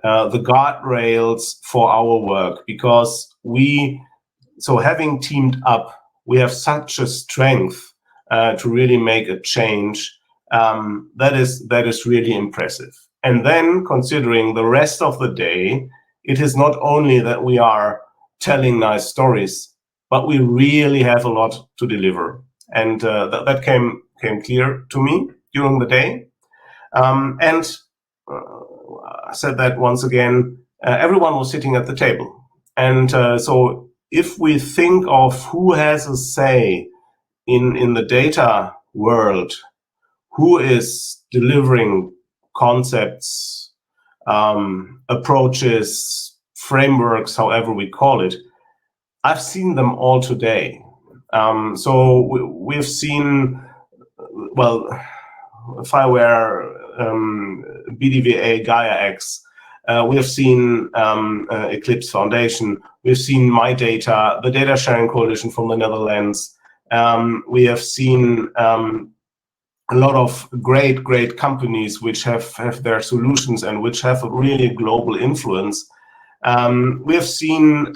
the guardrails for our work, because having teamed up, we have such a strength to really make a change. That is really impressive. And then considering the rest of the day, it is not only that we are telling nice stories, but we really have a lot to deliver. And that came clear to me during the day. I said that once again, everyone was sitting at the table. And so if we think of who has a say in the data world, who is delivering concepts, approaches, frameworks, however we call it, I've seen them all today. So we've seen, well, Fireware, BDVA, GaiaX. We have seen Eclipse Foundation. We've seen My Data, the Data Sharing Coalition from the Netherlands. We have seen a lot of great companies which have their solutions and which have a really global influence. We have seen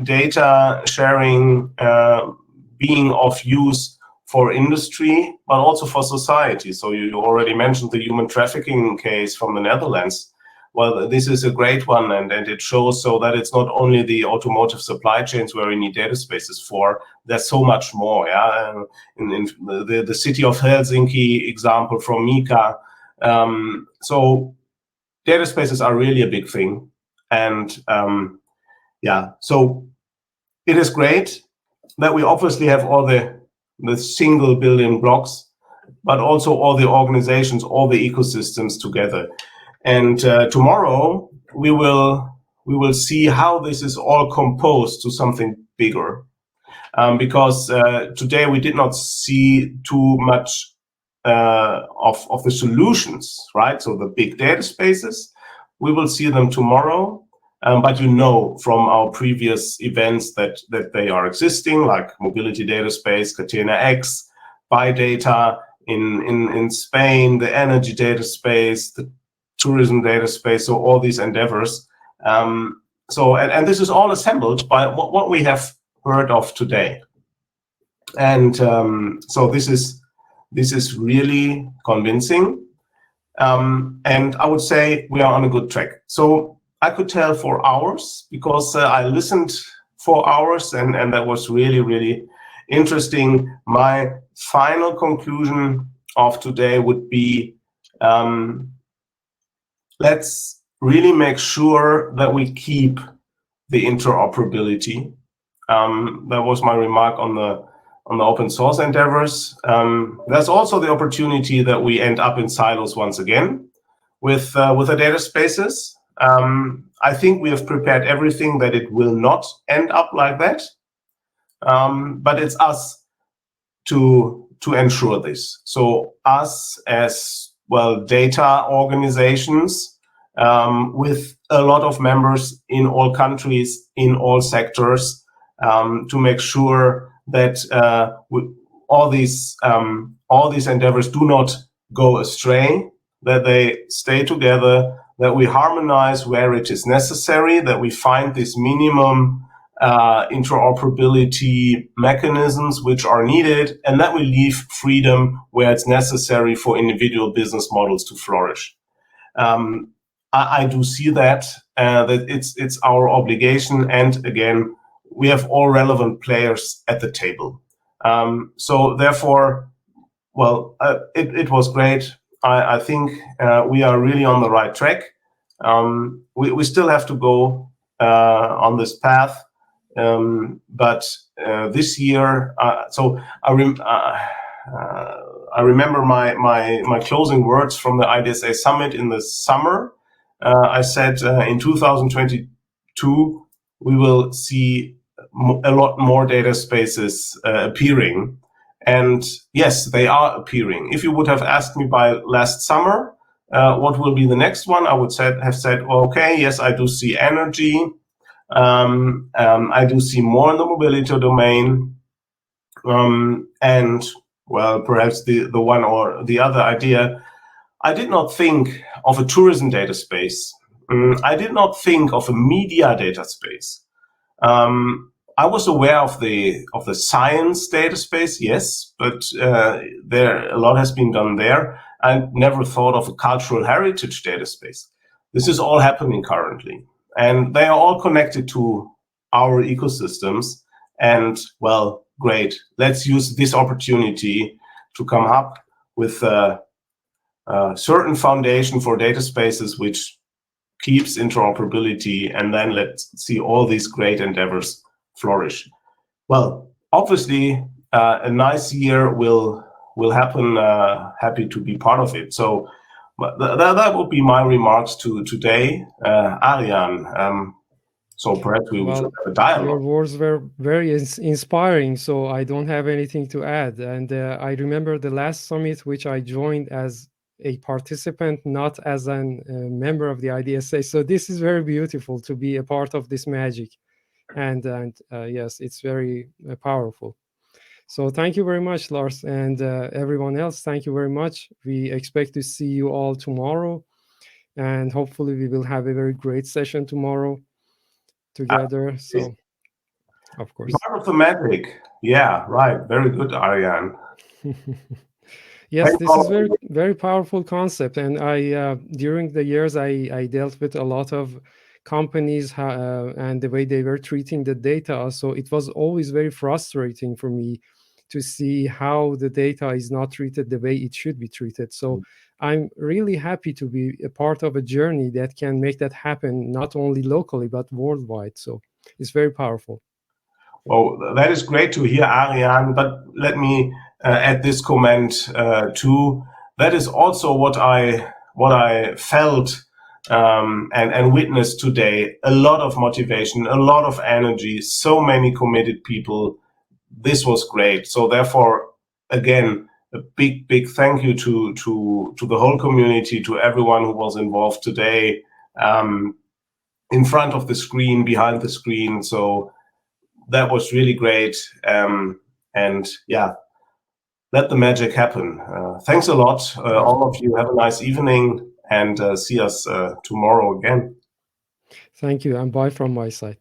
data sharing being of use for industry, but also for society. So you already mentioned the human trafficking case from the Netherlands. Well, this is a great one, and it shows so that it's not only the automotive supply chains where we need data spaces for. There's so much more. Yeah, in the city of Helsinki example from Mika. So data spaces are really a big thing, and yeah. So it is great that we obviously have all the single building blocks, but also all the organizations, all the ecosystems together. And tomorrow we will see how this is all composed to something bigger, because today we did not see too much of the solutions, right? So the big data spaces, we will see them tomorrow. But you know from our previous events that they are existing, like Mobility Data Space, Catena X, ByData in Spain, the Energy Data Space, the Tourism Data Space, so all these endeavors. And this is all assembled by what we have heard of today. And so this is really convincing. And I would say we are on a good track. So I could tell for hours because I listened for hours, and that was really, really interesting. My final conclusion of today would be, let's really make sure that we keep the interoperability. That was my remark on the open source endeavors. There's also the opportunity that we end up in silos once again with the data spaces. I think we have prepared everything that it will not end up like that. But it's us to ensure this. So us as well, data organizations with a lot of members in all countries, in all sectors, to make sure that all these endeavors do not go astray, that they stay together, that we harmonize where it is necessary, that we find this minimum interoperability mechanisms which are needed, and that we leave freedom where it's necessary for individual business models to flourish. I do see that it's our obligation, and again, we have all relevant players at the table. So therefore, well, it was great. I think we are really on the right track. We still have to go on this path, but this year, so I remember my closing words from the IDSA summit in the summer. I said in 2022 we will see a lot more data spaces appearing. And yes, they are appearing. If you would have asked me by last summer, what will be the next one, I would have said, okay, yes, I do see energy. I do see more in the mobility domain. And well, perhaps the one or the other idea. I did not think of a tourism data space. I did not think of a media data space. I was aware of the science data space, yes, but a lot has been done there. I never thought of a cultural heritage data space. This is all happening currently, and they are all connected to our ecosystems. And well, great. Let's use this opportunity to come up with a certain foundation for data spaces which keeps interoperability, and then let's see all these great endeavors flourish. Well, obviously, a nice year will happen. Happy to be part of it. So that would be my remarks to today. Ariane, so perhaps we should have a dialogue. Your words were very inspiring, so I don't have anything to add. And I remember the last summit, which I joined as a participant, not as a member of the IDSA. So this is very beautiful to be a part of this magic. And yes, it's very powerful. So thank you very much, Lars, and everyone else. Thank you very much. We expect to see you all tomorrow, and hopefully we will have a very great session tomorrow together. So, of course. Part of the magic. Yeah, right. Very good, Ariane. Yes, this is very, very powerful concept. And I, during the years, I dealt with a lot of companies and the way they were treating the data. So it was always very frustrating for me to see how the data is not treated the way it should be treated. So I'm really happy to be a part of a journey that can make that happen, not only locally, but worldwide. So it's very powerful. Oh, that is great to hear, Ariane. But let me add this comment too. That is also what I felt and witnessed today. A lot of motivation, a lot of energy, so many committed people. This was great. So therefore, again, a big thank you to the whole community, to everyone who was involved today, in front of the screen, behind the screen. So that was really great. And yeah, let the magic happen. Thanks a lot, all of you. Have a nice evening, and see us tomorrow again. Thank you, and bye from my side.